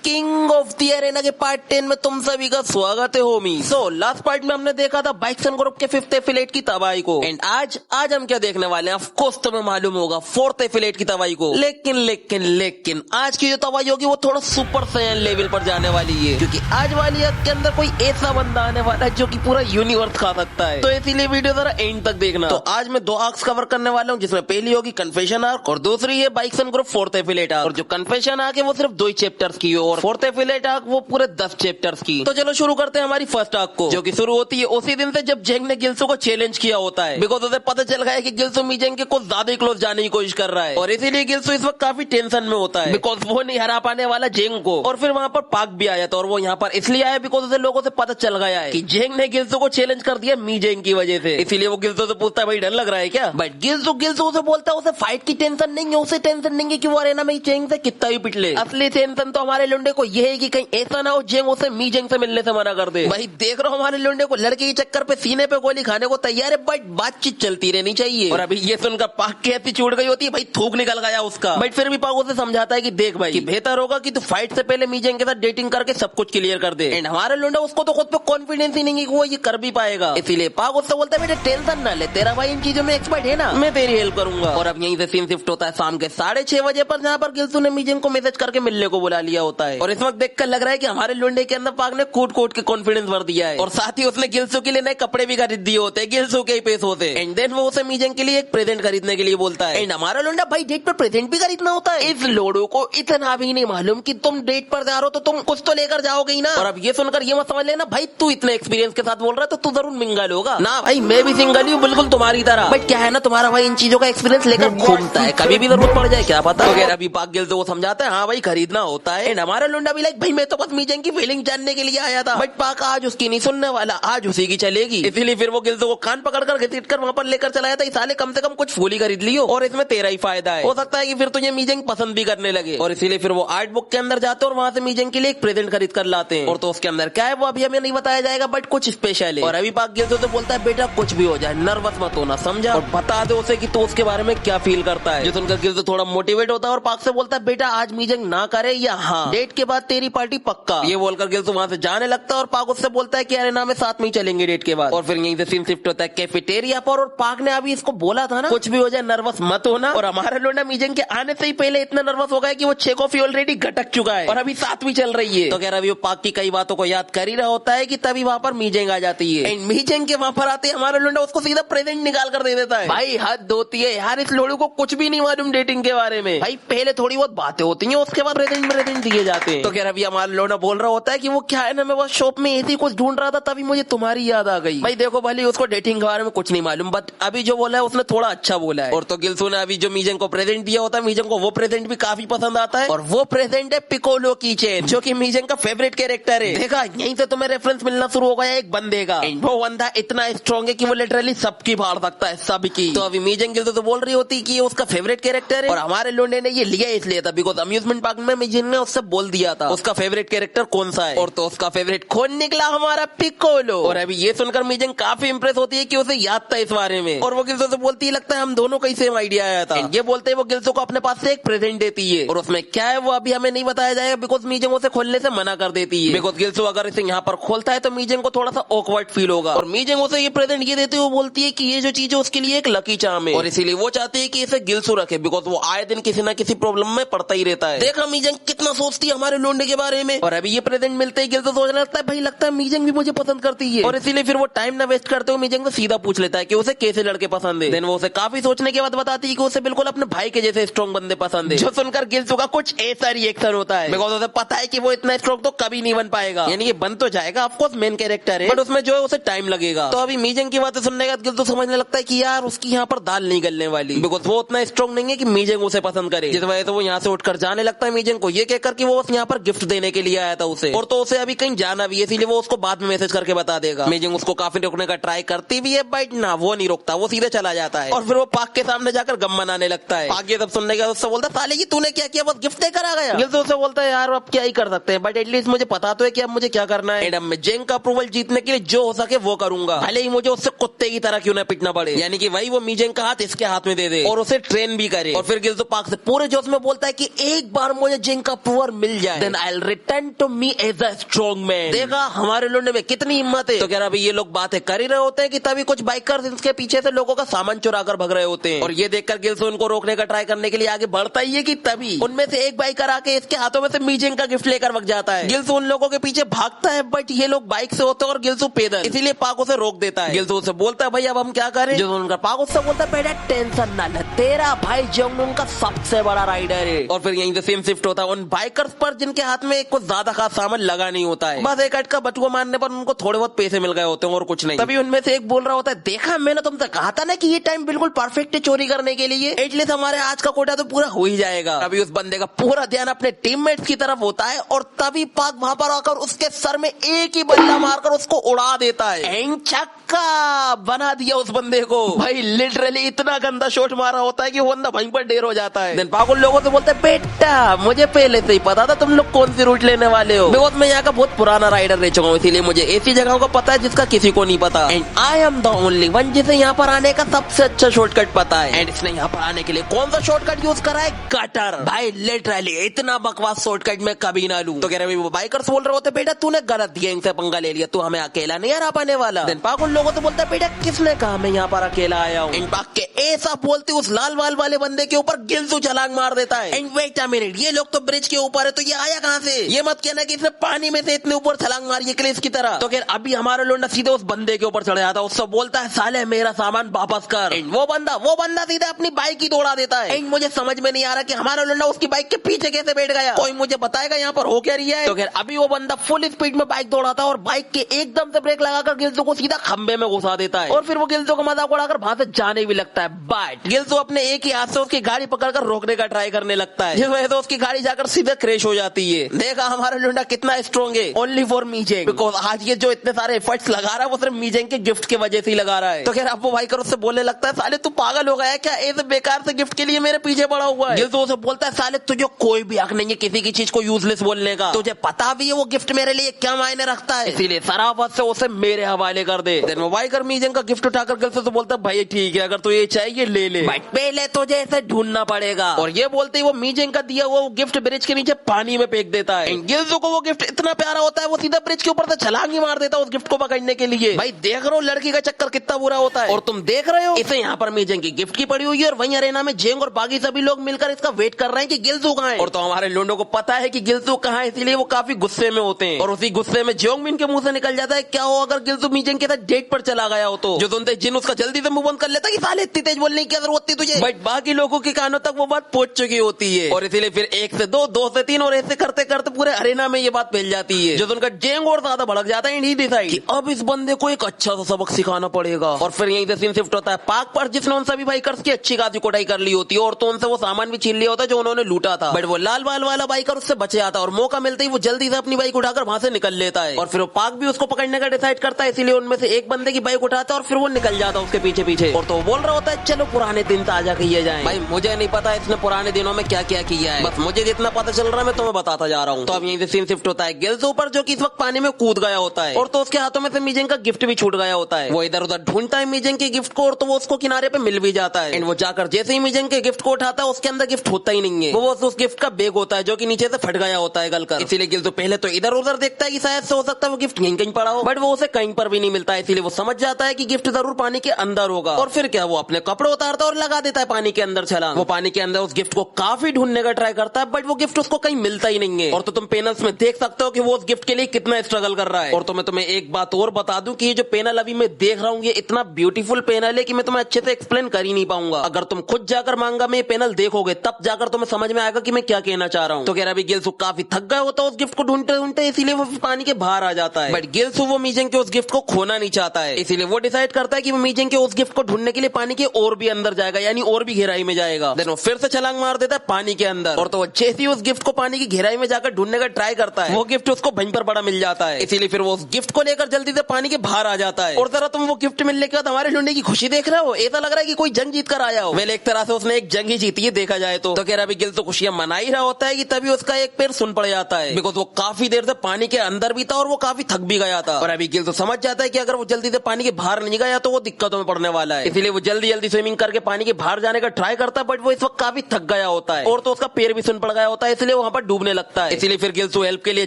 King of the arena के part 10 में तुम सभी का स्वागत है होमी। लास्ट पार्ट में हमने देखा था बाइक्सन ग्रुप के 5th एफिलिएट की तबाही को एंड आज हम क्या देखने वाले हैं, ऑफ कोर्स तुम्हें मालूम होगा 4th एफिलिएट की तबाही को। लेकिन आज की जो तबाही होगी वो थोड़ा सुपर सैयन लेवल पर जाने वाली है, क्योंकि आज वाली आग के अंदर कोई ऐसा बंदा आने वाला है जो कि पूरा यूनिवर्स खा सकता है। तो इसीलिए वीडियो जरा एंड तक देखना। तो आज मैं 2 आर्क्स कवर करने वाला हूँ, जिसमें पहली होगी कन्फेशन आर्क और दूसरी है बाइक्सन ग्रुप 4th एफिलिएट आर्क। और जो कन्फेशन आर्क है वो सिर्फ 2 चैप्टर्स की है और 4th एफिलिएट आर्क वो पूरे 10 चैप्टर्स की। तो चलो शुरू करते हैं हमारी फर्स्ट आर्क को, जो कि शुरू होती है उसी दिन से जब जेंग ने गिल्सू को चैलेंज किया होता है, बिकॉज उसे पता चल गया है कि गिल्सू मीजेंग के कुछ ज्यादा ही क्लोज जाने की कोशिश कर रहा है और इसीलिए गिल्सू इस वक्त काफी टेंशन में होता है, बिकॉज वो नहीं हरा पाने वाला जेंग को। और फिर वहाँ पर पाक भी आया था और वो यहाँ पर इसलिए आया बिकॉज उसे लोगों से पता चल गया है कि जेंग ने गिल्सू को चैलेंज कर दिया मीजेंग की वजह से। इसीलिए वो गिल्सू से पूछता है भाई डर लग रहा है क्या, बट गिल्सू उसे बोलता है उसे फाइट की टेंशन नहीं है, उसे टेंशन नहीं है कि वो अरेना में जेंग से कितना भी पिटले। असली टेंशन तो हमारे लुंडे को ये है कि कहीं ऐसा ना हो जेंग उसे मीजेंग से मिलने से मना कर दे। भाई देख रहा हूँ हमारे लुंडे को लड़के के चक्कर पे सीने पे गोली खाने को तैयार है, बट बातचीत चलती रहनी चाहिए। और अभी ये सुनकर पाक की ऐसी छूट गई होती है, भाई थूक निकल गया उसका। बट फिर भी पाक उसे समझाता है कि देख भाई कि बेहतर होगा कि तू फाइट से पहले मीजेंग के साथ डेटिंग करके सब कुछ क्लियर कर दे। एंड हमारा लुंडा उसको तो खुद पे कॉन्फिडेंस ही नहीं है कि वो ये कर भी पाएगा, इसीलिए पाक उससे बोलता है बेटा टेंशन ना ले, तेरा भाई इन चीजों में एक्सपर्ट है ना, मैं तेरी हेल्प करूंगा। और अब यहीं से सीन शिफ्ट होता है शाम के 6:30 बजे पर, जहाँ पर गिल्सू ने मीजेंग को मैसेज करके मिलने को बुला लिया होता है। और इस वक्त देखकर लग रहा है कि हमारे लुंडे के अंदर पाक ने कूट के कॉन्फिडेंस भर दिया है और साथ ही उसने गिल्सू के लिए नए कपड़े भी खरीद दिए होते हैं, गिल्सू के ही पैसे होते। एंड देन वो उसे मीजेंग के लिए एक प्रेजेंट खरीदने के लिए बोलता है। एंड हमारा लुंडा भाई डेट पर प्रेजेंट भी खरीदना होता है, इस लोडो को इतना भी नहीं मालूम कि तुम डेट पर जा रहे हो तो तुम कुछ तो लेकर जाओगे ही ना। और अब ये सुनकर ये मत समझ लेना भाई तू इतने एक्सपीरियंस के साथ बोल रहा है तो तू जरूर मिंगल होगा ना। भाई मैं भी सिंगल हूँ बिल्कुल तुम्हारी तरह, बट क्या है ना तुम्हारा भाई इन चीजों का एक्सपीरियंस लेकर घूमता है, कभी भी जरूरत पड़ जाए क्या पता। वगैरह अभी पाक गिल्सू को समझाता है हाँ भाई खरीदना होता है। एंड हमारा लुंडा भी लाइक भाई मैं तो बस मीजेंग की फीलिंग जानने के लिए आया था, बट पाक आज उसकी नहीं सुनने वाला, आज उसी की चलेगी। इसीलिए फिर वो गिल्सू को कान पकड़कर घसीट कर वहाँ पर लेकर चलाया था, साले कम से कम कुछ फूल ही खरीद लियो और इसमें तेरा ही फायदा है, हो सकता है कि फिर तुझे मीजेंग पसंद भी करने लगे। और इसीलिए फिर वो आर्ट बुक के अंदर जाते हैं और वहाँ से मीजेंग के लिए एक प्रेजेंट खरीद कर लाते हैं। और तो उसके अंदर क्या है वो अभी हमें नहीं बताया जाएगा, बट कुछ स्पेशल है। और अभी पाक गिल्सू तो बोलता है बेटा कुछ भी हो जाए नर्वस मत होना, समझा, और बता दे उसे कि तो उसके बारे में क्या फील करता है। जो सुनकर गिल्सू थोड़ा मोटिवेट होता है और पाक से बोलता है बेटा आज मीजेंग ना करे या हाँ डेट के बाद तेरी पार्टी पक्का। ये बोलकर गिल्सू वहाँ से जाने लगता है और पाक उससे बोलता है कि अरे ना में साथ में ही चलेंगे डेट के बाद। और फिर यहीं से सीन शिफ्ट होता है कैफेटेरिया पर, और पाक ने अभी इसको बोला था ना कुछ भी हो जाए नर्वस मत होना, और हमारा लोंडा मीजेंग के आने से ही पहले इतना नर्वस हो गया कि वो 6 कॉफी ऑलरेडी घटक चुका है और अभी 7वीं चल रही है। तो कह रहा अभी वो पाक की कई बातों को याद कर ही रहा होता है कि तभी वहाँ पर मीजेंग आ जाती है। एंड मीजेंग के वहाँ पर आते हमारा लोंडा उसको सीधा प्रेजेंट निकाल कर दे देता है। भाई हद होती है यार, इस लोड़ू को कुछ भी नहीं मालूम डेटिंग के बारे में। भाई पहले थोड़ी बहुत बातें होती है उसके बाद प्रेजेंट दिए जाते हैं। तो कह रहा अभी हमारा लोंडा बोल रहा होता है कि वो क्या है ना मैं बस शॉप में ऐसी कुछ ढूंढ रहा था तभी मुझे तुम्हारी याद आ गई। भाई देखो भले उसको डेटिंग के बारे में कुछ नहीं मालूम, बट अभी जो बोला है उसने थोड़ा अच्छा बोला है। और तो गिल्सू ने अभी जो मीजेंग को प्रेजेंट दिया होता है, मीजेंग को वो प्रेजेंट भी काफी पसंद आता है और वो प्रेजेंट है पिकोलो की चेन, जो कि मीजेंग का फेवरेट कैरेक्टर है। देखा यहीं से तुम्हें रेफरेंस मिलना शुरू हो गया एक बंदे का, वो बंदा इतना स्ट्रॉन्ग है कि वो लिटरली सबकी फाड़ सकता है, सबकी। तो अभी मीजेंग गिल्सू तो बोल रही होती कि ये उसका फेवरेट कैरेक्टर है और हमारे लोंडे ने ये लिया इसलिए था बिकॉज अम्यूजमेंट पार्क में मीजेंग ने उससे बोल दिया था उसका फेवरेट कैरेक्टर कौन सा है, और तो उसका फेवरेट कौन निकला हमारा पिकोलो। और अभी ये सुनकर मीजेंग काफी इंप्रेस होती है कि उसे याद था इस बारे में, और वो गिल्सू से बोलती है लगता है हम दोनों का ही सेम आइडिया आया था। ये बोलते हैं वो गिल्सू को अपने पास से एक प्रेजेंट देती है और उसमें क्या है वो अभी हमें नहीं बताया जाएगा बिकॉज मीजेंग उसे खोलने से मना कर देती है। बिकॉज गिल्सू अगर इसे यहाँ पर खोलता है तो मीजेंग को थोड़ा सा ऑकवर्ड फील होगा और मीजेंग उसे ये प्रेजेंट ये देती है, वो बोलती है कि ये जो चीज है उसके लिए एक लकी चार्म है और इसीलिए वो चाहती है कि इसे गिल्सू रखे बिकॉज वो आए दिन किसी ना किसी प्रॉब्लम में पड़ता ही रहता है। देखा मीजेंग कितना सोचती है हमारे लोंडे के बारे में। और अभी ये प्रेजेंट मिलते ही गिल्सू सोचने लगता है भाई लगता है मीजेंग भी मुझे पसंद करती है, और इसीलिए फिर वो टाइम ना वेस्ट करते हुए मीजेंग को सीधा पूछ लेता है कि उसे कैसे लड़के पसंद है। देन वो उसे काफी सोचने के बाद बताती है कि उसे बिल्कुल अपने भाई के जैसे स्ट्रॉन्ग बंदे पसंद है। जो सुनकर गिल्सू का कुछ ऐसा रिएक्शन होता है बिकॉज उसे पता है कि वो इतना स्ट्रॉन्ग तो कभी नहीं बन पाएगा, यानी कि बन तो जाएगा ऑफकोर्स मेन कैरेक्टर है बट उसमें जो है उसे टाइम लगेगा। तो अभी मीजेंग की बातें सुनने के बाद गिल्सू समझने लगता है कि यार उसकी यहाँ पर दाल नहीं गलने वाली बिकॉज वो उतना स्ट्रॉन्ग नहीं है कि मीजेंग उसे पसंद करे, जिस वजह से वो यहाँ से उठकर जाने लगता है मीजेंग को ये कहकर कि वो यहाँ पर गिफ्ट देने के लिए आया था उसे, और तो उसे अभी कहीं जाना भी है इसीलिए वो उसको बाद में मैसेज करके बता देगा। मीजेंग उसको काफी रोकने का ट्राई करती भी है बट ना वो नहीं रोकता, वो सीधे चला जाता है और फिर वो पाक के सामने जाकर गम मनाने लगता है। पाक ये सब सुनने के बाद उससे बोलता है साले की तूने क्या किया, बस गिफ्ट देकर आ गया। गिल्सू उससे बोलता है यार अब क्या ही कर सकते हैं बट एटलीस्ट मुझे पता तो है कि अब मुझे क्या करना है एंड मैं जेंग का अप्रूवल जीतने के लिए जो हो सके वो करूंगा, भले ही मुझे उससे कुत्ते की तरह क्यों ना पिटना पड़े, यानी कि वही वो मीजेंग का हाथ इसके हाथ में दे दे और उसे ट्रेन भी करे। और फिर गिल्सू पाक से पूरे जोश में बोलता है कि एक बार मुझे जेंग का अप्रूवल मिल मिल जाए, then I will return to me as a strong man. देखा हमारे लुंडे में कितनी हिम्मत है। तो कह रहा भाई ये लोग बातें कर ही रहे होते हैं कि तभी कुछ बाइकर्स इसके पीछे से लोगों का सामान चुरा कर भग रहे होते हैं, और ये देखकर गिल्स उनको रोकने का ट्राई करने के लिए आगे बढ़ता ही है कि तभी उनमें से एक बाइकर आके इसके हाथों में से मीजिंग का गिफ्ट लेकर भग जाता है। गिल्स उन लोगों के पीछे भागता है, बट ये लोग बाइक से होते हैं और गिल्स पैदल, इसीलिए पाक उसे रोक देता है। गिल्स उसे बोलता है भाई अब हम क्या करें। जो उनका पाक उससे बोलता है बेटा टेंशन ना ले, तेरा भाई जोंगनुन का सबसे बड़ा राइडर है। और फिर यहीं से सेम शिफ्ट होता है उन बाइकर्स पर जिनके हाथ में कुछ ज्यादा खास सामान लगा नहीं होता है, बस एक अटका बटुआ मारने पर उनको थोड़े बहुत पैसे मिल गए होते हैं और कुछ नहीं। तभी उनमें से एक बोल रहा होता है देखा मैंने तुमसे कहा था ना कि ये टाइम बिल्कुल परफेक्ट है चोरी करने के लिए, एटलीस्ट हमारे आज का कोटा तो पूरा हो ही जाएगा। अभी उस बंदे का पूरा ध्यान अपने टीममेट्स की तरफ होता है और तभी पाक वहां पर आकर उसके सर में एक ही बल्ला मारकर उसको उड़ा देता है। छक्का बना दिया उस बंदे को। भाई लिटरली इतना गंदा शॉट मारा होता है कि वो बंदा वहीं पर ढेर हो जाता है। देन पाक उन लोगों से बोलते है बेटा मुझे पहले से ही पता था तुम लोग कौन सी रूट लेने वाले हो, बिकॉज मैं यहाँ का बहुत पुराना राइडर रह चुका हूँ, इसीलिए मुझे ऐसी जगहों का पता है जिसका किसी को नहीं पता, and I am the only one जिसे यहाँ पर आने का सबसे अच्छा शॉर्टकट पता है। एंड इसने यहाँ पर आने के लिए कौन सा शॉर्टकट यूज करा है, गटर। भाई लिटरली इतना बकवास शॉर्टकट मैं कभी ना लूं। तो कह रहे वो बाइकर्स बोल रहे होते बेटा तूने गलत गैंग से पंगा ले लिया, तू हमें अकेला नहीं हरा पाने वाला। देन पाक उन लोगों से बोलता है बेटा किसने कहा मैं यहाँ पर अकेला आया हूँ। एंड पाक के ऐसा बोलते उस लाल वाल वाले बंदे के ऊपर गिल्सू छलांग मार देता है। एंड वेट अ मिनट, ये लोग तो ब्रिज के ऊपर है तो ये आया कहाँ से, ये मत कहना कि इसने पानी में से इतने ऊपर छलांग मारी है क्लिफ की तरह। तो खैर अभी हमारा लोंडा सीधे उस बंदे के ऊपर चढ़ जाता है, उससे बोलता है साले मेरा सामान वापस कर। एंड वो बंदा सीधे अपनी बाइक ही दौड़ा देता है। एंड मुझे समझ में नहीं आ रहा कि हमारा लोंडा उसकी बाइक के पीछे कैसे बैठ गया, कोई मुझे बताएगा यहाँ पर हो क्या रहा है। तो खैर अभी वो बंदा फुल स्पीड में बाइक दौड़ाता है और बाइक के एकदम से ब्रेक लगाकर गिल्सो को सीधा खंबे में घुसा देता है, और फिर वो गिल्सो का मजाक उड़ाकर वहां से जाने भी लगता है। बट गिल्सो अपने एक ही हाथ से उसकी गाड़ी पकड़कर रोकने का ट्राई करने लगता है, जिस वजह से उसकी गाड़ी जाकर सीधे क्रैश हो जाती है। देखा हमारा लोंडा कितना स्ट्रॉन्ग है, ओनली फॉर मीजेंग, बिकॉज आज ये जो इतने सारे एफर्ट्स लगा रहा है वो सिर्फ मीजेंग के गिफ्ट की वजह से ही लगा रहा है। तो खैर अब वो बाइकर उससे बोलने लगता है साले तू पागल हो गया है क्या, ऐसे बेकार से गिफ्ट के लिए मेरे पीछे पड़ा हुआ है। गिल्सो उसे बोलता है साले तुझे कोई भी हक नहीं है किसी की चीज को यूजलेस बोलने का, तुझे पता भी है वो गिफ्ट मेरे लिए क्या मायने रखता है, इसीलिए सराफत से उसे मेरे हवाले कर दे। देन वो बाइकर मीजेंग का गिफ्ट उठाकर गिल्सो से बोलता है भाई ठीक है अगर तू ये चाहिए ले ले, बट पहले तुझे इसे ढूंढना पड़ेगा। और ये बोलते ही वो मीजेंग का दिया वो गिफ्ट ब्रिज के नीचे पानी में फेंक देता है। गिल्सो को वो गिफ्ट इतना प्यारा होता है वो सीधा ब्रिज के ऊपर से छलांग ही मार देता है उस गिफ्ट को पकड़ने के लिए। भाई देख रहे हो लड़की का चक्कर कितना बुरा होता है, और तुम देख रहे हो इसे यहाँ पर मीजेंग की गिफ्ट की पड़ी हुई है और वहीं अरेना में जेंग और बाकी सभी लोग मिलकर इसका वेट कर रहे हैं कि गिल्सो कहाँ है। और तो हमारे लोंडो को पता है कि गिल्सो कहाँ है, इसीलिए वो काफी गुस्से में होते हैं, और उसी गुस्से में जोंगमिन के मुंह से निकल जाता है क्या हो अगर गिल्सो मीजेंग के साथ डेट पर चला गया हो, तो जो सुनते जिन उसका जल्दी से मुंह बंद कर लेता कि साले इतनी तेज बोलने की जरूरत थी तुझे, बट बाकी लोगों के कानों तक वो बात पहुंच चुकी होती है, और इसीलिए फिर 1 से 2, 2 से 3 और ऐसे करते करते पूरे अरेना में ये बात फैल जाती है, जो उनका जेंग और ज्यादा भड़क जाता है। डिसाइड अब इस बंदे को एक अच्छा सा सबक सिखाना पड़ेगा, और फिर यहीं से सीन शिफ्ट होता है पाक पर, जिसने उन सभी बाइकर्स की अच्छी खासी कुटाई कर ली होती है, और तो उनसे वो सामान भी छीन लिया होता है जो उन्होंने लूटा था, बट वो लाल बाल वाला बाइकर उससे बचे आता है, और मौका मिलते ही वो जल्दी से अपनी बाइक उठाकर वहां से निकल लेता है, और फिर वो पाक भी उसको पकड़ने का डिसाइड करता है, इसीलिए उनमें से एक बंदे की बाइक उठाता है और फिर वो निकल जाता है उसके पीछे पीछे, और तो वो बोल रहा होता है चलो पुराने दिन ताजा किए जाएं। भाई मुझे नहीं पता इसने पुराने दिनों में क्या क्या किया है, बस मुझे जितना पता चल रहा है मैं तुम्हें बताता जा रहा हूँ। तो अब यहीं से सीन शिफ्ट होता है गिल्सो पर, जो कि इस वक्त पानी में कूद गया होता है, और तो उसके हाथों में से मीजेंग का गिफ्ट भी छूट गया होता है। वो इधर उधर ढूंढता है मीजेंग के गिफ्ट को, और तो वो उसको किनारे पे मिल भी जाता है, एंड वो जाकर जैसे ही मीजेंग के गिफ्ट को उठाता है उसके अंदर गिफ्ट होता ही नहीं है, वो उस गिफ्ट का बैग होता है जो कि नीचे से फट गया होता है गलकर, इसीलिए गिल्सो पहले तो इधर उधर देखता है कि शायद से हो सकता है वो गिफ्ट कहीं कहीं पड़ा हो, बट वो उसे कहीं पर भी नहीं मिलता है, इसीलिए वो समझ जाता है कि गिफ्ट जरूर पानी के अंदर होगा, और फिर क्या वो अपने कपड़े उतारता है और लगा देता है पानी के अंदर छलांग। वो पानी के अंदर उस गिफ्ट को काफी ढूंढने का ट्राई करता है, बट वो गिफ्ट उसको कहीं मिलता ही नहीं है, और तो तुम पैनल्स में देख सकते हो कि वो उस गिफ्ट के लिए कितना स्ट्रगल कर रहा है। और तो मैं तुम्हें एक बात और बता दूं कि ये जो पैनल अभी मैं देख रहा हूँ ये इतना ब्यूटीफुल पैनल है कि मैं तुम्हें अच्छे से एक्सप्लेन कर ही नहीं पाऊंगा, अगर तुम खुद जाकर मांगा में ये पैनल देखोगे तब जाकर तुम्हें समझ में आएगा कि मैं क्या कहना चाह रहा हूँ। तो कह रहा अभी गिल्सो काफी थक गया होता है उस गिफ्ट को ढूंढते ढूंढते, इसीलिए वो पानी के बाहर आ जाता है, बट गिल्सो वो मीजेंग के उस गिफ्ट को खोना नहीं चाहता है, इसीलिए वो डिसाइड करता है कि वो मीजेंग के उस गिफ्ट को ढूंढने के लिए पानी के और भी अंदर जाएगा, यानी और भी गहराई में जाएगा। देन वो फिर से छलांग मार देता है पानी के अंदर, और तो वो जैसे ही उस गिफ्ट को पानी की गहराई में जाकर ढूंढने का ट्राई करता है वो गिफ्ट उसको वहीं पर बड़ा मिल जाता है, इसीलिए फिर वो उस गिफ्ट को लेकर जल्दी से पानी के बाहर आ जाता है। और जरा तुम वो गिफ्ट मिलने के बाद हमारे लुंडे की खुशी देख रहे हो, ऐसा लग रहा है कि कोई जंग जीत कर आया हो। वेल एक तरह से उसने एक जंग ही जीती है देखा जाए तो कह रहा अभी गिल्सो खुशियां मना ही रहा होता है कि तभी उसका एक पैर सुन पड़ जाता है, बिकॉज वो काफी देर से पानी के अंदर भी था और वो काफी थक भी गया था, और अभी गिल्सो समझ जाता है कि अगर वो जल्दी से पानी के बाहर नहीं गया तो वो दिक्कतों में पड़ने वाला है, इसीलिए वो जल्दी जल्दी स्विमिंग करके पानी के बाहर जाने का ट्राई करता है, बट वो इस वक्त काफी थक गया होता है, और तो उसका पैर भी सुन पड़ गया होता है, इसलिए वहां पर डूबने लगता है। इसीलिए फिर गिल्सो हेल्प के लिए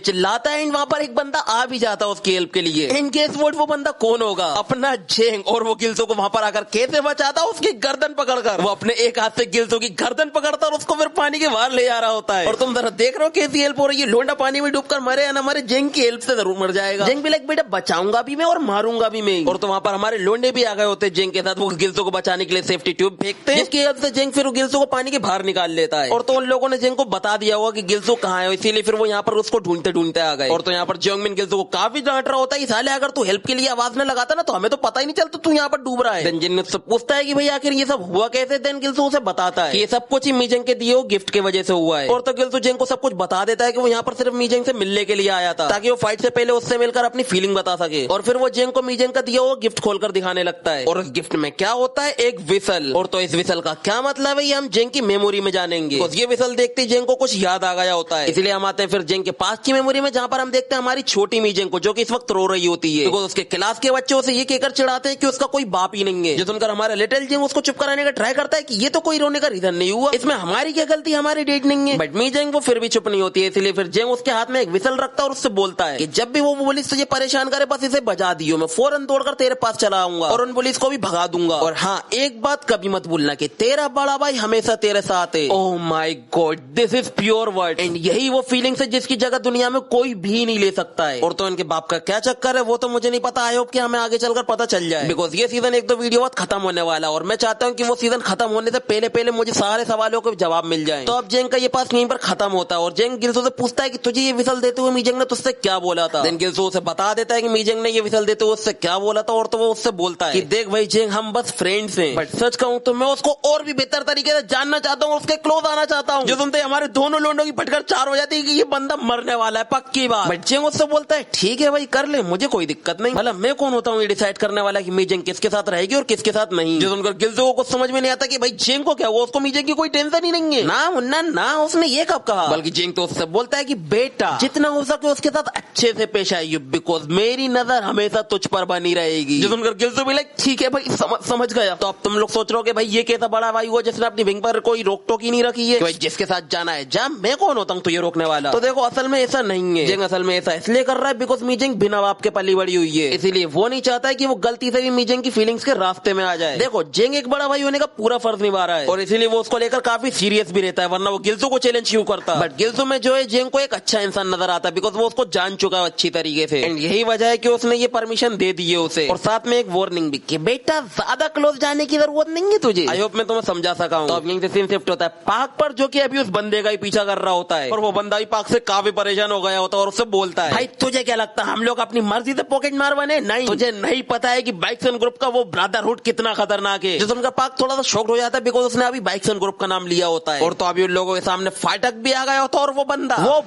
चिल्लाता है एंड वहाँ पर एक बंदा आ भी जाता है उसकी हेल्प के लिए। इन केस वो बंदा कौन होगा? अपना जेंग। और वो गिल्सो को वहाँ पर आकर कैसे बचाता है? उसकी गर्दन पकड़कर। वो अपने एक हाथ से गिल्सो की गर्दन पकड़ता और उसको फिर पानी के बाहर ले जा रहा होता है। और तुम जरा देख रहे हो कैसी हेल्प हो रही है। लोंडा पानी में डूबकर मरे या ना मरे, जेंग की हेल्प से जरूर मर जाएगा। जेंग भी लाइक बेटा बचाऊंगा भी मैं और मारूंगा भी मैं। और तो वहाँ पर हमारे लोंडे भी आ गए होते हैं जेंग के साथ। वो गिल्सो को बचाने के लिए सेफ्टी ट्यूब फेंकते हैं, जिसकी हेल्प से जेंग फिर गिल्सो को पानी के बाहर निकाल लेता है। और तो उन लोगों ने जेंग को बता दिया होगा कि गिल्सो कहाँ है, इसीलिए फिर वो यहाँ पर उसको ढूंढते ढूंढते आ गए। और तो यहाँ पर जोंगमिन गिल्सो को काफी डांट रहा होता है, साले अगर तू हेल्प के लिए आवाज न लगाता ना तो हमें तो पता ही नहीं चलता तू यहाँ पर डूब रहा है। जिन उससे पूछता है कि भाई आखिर ये सब हुआ कैसे। देन गिल्सो उसे बताता है कि ये सब कुछ ही मीजेंग के दिए गिफ्ट की वजह से हुआ है। और तो गिल्सो जेंग को सब कुछ बता देता है कि वो यहाँ पर सिर्फ मीजेंग से मिलने के लिए आया था, ताकि वो फाइट से पहले उससे मिलकर अपनी फीलिंग बता सके। और फिर वो जेंग को मीजेंग का दिया हुआ गिफ्ट खोलकर दिखाने लगता है। और उस गिफ्ट में क्या होता है? एक विसल। और तो इस विसल का क्या मतलब है ये हम जेंग की मेमोरी में जानेंगे। तो ये विसल देखते ही जेंग को कुछ याद आ गया होता है। इसलिए हम आते हैं फिर जेंग के पास की मेमोरी में, जहाँ पर हम देखते हैं हमारी छोटी मीजेंग को, जो कि इस वक्त रो रही होती है। बिकॉज उसके क्लास के बच्चे उसे ये कहकर चिढ़ाते हैं कि उसका कोई बाप ही नहीं है। जो सुनकर हमारा लिटिल जेंग उसको चुप कराने का ट्राई करता है कि ये तो कोई रोने का रीजन नहीं हुआ, इसमें हमारी क्या गलती, हमारी डेट नहीं है। बट मीजेंग वो फिर भी चुप नहीं होती है। इसलिए फिर जेंग उसके हाथ में एक विसल रखता है और उससे बोलता है कि जब भी वो पुलिस तुझे परेशान करे बस इसे बजा दियो, मैं फौरन दौड़कर तेरे पास चला आऊंगा और उन पुलिस को भी भगा दूंगा। और हाँ, एक बात कभी मत भूलना कि तेरा बड़ा भाई हमेशा तेरे साथ है। Oh my God, this is pure word. And यही वो फीलिंग्स है जिसकी जगह दुनिया में कोई भी नहीं ले सकता है। और तो इनके बाप का क्या चक्कर है वो तो मुझे नहीं पता। आई होप कि हमें आगे चलकर पता चल जाए, बिकॉज ये सीजन एक दो वीडियो बाद खत्म होने वाला है और मैं चाहता हूँ कि वो सीजन खत्म होने से पहले पहले मुझे सारे सवालों के जवाब मिल जाए। तो अब जेंग का ये पास यहीं पर खत्म होता है और जेंग गिल्सो से पूछता है कि तुझे ये विसल देते हुए मीजेंग ने तुझसे क्या बोला था। देन गिल्सो उसे बता देता है कि मीजेंग ने ये विसल देते हुए उससे क्या बोला था। और तो वो उससे बोलता है कि देख भाई जेंग, हम बस फ्रेंड्स हैं, बट सच कहूँ तो मैं उसको और भी बेहतर तरीके से जानना चाहता हूँ, उसके क्लोज आना चाहता हूँ। जो सुनते हमारे दोनों लोंडों की फटकर चार हो जाती है कि ये बंदा मरने वाला है, पक्की बात। बट जेंग उससे बोलता है ठीक है भाई कर ले, मुझे कोई दिक्कत नहीं। मतलब मैं कौन होता हूँ ये डिसाइड करने वाला कि मीजेंग किसके साथ रहेगी और किसके साथ नहीं। जो सुनकर गिल्सो को कुछ समझ में नहीं आता कि भाई जेंग को क्या हुआ, उसको मीजेंग की कोई टेंशन ही नहीं है। ना मुन्ना ना, उसने ये कब कहा। बल्कि जेंग तो उससे बोलता है कि बेटा जितना हो सके उसके साथ अच्छे से पेश आइए, बिकॉज मेरी नजर हमेशा तुझ पर बनी रहेगी। जो सुनकर गिल्सो भी लाइक ठीक है भाई समझ गया। तो अब तुम लोग सोच रहे हो कि भाई ये कैसा बड़ा भाई हुआ जिसने अपनी विंग पर कोई रोक टोक ही नहीं रखी है, भाई जिसके साथ जाना है जा, मैं कौन होता हूँ तो ये रोकने वाला। तो देखो असल में ऐसा नहीं है। जेंग असल में ऐसा इसलिए कर रहा है बिकॉज मीजेंग बिना बाप के पली बड़ी हुई है, इसीलिए वो नहीं चाहता है कि वो गलती से भी मीजेंग की फीलिंग्स के रास्ते में आ जाए। देखो जेंग एक बड़ा भाई होने का पूरा फर्ज निभा रहा है और इसीलिए वो उसको लेकर काफी सीरियस भी रहता है, वरना वो गिल्सो को चैलेंज क्यों करता। बट गिल्सो में जो है जेंग को एक अच्छा इंसान नजर आता है बिकॉज वो उसको जान चुका है अच्छी तरीके से। एंड यही वजह है कि उसने ये परमिशन दे दी है उसे, और साथ में एक वार्निंग भी कि बेटा ज्यादा क्लोज जाने की जरूरत नहीं है तुझे। आई होप मैं तुम्हें समझा सका हूं। तो अब यहीं से सीन शिफ्ट होता है पाक पर, जो कि अभी उस बंदे का ही पीछा कर रहा होता है और वो बंदा भी पाक से काफी परेशान हो गया होता है और उससे बोलता है भाई तुझे क्या लगता है हम लोग अपनी मर्जी से पॉकेट मार बने? नहीं, तुझे नहीं पता है कि बाइक्सन ग्रुप का वो ब्रदरहुड कितना खतरनाक है। जिसमें उनका पाक थोड़ा सा शॉक्ड हो जाता है बिकॉज उसने अभी बाइक्सन ग्रुप का नाम लिया होता है। और तो अभी उन लोगों के सामने फाटक भी आ गया होता है और वो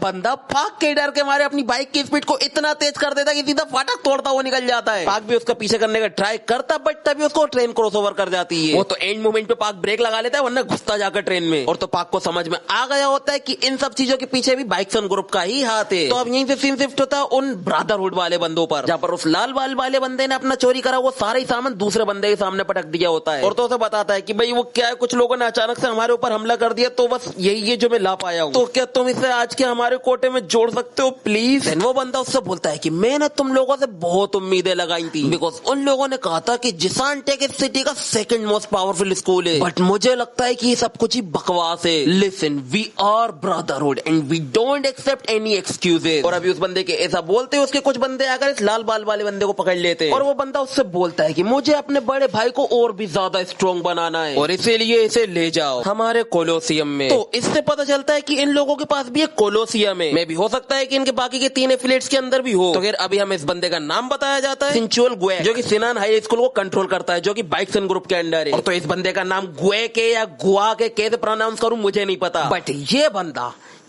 बंदा पाक के डर के मारे अपनी बाइक की स्पीड को इतना तेज कर देता है कि सीधा फाटक तोड़ता हुआ निकल जाता है। पाक भी उसका पीछे करने का ट्राई करता बट तभी उसको ट्रेन क्रॉस ओवर कर जाती है। वो तो एंड मोमेंट पे पाक ब्रेक लगा लेता है वरना घुसता जाकर ट्रेन में। और तो पाक को समझ में आ गया होता है कि इन सब चीजों के पीछे भी बाइक्सन ग्रुप का ही हाथ है। तो अब यहीं से सीन शिफ्ट होता है उन ब्रदरहुड वाले बंदों पर, जहाँ पर उस लाल बाल वाले बंदे ने अपना चोरी करा वो सारा ही सामान दूसरे बंदे के सामने पटक दिया होता है। और तो उसे बताता है कि भाई वो क्या है, कुछ लोगों ने अचानक से हमारे ऊपर हमला कर दिया तो बस यही है जो मैं ला पाया हूँ, तो क्या तुम इसे आज के हमारे कोटे में जोड़ सकते हो प्लीज। वो बंदा उससे बोलता है कि मैंने तुम लोगों से बहुत उम्मीदें लगाई थी बिकॉज उन लोगों ने कहा था कि जिसान टेक इस सिटी का सेकंड मोस्ट पावरफुल स्कूल है, बट मुझे लगता है कि ये सब कुछ ही बकवास है। Listen, we are brotherhood and we don't accept any excuses. और अभी उस बंदे के ऐसा बोलते हैं उसके कुछ बंदे आकर इस लाल बाल वाले बंदे को पकड़ लेते हैं और वो बंदा उससे बोलता है कि मुझे अपने बड़े भाई को और भी ज्यादा स्ट्रॉन्ग बनाना है और इसीलिए इसे ले जाओ हमारे कोलोसियम में। तो इससे पता चलता है कि इन लोगों के पास भी एक कोलोसियम है, मे भी हो सकता है कि इनके बाकी के 3 एफिलिएट्स के अंदर भी हो। तो फिर अभी हमें इस बंदे का नाम बताया जाता है सिंचुअल गुए, जो कि सिनान हाई स्कूल को कंट्रोल करता है, जो कि बाइक्सन ग्रुप के अंडर है। और तो इस बंदे का नाम गुए के या गुआ के कैसे प्रोनाउंस करूं मुझे नहीं पता, बट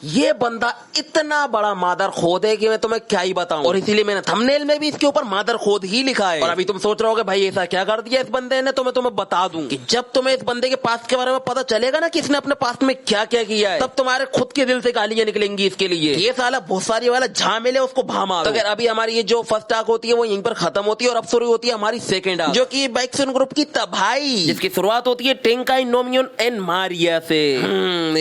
ये बंदा इतना बड़ा मादर खोद है कि मैं तुम्हें क्या ही बताऊं। और इसीलिए मैंने थंबनेल में भी इसके ऊपर मादर खोद ही लिखा है। और अभी तुम सोच रहे हो कि भाई ऐसा क्या कर दिया इस बंदे ने, तो मैं तुम्हें बता दूं कि जब तुम्हें इस बंदे के पास्ट के बारे में पता चलेगा ना कि इसने अपने पास्ट में क्या क्या किया है, तब तुम्हारे खुद के दिल से गालियां निकलेंगी इसके लिए। ये साला बहुत सारी वाला झामेले उसको भामा। तो अगर अभी हमारी ये जो फर्स्ट आर्क होती है वो यहीं पर खत्म होती है और अब शुरू होती है हमारी सेकंड आर्क, जो कि बाइक्सन ग्रुप की तबाही, जिसकी शुरुआत होती है टेंकाई नोमियोन एंड मारिया से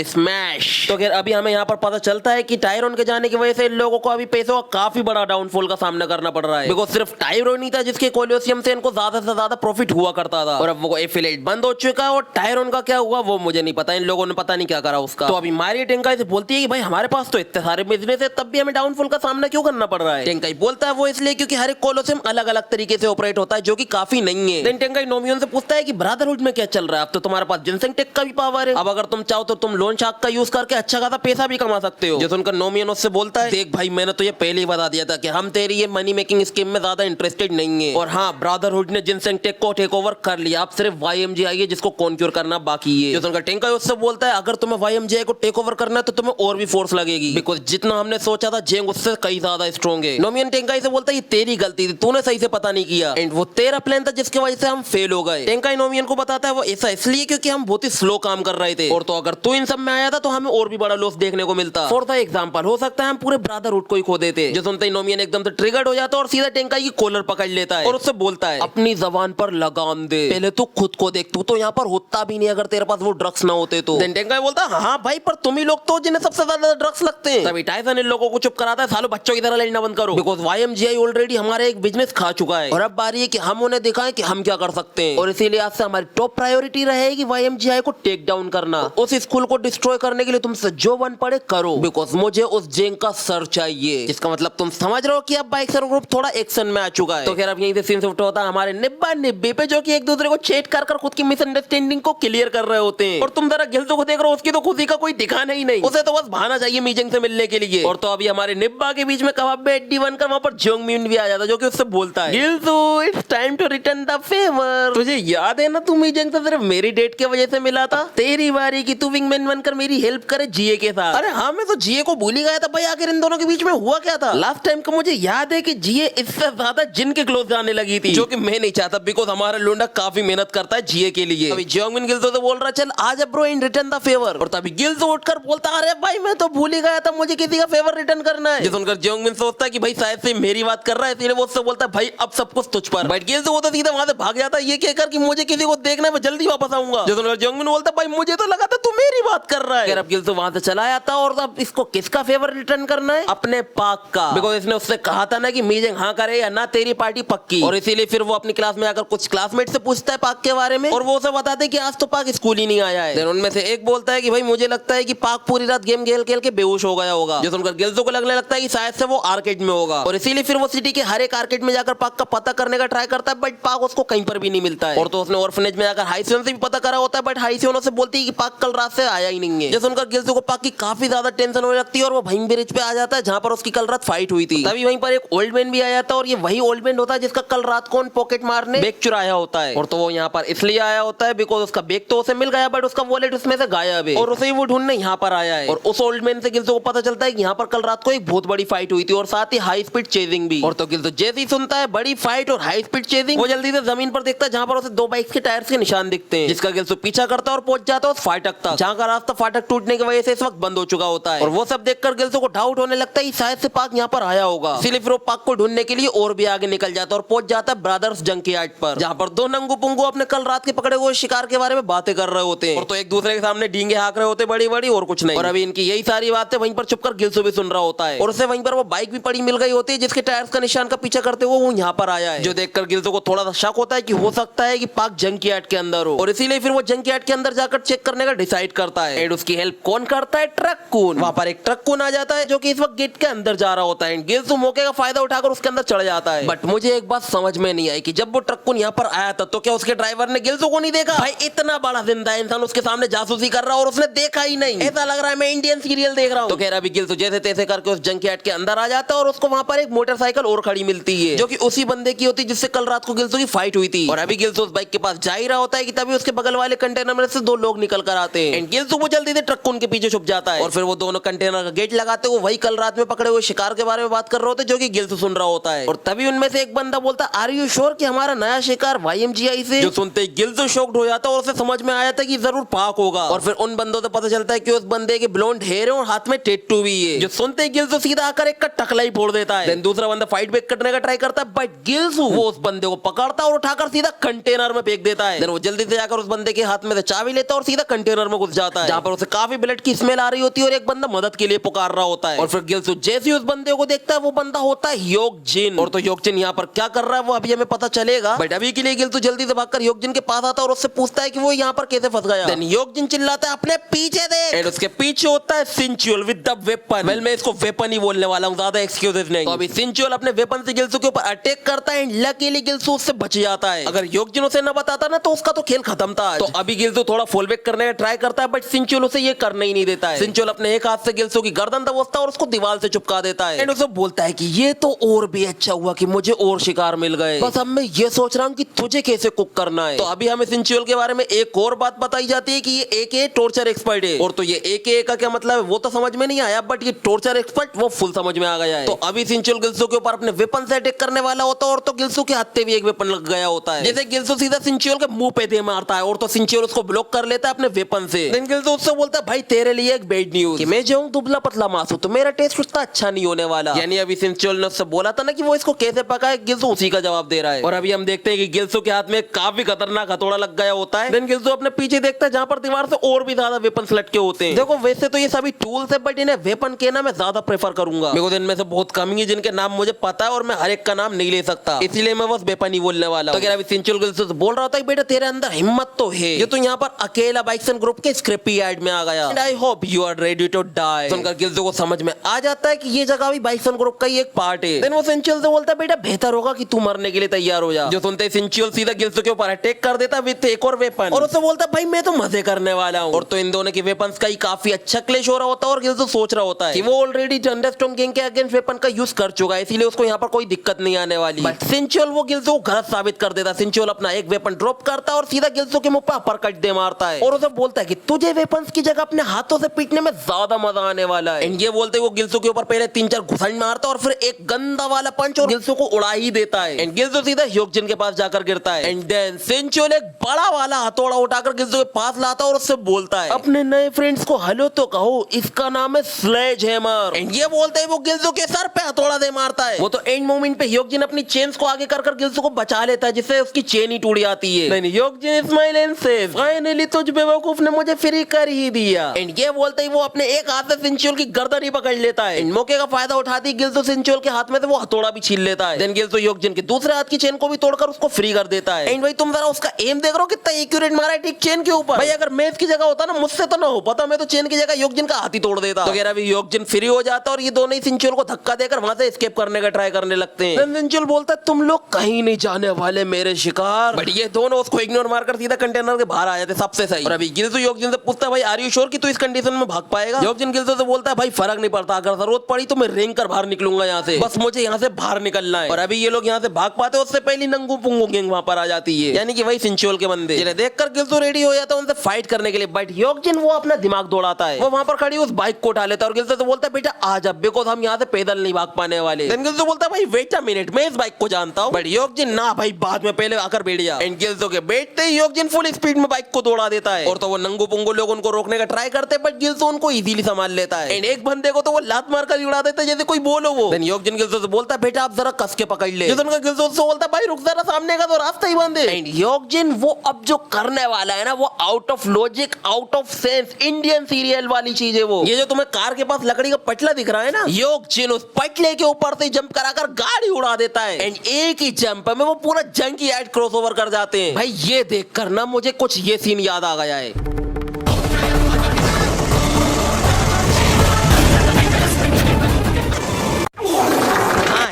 स्मैश। तो अगर अभी हमें यहाँ पर पर पता चलता है कि टायरोन के जाने की वजह से इन लोगों को अभी पैसों का काफी बड़ा डाउनफॉल का सामना करना पड़ रहा है। बिकॉज सिर्फ टायरोन ही था जिसके कोलोसियम से इनको ज्यादा से ज्यादा प्रॉफिट हुआ करता था, और अब वो एफिलिएट बंद हो चुका है। और टायरोन का क्या हुआ वो मुझे नहीं पता, इन लोगों ने पता नहीं क्या करा उसका। तो अभी मारिया टेंकाई से बोलती है कि भाई हमारे पास तो इतने सारे बिजनेस है, तब भी हमें डाउनफॉल का सामना क्यों करना पड़ रहा है। टेंकाई बोलता है वो इसलिए क्योंकि हर एक कोलोसियम अलग अलग तरीके से ऑपरेट होता है, जो कि काफी नहीं है। देन टेंकाई नोमियन से पूछता है कि ब्रदरहुड में क्या चल रहा है, अब तो तुम्हारे पास जिनसेंग टेक का भी पावर है, अब अगर तुम चाहो तो तुम लोन शार्क का यूज करके अच्छा खासा पैसा भी कमा सकते हो। जैसे उनका नोमियन उससे बोलता है देख भाई मैंने तो ये पहले ही बता दिया था कि हम तेरी ये मनी मेकिंग स्कीम में ज्यादा इंटरेस्टेड नहीं है, और हाँ ब्रदरहुड ने जिनसेंग टेक को टेक ओवर कर लिया, अब सिर्फ YMGI है जिसको कॉन्क्यूर करना बाकी है। जैसे उनका टेंकाई उससे बोलता है अगर तुम्हें YMGI को टेक ओवर करना है तो तुम्हें और भी फोर्स लगेगी, बिकॉज जितना हमने सोचा था जेंग उससे कई ज्यादा स्ट्रॉन्ग है। नोमियन टेंकाई से बोलता है ये तेरी गलती थी, तूने सही से पता नहीं किया, एंड वो तेरा प्लान था जिसकी वजह से हम फेल हो गए। टेंकाई नोमियन को बताता है वो ऐसा इसलिए क्योंकि हम बहुत ही स्लो काम कर रहे थे, और तो अगर तू इन सब में आया था तो हमें और भी बड़ा लॉस देखने को मिलता। फॉर द एग्जांपल हो सकता है हम पूरे ब्रदरहुड को ही खो देते। जो सुनते ही नोमियन एकदम से ट्रिगर्ड हो जाता है और सीधा टेंकाई की कॉलर पकड़ लेता है और उससे बोलता है अपनी जबान पर लगाम दे, पहले तू खुद को देख, तू तो यहाँ पर होता भी नहीं अगर तेरे पास वो ड्रग्स ना होते तो। देन टेंकाई बोलता है हाँ भाई पर तुम ही लोग तो जिन्हें सबसे ज्यादा ड्रग्स लगते हैं। तभी टाइसन इन लोगों को चुप कराता है सालों बच्चों की तरह लड़ना बंद करो, बिकॉज YMGI ऑलरेडी हमारे एक बिजनेस खा चुका है, और अब बारी है कि हम उन्हें दिखाएं कि हम क्या कर सकते हैं। और इसीलिए आज से हमारी टॉप प्रायोरिटी रहेगी YMGI को टेक डाउन करना। उस स्कूल को डिस्ट्रॉय करने के लिए तुमसे जो बन पड़े करो, बिकॉज मुझे उस जेंग का सर चाहिए। जिसका मतलब तुम समझ रहे हो कि अब बाइकर ग्रुप थोड़ा एक्शन में आ चुका है। तो फिर अब यहीं से सीन शिफ्ट होता है हमारे निब्बा निब्बे पे, जो कि एक दूसरे को चेट कर खुद की मिसअंडरस्टैंडिंग को क्लियर कर रहे होते हैं। और तुम जरा गिल्सो को देख रहे हो, उसकी तो खुशी का कोई दिखाना ही नहीं, उसे तो बस बहाना चाहिए मीजेंग से मिलने के लिए। और तो अभी हमारे निब्बा के बीच में कबाब एड्डी बनकर वहां पर जोंगमिन भी आ जाता है, जो कि उससे बोलता है गिल्सो it's time to return the favour. तुझे याद है ना तू मीजेंग से सिर्फ मेरी डेट की वजह से मिला था, तेरी बारी की तू विंगमैन बनकर मेरी हेल्प करे जीए के साथ। अरे हाँ मैं तो जीए को भूल ही गया था भाई, आखिर इन दोनों के बीच में हुआ क्या था। लास्ट टाइम का मुझे याद है कि जीए इससे ज्यादा जिन के क्लोज जाने लगी थी, जो कि मैं नहीं चाहता, बिकॉज हमारा लोंडा काफी मेहनत करता है जीए के लिए। अभी जोंगमिन गिल्सो से बोल रहा चल आज bro in return the favour, और तभी गिल्सो उठकर बोलता अरे भाई मैं तो भूल ही गया था मुझे किसी का फेवर रिटर्न करना है। जो सुनकर जोंगमिन सोचता है कि भाई शायद से मेरी बात कर रहा है, इसलिए वो उससे बोलता है भाई अब सब कुछ तुझ पर। बट गिल्सो वो तो सीधा वहां से भाग जाता है ये कहकर कि मुझे किसी को देखना है मैं जल्दी वापस आऊंगा। जो सुनकर जोंगमिन बोलता है भाई मुझे तो लगा था तू मेरी बात कर रहा है। अब गिल्सो वहां से चला जाता और अब इसको किसका फेवर रिटर्न करना है, अपने पाक का, बिकॉज इसने उससे कहा था ना कि मीजेंग हाँ करे या ना तेरी पार्टी पक्की। और इसीलिए फिर वो अपनी क्लास में आकर कुछ क्लासमेट से पूछता है पाक के बारे में, और वो उसे बताते कि आज तो पाक स्कूल ही नहीं आया है। देन उनमें से एक बोलता है कि भाई मुझे लगता है कि पाक पूरी रात गेम खेल खेल के बेहोश हो गया होगा। जो सुनकर गिल्सो को लगने लगता है कि शायद से वो आर्केड में होगा, और इसीलिए फिर वो सिटी के हर एक आर्केड में जाकर पाक का पता करने का ट्राई करता है, बट पाक उसको कहीं पर भी नहीं मिलता है। और तो उसने ऑर्फनेज में जाकर हाईसियोन से भी पता करा होता है, बट हाईसियोन से बोलती है कि पाक कल रात से आया ही नहीं है। जो सुनकर गिल्सो को पाक की काफी ज्यादा टेंशन होने लगती है, और वो भीम ब्रिज पे आ जाता है जहां पर उसकी कल रात फाइट हुई थी। तभी वहीं पर एक ओल्ड मैन भी आ जाता है, और ये वही ओल्ड मैन होता है जिसका कल रात को पॉकेट मारने बैग चुराया होता है। और तो वो यहाँ पर इसलिए आया होता है बिकॉज उसका बैग तो उसे मिल गया, बट उसका वॉलेट उसमें से गायब है, और उसे वो ढूंढने यहाँ पर आया है। और उस ओल्ड मैन से गिल्सो को पता चलता है कि यहाँ पर कल रात को एक बहुत बड़ी फाइट हुई थी, और साथ ही हाई स्पीड चेजिंग भी। और तो गिल्सो जैसे ही सुनता है बड़ी फाइट और हाई स्पीड चेजिंग, वो जल्दी से जमीन पर देखता है जहाँ पर उसे दो बाइक्स के टायर्स के निशान दिखते हैं, जिसका गिल्सो पीछा करता है और पहुंच जाता है उस फाटक तक, जहाँ का रास्ता फाटक टूटने की वजह से इस वक्त बंद हो चुका होता है। और वो सब देखकर गिल्सो को डाउट होने लगता है शायद से पाक यहाँ पर आया होगा, इसीलिए फिर वो पाक को ढूंढने के लिए और भी आगे निकल जाता है और पहुंच जाता है ब्रदर्स जंकयार्ड पर, जहाँ पर दो नंगू पुंगू अपने कल रात के पकड़े हुए शिकार के बारे में बातें कर रहे होते हैं, और तो एक दूसरे के सामने डींगे हाँक रहे होते बड़ी बड़ी, और कुछ नहीं। और अभी इनकी यही सारी बातें वहीं पर छुपकर गिल्सो भी सुन रहा होता है, और उसे वहीं पर वो बाइक भी पड़ी मिल गई होती है जिसके टायर्स का निशान का पीछा करते हुए वो यहाँ पर आया है, जो देखकर गिल्सो को थोड़ा सा शक होता है कि हो सकता है कि पाक जंकयार्ड के अंदर हो, और इसीलिए फिर वो जंकयार्ड के अंदर जाकर चेक करने का डिसाइड करता है। एंड उसकी हेल्प कौन करता है, ट्रक्कून। वहां पर एक ट्रक्कून आ जाता है जो कि इस वक्त गेट के अंदर जा रहा होता है, गिल्सो मौके का फायदा उठाकर उसके अंदर चढ़ जाता है। बट मुझे एक बात समझ में नहीं आई कि जब वो ट्रक्कून यहाँ पर आया था तो क्या उसके ड्राइवर ने गिल्सो को नहीं देखा। भाई इतना बड़ा जिंदा इंसान उसके सामने जासूसी कर रहा और उसने देखा ही नहीं, ऐसा लग रहा है मैं इंडियन सीरियल देख रहा हूँ। तो कह रहा अभी गिल्सो जैसे तैसे करके उस जंकयार्ड के अंदर आ जाता है, और उसको वहां पर एक मोटरसाइकिल और खड़ी मिलती है जो कि उसी बंदे की होती है जिससे कल रात को गिल्सो की फाइट हुई थी। और अभी गिल्सो उस बाइक के पास जा ही रहा होता है कि तभी उसके बगल वाले कंटेनर में से दो लोग निकल कर आते हैं, एंड गिल्सो वो जल्दी से ट्रक्कून के पीछे छुप जाता है, और फिर वो दोनों कंटेनर का गेट लगाते हुए वही कल रात में पकड़े हुए शिकार के बारे में बात कर रहे होते जो कि गिल्सो सुन रहा होता है। और तभी उनमें से एक बंदा बोलता आर यू श्योर कि हमारा नया शिकार YMGI से, जो सुनते ही गिल्सो शॉक्ड हो जाता है और उसे समझ में आया था कि जरूर पाक होगा। और फिर उन बंदों से पता चलता है कि उस बंदे के ब्लोंड हेयर है और हाथ में टैटू भी है, जो सुनते ही गिल्सो सीधा आकर एक का टकला ही फोड़ देता है। देन दूसरा बंदा फाइट बैक करने का ट्राई करता है, बट गिल्सो वो उस बंदे को पकड़ता और उठाकर सीधा कंटेनर में फेंक देता है। देन वो जल्दी से जाकर उस बंदे के हाथ में से चाबी लेता और सीधा कंटेनर में घुस जाता है, जहां पर उसे काफी ब्लड की स्मेल आ रही होती है, और एक बंदा मदद के लिए पुकार रहा होता है और फिर गिल्सू जैसे ही उस बंदे को देखता है वो बंदा होता है योकजिन। और तो योकजिन यहाँ पर क्या कर रहा है वो अभी हमें पता चलेगा, बट अभी के लिए गिल्सू जल्दी से भागकर योकजिन के पास आता है और उससे पूछता है कि वो यहाँ पर कैसे फंस गया। देन योकजिन चिल्लाता है अपने पीछे देख, एंड उसके पीछे होता है सिंचुअल विद द वेपन। वेल मैं इसको वेपन ही बोलने वाला हूँ, ज्यादा एक्सक्यूजेस नहीं। तो अभी सिंचुअल अपने वेपन से गिल्सू के ऊपर अटैक करता है एंड लकीली गिल्सू उससे बच जाता है। अगर योकजिन उसे न बताता ना तो उसका तो खेल खत्म था। तो अभी गिल्सू थोड़ा फॉल बैक करने का ट्राई करता है, बट सिंचुअल उसे ये करने ही नहीं देता है। सिंचुअल अपने एक हाथ से गिल्सू की गर्दन दबोचता है और उसको दीवार से चिपका देता है एंड उसे बोलता है कि ये तो और भी अच्छा हुआ कि मुझे और शिकार मिल गए, बस अब मैं ये सोच रहा हूँ कि तुझे कैसे कुक करना है। तो अभी हमें सिंचुअल के बारे में एक और बात बताई जाती है कि ये एके टॉर्चर एक्सपर्ट है। और तो ये एके का क्या मतलब है वो तो समझ में नहीं आया, बट ये टॉर्चर एक्सपर्ट वो फुल समझ में आ गया है। तो अभी सिंचुअल गिल्सू के ऊपर अपने वेपन से अटैक करने वाला होता है और तो गिल्सू के हाथ पे भी एक वेपन लग गया होता है। जैसे गिल्सू सीधा सिंचुअल के मुंह पे दे मारता है और तो सिंचुअल उसको ब्लॉक कर लेता है अपने वेपन से। देन गिल्सू उससे बोलता है भाई तेरे लिए एक बैड न्यूज कि मैं जो हूँ दुबला पतला मांस तो मेरा टेस्ट उतना अच्छा नहीं होने वाला। यानी अभी सिंचुअल ने उससे बोला था ना कि वो इसको कैसे पकाए, गिल्सू उसी का जवाब दे रहा है। और अभी हम देखते हैं कि गिल्सू के हाथ में काफी खतरनाक हथौड़ा लग गया होता है। देन गिल्सू अपने पीछे देखता है जहां पर दीवार से और भी ज्यादा वेपन लटके होते हैं। देखो वैसे तो ये सभी टूल्स है, बट इन्हें वेपन कहना मैं ज्यादा प्रेफर करूंगा। मेरे को इनमें से बहुत कम ही जिनके नाम मुझे पता है और मैं हर एक का नाम नहीं ले सकता, इसीलिए मैं बस वेपन ही बोलने वाला हूं। तो अभी सिंचुअल गिल्सू से बोल रहा था कि बेटा तेरे अंदर हिम्मत तो है, ये तो यहाँ पर अकेला बाइक्सन ग्रुप के स्क्रिप्ट ऐड में आ गया and I hope you are ready to die. सुनकर गिल्सू को समझ में आ जाता है कि ये जगह भी बाइक्सन ग्रुप का ही एक पार्ट है। देन वो सिंचुअल से बोलता है बेटा बेहतर होगा कि तू मरने के लिए तैयार हो जा। जो सुनते सिंचुअल सीधा गिल्सू के ऊपर अटैक कर देता विद एक और वेपन और उससे बोलता भाई मैं तो मजे करने वाला हूँ। और तो इन दोनों के वेपन्स का ही काफी अच्छा क्लैश हो रहा होता है और गिल्सू सोच रहा होता है कि वो ऑलरेडी थंडरस्टॉर्म किंग के अगेंस्ट वेपन का यूज कर चुका है, इसीलिए उसको यहाँ पर कोई दिक्कत नहीं आने वाली। बट सिंचुअल वो गिल्सू को गलत साबित कर देता। सिंचुअल अपना एक वेपन ड्रॉप करता है और सीधा गिल्सू के मुंह पर अपरकट दे मारता है और उसे बोलता है कि तुझे वेपन्स की जगह अपने हाथों से पीटने में ज्यादा मजा आने वाला है। एंड ये बोलते वो गिल्सू के ऊपर पहले 3-4 घुसन मारता है और फिर एक गंदा वाला पंच और गिल्सू को उड़ा ही देता है। एंड गिल्सू सीधा योकजिन के पास जाकर गिरता है एंड देन सिंचुअल एक बड़ा वाला हथौड़ा उठाकर गिल्सू के पास लाता है और उससे बोलता है अपने नए फ्रेंड्स को हेलो तो कहो, इसका नाम है स्लेज हैमर। एंड ये बोलते है वो गिल्सू के सर पे हथौड़ा दे मारता है। वो तो एंड मोमेंट पे योकजिन अपनी चेन्स को आगे कर गिल्सू को बचा लेता है, जिससे उसकी चेन ही टूट जाती है। Then Hyukjin smile and says finally तुझ बेवकूफ ने मुझे फ्री कर ही दिया। एंड ये बोलते ही वो अपने एक हाथ से सिंचुअल की गर्दन ही पकड़ लेता है। मौके का फायदा उठाती गिल्सू सिंचुअल के हाथ में से वो हथौड़ा भी छीन लेता है। देन गिल्सू योकजिन के दूसरे हाथ की चेन को भी तोड़कर उसको फ्री कर देता है। एंड भाई तुम जरा उसका एम देख रहे हो कितना एक्यूरेट मारा है ठीक चेन के ऊपर। भाई अगर मैं इसकी जगह होता ना मुझसे तो ना हो पाता, मैं तो चेन की जगह योकजिन का हाथ ही तोड़ देता। तो अगर अभी योकजिन फ्री हो जाता और ये दोनों ही सिंचुअल को धक्का देकर वहां से एस्केप करने का ट्राई करने लगते हैं। देन सिंचुअल बोलता है तुम लोग कहीं नहीं जाने वाले मेरे शिकार, बट ये दोनों उसको इग्नोर मारकर सीधा कंटेनर के बाहर आ जाते सबसे सही। और अभी गिल्सू योकजिन से पूछता है भाई आर यू श्योर कि तू इस कंडीशन में भाग पाएगा। योकजिन गिल्सू से बोलता है भाई फर्क नहीं पड़ता, अगर जरूरत पड़ी तो मैं रेंग कर बाहर निकलूंगा यहाँ से, बस मुझे यहाँ से बाहर निकलना है। और अभी ये लोग यहाँ से भाग पाते उससे पहले नंगू पुंगू गैंग वहां पर आ जाती है, यानी कि वही सिंचुअल के बंदे, जिन्हें देखकर गिल्सू रेडी हो जाता है उनसे फाइट करने के लिए। बट योकजिन वो अपना दिमाग दौड़ाता है, वो वहां पर खड़ी उस बाइक को उठा लेता है और गिल्सू से बोलता है बेटा आ जा, बिकॉज़ हम यहाँ से पैदल नहीं भाग पाने वाले। देन गिल्सू बोलता है भाई वेट अ मिनट, मैं इस बाइक को जानता हूँ। बट योकजिन ना भाई बाद में पहले आकर बैठ जा। एंड गिल्सू के बैठते ही योकजिन फुल स्पीड में बाइक को दौड़ा देता है और तो वो नंगू पुंगू लोग उनको रोकने का ट्राई करते हैं, बट गिल्सू उनको इजीली संभाल लेता है। एंड एक बंदे को तो वो लात मारकर उड़ा देता है जैसे कोई बोलो वो। देन योकजिन गिल्सू से बोलता है बेटा आप जरा कस के पकड़ ले। जिसने गिल्सू से बोलता है भाई रुक जरा, सामने का तो रास्ता ही बंद है। एंड योकजिन वो अब जो करने वाला है ना वो out of logic, out of sense, Indian serial वाली चीज है वो। ये जो तुम्हें कार के पास लकड़ी का पटला दिख रहा है ना, योकजिन उस पटले के ऊपर से जंप कराकर गाड़ी उड़ा देता है। एंड एक ही जंप में वो पूरा जंकी एड क्रॉसओवर कर जाते हैं। भाई ये देखकर ना मुझे कुछ ये सीन याद आ गया है।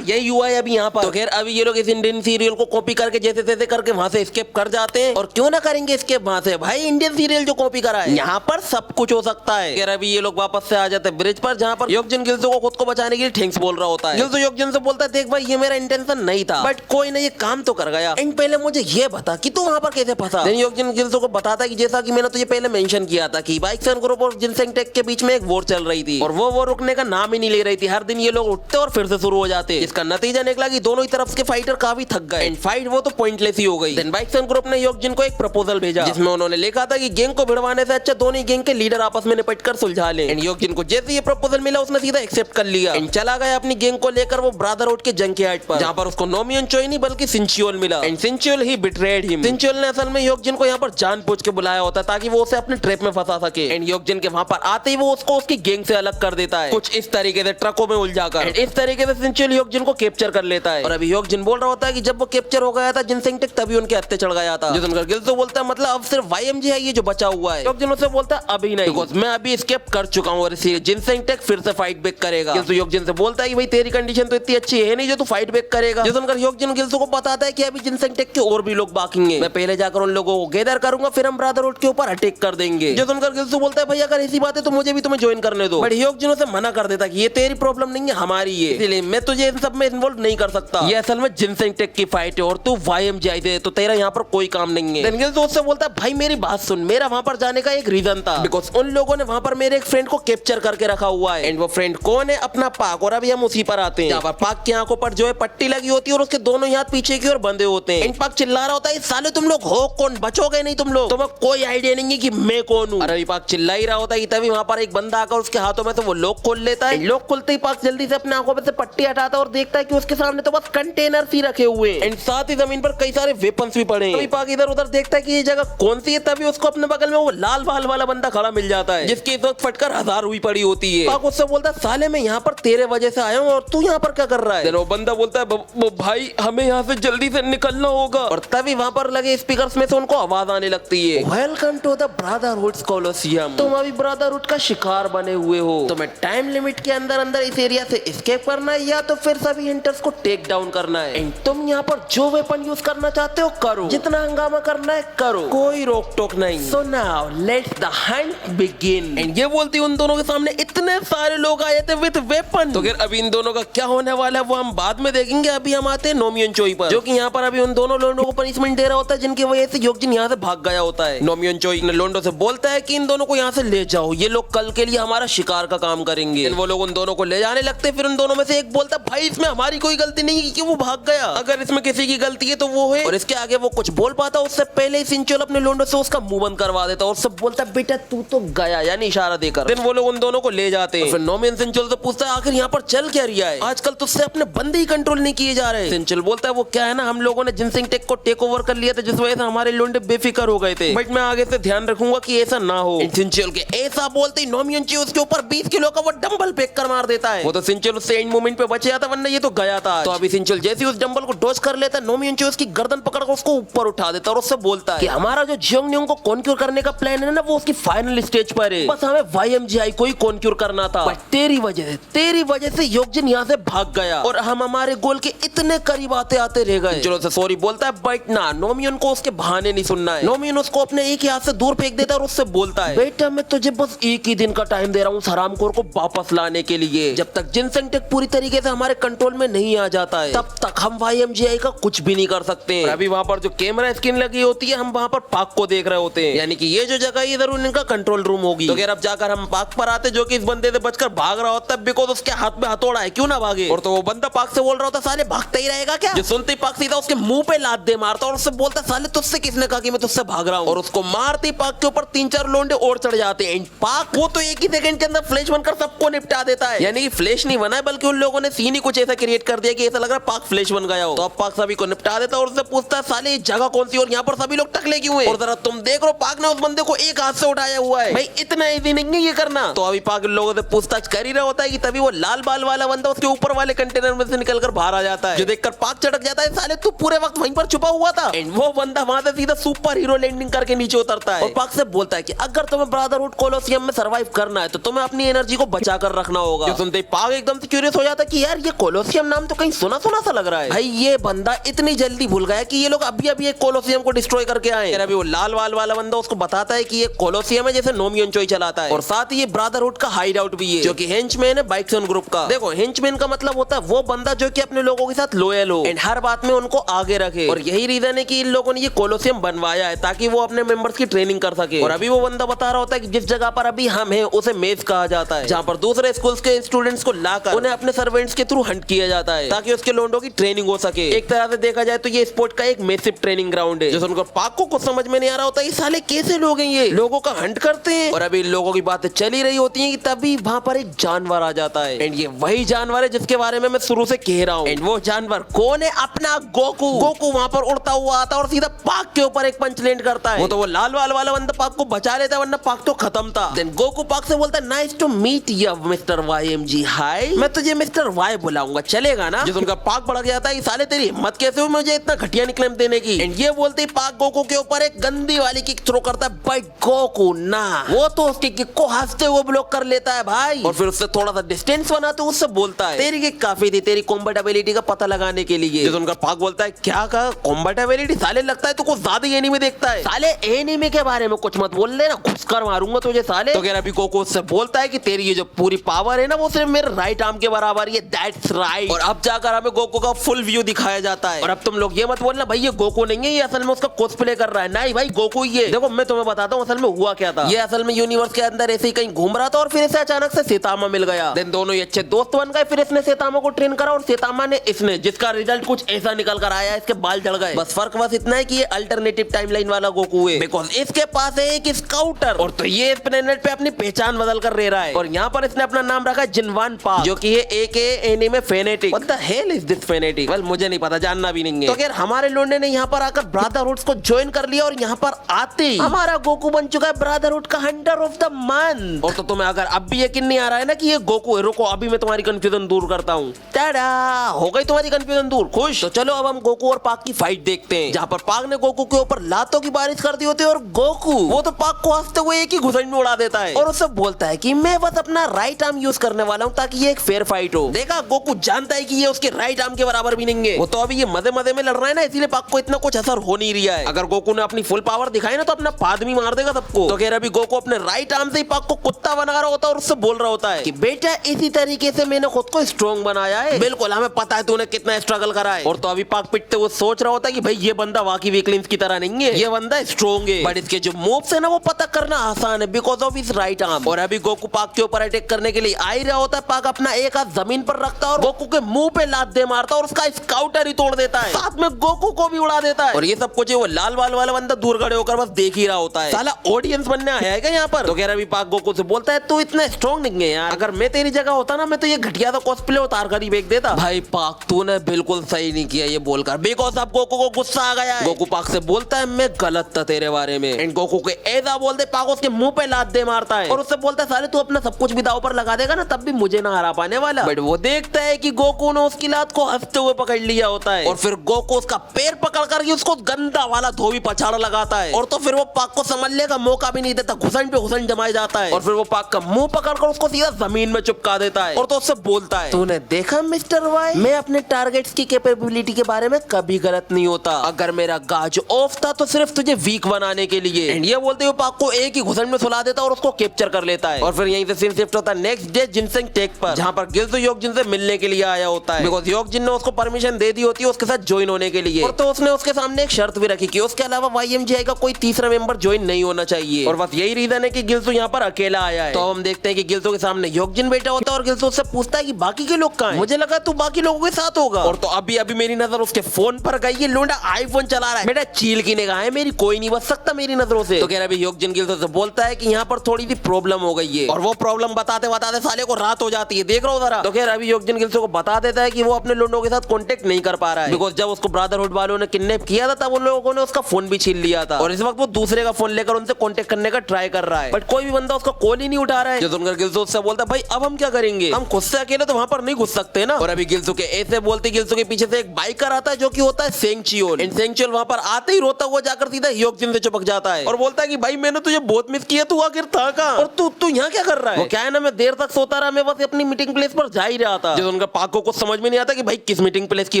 यही हुआ है अभी यहाँ पर। तो खैर अभी ये लोग इस इंडियन सीरियल को कॉपी करके जैसे तैसे करके वहां से एस्केप कर जाते हैं। और क्यों ना करेंगे एस्केप वहां से, भाई इंडियन सीरियल जो कॉपी करा है यहाँ पर सब कुछ हो सकता है। खैर अभी ये लोग वापस से आ जाते हैं ब्रिज पर, जहाँ पर योकजिन गिल्सू को खुद को बचाने के लिए थैंक्स बोल रहा होता है। गिल्सू योकजिन से बोलता है देख भाई ये मेरा इंटेंशन नहीं था, बट कोई ना ये काम तो कर गया। एंड पहले मुझे ये बता कि तू वहां पर कैसे फंसा। योकजिन गिल्सू को बताता है कि जैसा कि मैंने तुझे पहले मेंशन किया था कि बाइक्सन ग्रुप और जिनसेंग टेक के बीच में एक वॉर चल रही थी और वो रुकने का नाम ही नहीं ले रही थी। हर दिन ये लोग उठते और फिर से शुरू हो जाते, जिसका जिसका नतीजा निकला कि दोनों ही तरफ के फाइटर काफी थक गए एंड फाइट वो तो पॉइंटलेस ही हो गई। देन बाइक्सन ग्रुप ने योकजिन को एक प्रपोजल भेजा जिसमें उन्होंने लिखा था कि गैंग को भिड़वाने से अच्छा दोनों गैंग के लीडर आपस में निपट कर सुलझा ले। एंड योकजिन को जैसे ये प्रपोजल मिला उसने सीधा एक्सेप्ट कर लिया एंड चला गया अपनी गैंग को लेकर वो ब्रदरहुड के जंग के हाट पर, जहाँ पर उसको नोमियन चोई नहीं बल्कि सिंचियोल मिला एंड सिंचियोल ही बिट्रेड हिम। सिंचियोल ने असल में योकजिन को यहाँ पर जानबूझ के बुलाया होता ताकि वो उसे अपने ट्रैप में फंसा सके एंड योकजिन के वहाँ पर आते ही वो उसको उसकी गैंग से अलग कर देता है कुछ इस तरीके से ट्रकों में उलझाकर। इस तरीके से सिंचियोल योकजिन को कैप्चर कर लेता है और अभी योकजिन बोल रहा होता है कि जब वो कैप्चर हो गया था जिनसेंग टेक तभी उनके हत्थे चढ़ गया था। जो सुनकर गिल्सो बोलता है मतलब अब सिर्फ वाईएमजी है ये जो बचा हुआ है। योकजिन उससे बोलता है अभी नहीं बिकॉज़ मैं अभी एस्केप कर चुका हूँ और इसीलिए जिनसेंग टेक फिर से फाइट बैक करेगा। गिल्सो योकजिन से बोलता है कि भाई तेरी कंडीशन तो इतनी अच्छी है नहीं जो तू फाइट बैक करेगा। जो सुनकर योकजिन गिल्सो को बताता है कि अभी जिनसेंग टेक के और भी लोग बाकी हैं, मैं पहले जाकर उन लोगों को गैदर करूंगा फिर हम ब्रदरहुड के ऊपर अटैक कर देंगे। जो सुनकर गिल्सो बोलता है भाई अगर ऐसी बात है तो मुझे भी तुम्हें ज्वाइन करने दो, बट योकजिन उसे मना कर देता कि ये तेरी प्रॉब्लम नहीं है हमारी है, इसलिए मैं तुझे इन सब में इन्वॉल्व नहीं कर सकता। ये असल में जिनसेंग टेक की फाइट है और तू वाईएमजी से तो तेरा यहाँ पर कोई काम नहीं है। गिल्सो उससे बोलता है भाई मेरी बात सुन, मेरा वहाँ पर जाने का एक रीजन था बिकॉज उन लोगों ने वहाँ पर मेरे एक फ्रेंड को कैप्चर करके रखा हुआ है एंड वो फ्रेंड कौन है अपना पाक, और अभी हम उसी पर आते हैं जहाँ पर पाक की आंखों पर जो है पट्टी लगी होती है और उसके दोनों हाथ पीछे की ओर बंधे होते हैं। पाक चिल्ला रहा होता है साले तुम लोग हो कौन, बचोगे नहीं तुम लोग, तुम्हें कोई आइडिया नहीं है कि मैं कौन हूँ। अभी पाक चिल्ला ही रहा होता है तभी वहाँ पर एक बंदा आकर उसके हाथों में से वो लॉक खोल लेता है। लॉक खोलते ही पाक जल्दी से अपने आंखों में से पट्टी हटाता है और देखता है कि उसके सामने तो बस कंटेनर ही रखे हुए एंड साथ ही जमीन पर कई सारे वेपन्स भी पड़े हैं। तभी पाक इधर उधर देखता है कि ये जगह कौन सी है, तभी उसको अपने बगल में वो लाल बाल वाला बंदा खड़ा मिल जाता है जिसकी इस वक्त फटकर 1000 हुई पड़ी होती है। पाक उससे बोलता है साले मैं यहाँ पर तेरे वजह से आया हूँ और तू यहाँ पर क्या कर रहा है। वो बंदा बोलता है भाई हमें यहाँ से जल्दी से निकलना होगा और तभी वहाँ पर लगे स्पीकर्स में से उनको आवाज आने लगती है welcome to the brotherhood colosseum, तुम अभी ब्रदरहुड का शिकार बने हुए हो, तुम्हें टाइम लिमिट के अंदर अंदर इस एरिया से एस्केप करना है या तो फिर सभी हंटर्स को टेक डाउन करना है एंड तुम यहाँ पर जो वेपन यूज करना चाहते हो करो, जितना हंगामा करना है करो, कोई रोक टोक नहीं। So now let's the Hunt begin. And ये बोलती उन दोनों के सामने इतने सारे लोग आए थे विद वेपन। तो फिर अभी इन दोनों का क्या होने वाला है वो हम बाद में देखेंगे। अभी हम आते हैं नोमियन चोई पर, जो कि यहाँ पर अभी उन दोनों लोगों को पनिशमेंट दे रहा होता है जिनकी वजह से योकजिन यहाँ से भाग गया होता है। नोमियन चोई ने लोंडो से बोलता है कि इन दोनों को यहाँ से ले जाओ, ये लोग कल के लिए हमारा शिकार का काम करेंगे। वो लोग उन दोनों को ले जाने लगते, फिर उन दोनों में से एक बोलता है भाई इसमें हमारी कोई गलती नहीं है कि वो भाग गया, अगर इसमें किसी की गलती है तो वो है। और इसके आगे वो कुछ बोल पाता उससे पहले ही सिंचियोल अपने लोंडो से उसका मुंह बंद करवा देता और सब बोलता है बेटा तू तो गया, यानी इशारा देकर। फिर वो लोग उन दोनों को ले जाते हैं। फिर नोमियन सिंचियोल से पूछता है आखिर यहाँ पर चल क्या रहा है, आजकल तुझसे अपने बंदे ही कंट्रोल नहीं किए जा रहे। सिंचियोल बोलता है वो क्या है ना, हम लोगों ने जिनसेंग टेक को टेक ओवर कर लिया था जिस वजह से हमारे लोंडे बेफिक्र हो गए थे, बट मैं आगे से ध्यान रखूंगा कि ऐसा ना हो। सिंचियोल के ऐसा बोलते ही नोमियन चोई उसके ऊपर 20 किलो का वो डंबल फेंक कर मार देता है। वो तो सिंचियोल उससे एंड मोमेंट पे बच जाता वरना ये तो गया था। तो अभी सिंचियोल जैसे उस डंबल को डोज कर लेता है, नोमियन चोई उसकी गर्दन पकड़कर उसको ऊपर उठा देता और उससे बोलता है कि हमारा जो जियोंगन्योंग को कॉन्क्यूर करने का प्लान है ना वो उसकी फाइनल स्टेज पर है, बस हमें वाईएमजीआई को ही कॉन्क्यूर करना था, बट तेरी वजह से योकजिन यहाँ से भाग गया और हम हमारे गोल के इतने करीब आते आते रह गए। चलो से सॉरी बोलता है बट ना, नोमियन को उसके बहाने नहीं सुनना है। नोमियन उसको अपने एक ही हाथ से दूर फेंक देता है और उससे बोलता है बेटा मैं तुझे बस एक ही दिन का टाइम दे रहा हूँ हरामखोर को वापस लाने के लिए, जब तक जिनसेंग टेक पूरी तरीके से हमारे कंट्रोल में नहीं आ जाता है तब तक हम वाईएमजीआई का कुछ भी नहीं कर सकते। अभी वहाँ पर जो कैमरा स्क्रीन लगी होती है हम वहाँ पर पाक को देख रहे होते हैं, यानी कि ये जो जगह है इधर इनका कंट्रोल रूम होगी। तो अब जाकर हम पाक पर आते जो कि इस बंदे से बचकर भाग रहा होता है बिकॉज उसके हाथ में हथौड़ा है, क्यों ना भागे। और तो वो बंदा पाक से बोल रहा होता साले भागता ही रहेगा क्या, जो सुनते ही पाक सीधा उसके मुंह पे लात दे मारता और उससे बोलता साले तुझसे किसने कहा कि मैं तुझसे भाग रहा हूँ, और उसको मारते ही पाक के ऊपर 3-4 लोंडे और चढ़ जाते हैं। पाक वो तो एक ही सेकंड के अंदर फ्लैश बनकर सबको निपटा देता है, यानी कि फ्लैश नहीं बना है बल्कि उन लोगों ने सीन ही कुछ ऐसा क्रिएट कर दिया कि ऐसा लग रहा है पाक फ्लैश बन गया हो। तो अब पाक सभी को निपटा देता और उससे पूछता है साले जगह कौन सी और यहाँ पर सभी लोग टकले क्यों हैं, और जरा तुम देख लो पाक ने उस बंदे को एक हाथ से उठाया हुआ है, भाई इतना इजी नहीं है ये करना। तो अभी पाक लोगों से पूछताछ कर ही रहा होता है कि तभी वो लाल बाल वाला बंदा उसके ऊपर वाले कंटेनर में से निकलकर बाहर आ जाता है, जो देखकर पाक चटक जाता है साले तू पूरे वक्त वहीं पर छुपा हुआ था। एंड वो बंदा वहां से सीधा सुपर हीरो लैंडिंग करके नीचे उतरता है और पाक से बोलता है कि अगर तुम्हें ब्रदरहुड कोलोसियम में सर्वाइव करना है तो तुम्हें अपनी एनर्जी को बचा कर रखना होगा। जो सुनते ही पाक एकदम से क्यूरियस हो जाता है कि यार ये कोलोसियम नाम तो कहीं सुना सुना सा लग रहा है। भाई ये बंदा इतनी जल्दी भूल गया कि ये लोग अभी अभी एक कोलोसियम को डिस्ट्रॉय करके आए। अभी वो लाल वाल वाला बंदा उसको बताता है कि ये कोलोसियम है जैसे नोमियन चोई चलाता है, और साथ ही ये ब्रदरहुड का हाइड आउट भी है जो कि हेंचमैन है बाइक्सन ग्रुप का। देखो हेंचमैन का मतलब होता है वो बंदा जो कि अपने लोगों के साथ लॉयल हो एंड हर बात में उनको आगे रखे, और यही रीजन है कि इन लोगों ने ये कोलोसियम बनवाया है ताकि वो अपने मेंबर्स की ट्रेनिंग कर सके। और अभी वो बंदा बता रहा होता है कि जिस जगह पर अभी हम हैं उसे मेज कहा जाता है, जहाँ पर दूसरे स्कूल्स के स्टूडेंट्स को लाकर उन्हें अपने सर्वेंट्स के थ्रू हंट इम्प्लीमेंट किया जाता है ताकि उसके लोंडो की ट्रेनिंग हो सके। एक तरह से देखा जाए तो ये स्पोर्ट का एक मैसिव ट्रेनिंग ग्राउंड है। जो उनको पाक को कुछ समझ में नहीं आ रहा होता, ये साले कैसे लोग हैं, ये लोगों का हंट करते हैं। और अभी इन लोगों की बातें चल ही रही होती है कि तभी वहाँ पर एक जानवर आ जाता है। एंड ये वही जानवर है जिसके बारे में मैं शुरू से कह रहा हूँ। एंड वो जानवर कौन है? अपना गोकू। गोकू वहाँ पर उड़ता हुआ आता है और सीधा पाक के ऊपर एक पंच लैंड करता है। वो तो वो लाल वाल वाला बंदा पाक को बचा लेता है, वरना पाक तो खत्म था। देन गोकू पाक से बोलता है nice to meet you mister YMG। Hi, मैं तुझे मिस्टर वाई बुलाऊंगा, चलेगा ना? जिस उनका पाक भड़क जाता है, साले तेरी हिम्मत कैसे हुई मुझे इतना घटिया निकलेम देने की? एंड ये बोलते ही पाक गोकू के ऊपर एक गंदी वाली किक थ्रो करता है। भाई गोकू ना, वो तो उसकी किक को हंसते हुए ब्लॉक कर लेता है भाई, और फिर उससे थोड़ा सा डिस्टेंस बनाते उससे बोलता है तेरी किक काफी थी तेरी कॉम्बेटेबिलिटी का पता लगाने के लिए। जिस उनका पाक बोलता है क्या कहा? कॉम्बेटेबिलिटी? साले लगता है तो कुछ ज्यादा एनीमे देखता है। साले एनीमे के बारे में कुछ मत बोल लेना, घुसकर मारूंगा तुझे साले। तो अभी गोकू उससे बोलता है कि तेरी ये जो पूरी पावर है ना, वो सिर्फ मेरे राइट आर्म के बराबर है। That's right. और अब जाकर हमें गोकू का फुल व्यू दिखाया जाता है। और अब तुम लोग ये मत बोलना भाई ये गोकू नहीं है, ये असल में उसका कॉस्प्ले कर रहा है। नहीं भाई गोकू ही है। देखो मैं तुम्हें बताता हूँ असल में हुआ क्या था। ये असल में यूनिवर्स के अंदर ऐसे ही कहीं घूम रहा था और फिर इसे अचानक से सेतामा मिल गया। देन दोनों ये अच्छे दोस्त बन गए। फिर इसने सेतामा को ट्रेन करा और सेतामा ने इसने, जिसका रिजल्ट कुछ ऐसा निकल कर आया, इसके बाल झड़ गए। बस फर्क बस इतना है कि ये अल्टरनेटिव टाइमलाइन वाला गोकू है, बिकॉज इसके पास है एक स्काउटर। और तो ये इस प्लेनेट पे अपनी पहचान बदल कर रह रहा है और यहाँ पर इसने अपना नाम रखा जिनवान पाक, जो कि है एके anime fanatic. What the hell is this fanatic? Well मुझे नहीं पता, जानना भी नहीं है। तो खैर हमारे लोंडे ने यहाँ पर आकर ब्रदरहुड को ज्वाइन कर लिया और यहाँ पर आते ही हमारा गोकू बन चुका है ब्रदरहुड का हंटर ऑफ द मंथ। और तो तुम्हें अगर अब भी यकीन नहीं आ रहा है ना कि ये गोकू है, रुको अभी मैं तुम्हारी कंफ्यूजन दूर करता हूँ। टाडा, हो गई तुम्हारी कंफ्यूजन दूर? खुश? तो चलो अब हम गोकू और पाक की फाइट देखते हैं, जहाँ पर पाक ने गोकू के ऊपर लातों की बारिश कर दी होती है और गोकू वो तो पाक को हंसते हुए एक ही घुसड़ में उड़ा देता है और उससे बोलता है कि मैं बस अपना राइट आर्म यूज करने वाला हूँ ताकि ये एक फेयर फाइट हो। देखा, गोकू जानता है कि ये उसके राइट आर्म के बराबर भी नहीं है। वो तो अभी ये मजे मजे में लड़ रहा है ना, इसीलिए पाक को इतना कुछ असर हो नहीं रहा है। अगर गोकू ने अपनी फुल पावर दिखाई ना तो अपना पादमी मार देगा सबको। तो खैर अभी गोकू अपने राइट आर्म से ही पाक को कुत्ता बना रहा होता है और उससे बोल रहा होता है कि बेटा इसी तरीके से मैंने खुद को स्ट्रॉन्ग बनाया है। बिल्कुल, हमें पता है तूने कितना स्ट्रगल करा है। और तो अभी पाक पिटते हुए सोच रहा होता है कि भाई ये बंदा वाकई वीकलिंग्स की तरह नहीं है, ये बंदा स्ट्रॉन्ग है, बट इसके जो मूव्स है ना वो पता करना आसान है बिकॉज ऑफ इस राइट आर्म। और अभी गोकू पाक के ऊपर अटैक करने के लिए आ ही रहा होता है। पाक अपना एक हाथ जमीन पर रखता है और गोकू के मुंह पे लात दे मारता है और उसका स्काउटर ही तोड़ देता है, साथ में गोकू को भी उड़ा देता है। और ये सब कुछ वो लाल वाल वाला बंदा दूर खड़े होकर बस देख ही रहा होता है। साला ऑडियंस बनने आया है क्या यहाँ पर? तो कह रहा अभी पाक गोकू से बोलता है तू इतना स्ट्रॉन्ग नहीं है यार, अगर मैं तेरी जगह होता ना मैं तो ये घटिया सा कॉस्प्ले उतार कर ही फेंक देता। भाई पाक तूने बिल्कुल सही नहीं किया ये बोलकर, बिकॉज अब गोकू को गुस्सा आ गया है। गोकू पाक से बोलता है मैं गलत था तेरे बारे में। एंड गोकू के ऐसा बोलते पाक उसके मुंह पे लात दे मारता है और उससे बोलता है साले तू अपना सब कुछ भी दांव पर लगा देगा ना तब भी मुझे ना हरा पाने वाला। बट वो देखता है कि गोकू ने उसकी लात को हंसते हुए पकड़ लिया होता है और फिर गोकू उसका पैर पकड़ करके उसको गंदा वाला धोबी पछाड़ लगाता है। और तो फिर वो पाक को संभलने का मौका भी नहीं देता, घुसन पे घुसन जमाया जाता है और फिर वो पाक का मुंह पकड़कर उसको सीधा जमीन में चिपका देता है। और तो उससे बोलता है तूने देखा मिस्टर वाई, मैं अपने टारगेट्स की कैपेबिलिटी के बारे में कभी गलत नहीं होता, अगर मेरा गाज ऑफ था तो सिर्फ तुझे वीक बनाने के लिए। एंड ये बोलते हुए पाक को एक ही घुसन में सुला देता और उसको कैप्चर कर लेता है। और फिर यहीं से सीन शिफ्ट होता है नेक्स्ट डे जिनसेंग टेक पर, जहां पर गिल्सो योकजिन से मिलने के लिए आया होता है बिकॉज योकजिन ने उसको परमिशन दे दी होती है उसके साथ ज्वाइन होने के लिए। और तो उसने उसके सामने एक शर्त भी रखी कि उसके अलावा YMGI का कोई तीसरा मेंबर ज्वाइन नहीं होना चाहिए। और बस यही रीजन है कि गिल्सो यहाँ पर अकेला आया है। तो हम देखते हैं कि गिल्सो के सामने योकजिन बैठा होता है और गिल्सो उससे पूछता है कि बाकी के लोग कहाँ हैं? मुझे लगा तू बाकी लोगों के साथ होगा। और तो अभी अभी मेरी नजर उसके फोन पर गई, ये लोंडा आईफोन चला रहा है। बेटा चील की निगाह है मेरी, कोई नहीं बच सकता मेरी नजरों से। तो कह रहा अभी योकजिन गिल्सो से बोलता है कि यहाँ पर थोड़ी सी प्रॉब्लम हो गई है और वो प्रॉब्लम बताते बताते साले को रात हो जाती है, देख रहा हो जरा। तो कह रहा अभी योकजिन गिल्सो को बता देता है कि वो अपने लोंडों के साथ कांटेक्ट नहीं कर पा रहा है बिकॉज जब उसको ब्रदरहुड वालों ने किडनैप किया था तब उन लोगों ने उसका फोन भी छीन लिया था और इस वक्त वो दूसरे का फोन लेकर उनसे कांटेक्ट करने का ट्राई कर रहा है, बट कोई भी बंदा उसका कॉल ही नहीं उठा रहा है। जो सुनकर गिल्सो उससे बोलता है भाई अब हम क्या करेंगे, हम खुद से अकेले तो वहां पर नहीं घुस सकते ना। और अभी गिल्सो के ऐसे बोलते गिल्सो के पीछे से एक बाइकर आता है जो कि होता है सेंगचियोन। एंड सेंगचियोन वहां पर आते ही रोता हुआ जाकर सीधा योकजिन से चिपक जाता है और बोलता है कि भाई मैंने तुझे बहुत मिस किया, तू आखिर था कहां और तू यहाँ क्या कर रहा है? वो क्या है ना, मैं देर तक सोता रहा, मैं बस अपनी मीटिंग प्लेस पर जा ही रहा था। जो उनका पाक को कुछ समझ में नहीं आता कि भाई किस मीटिंग प्लेस की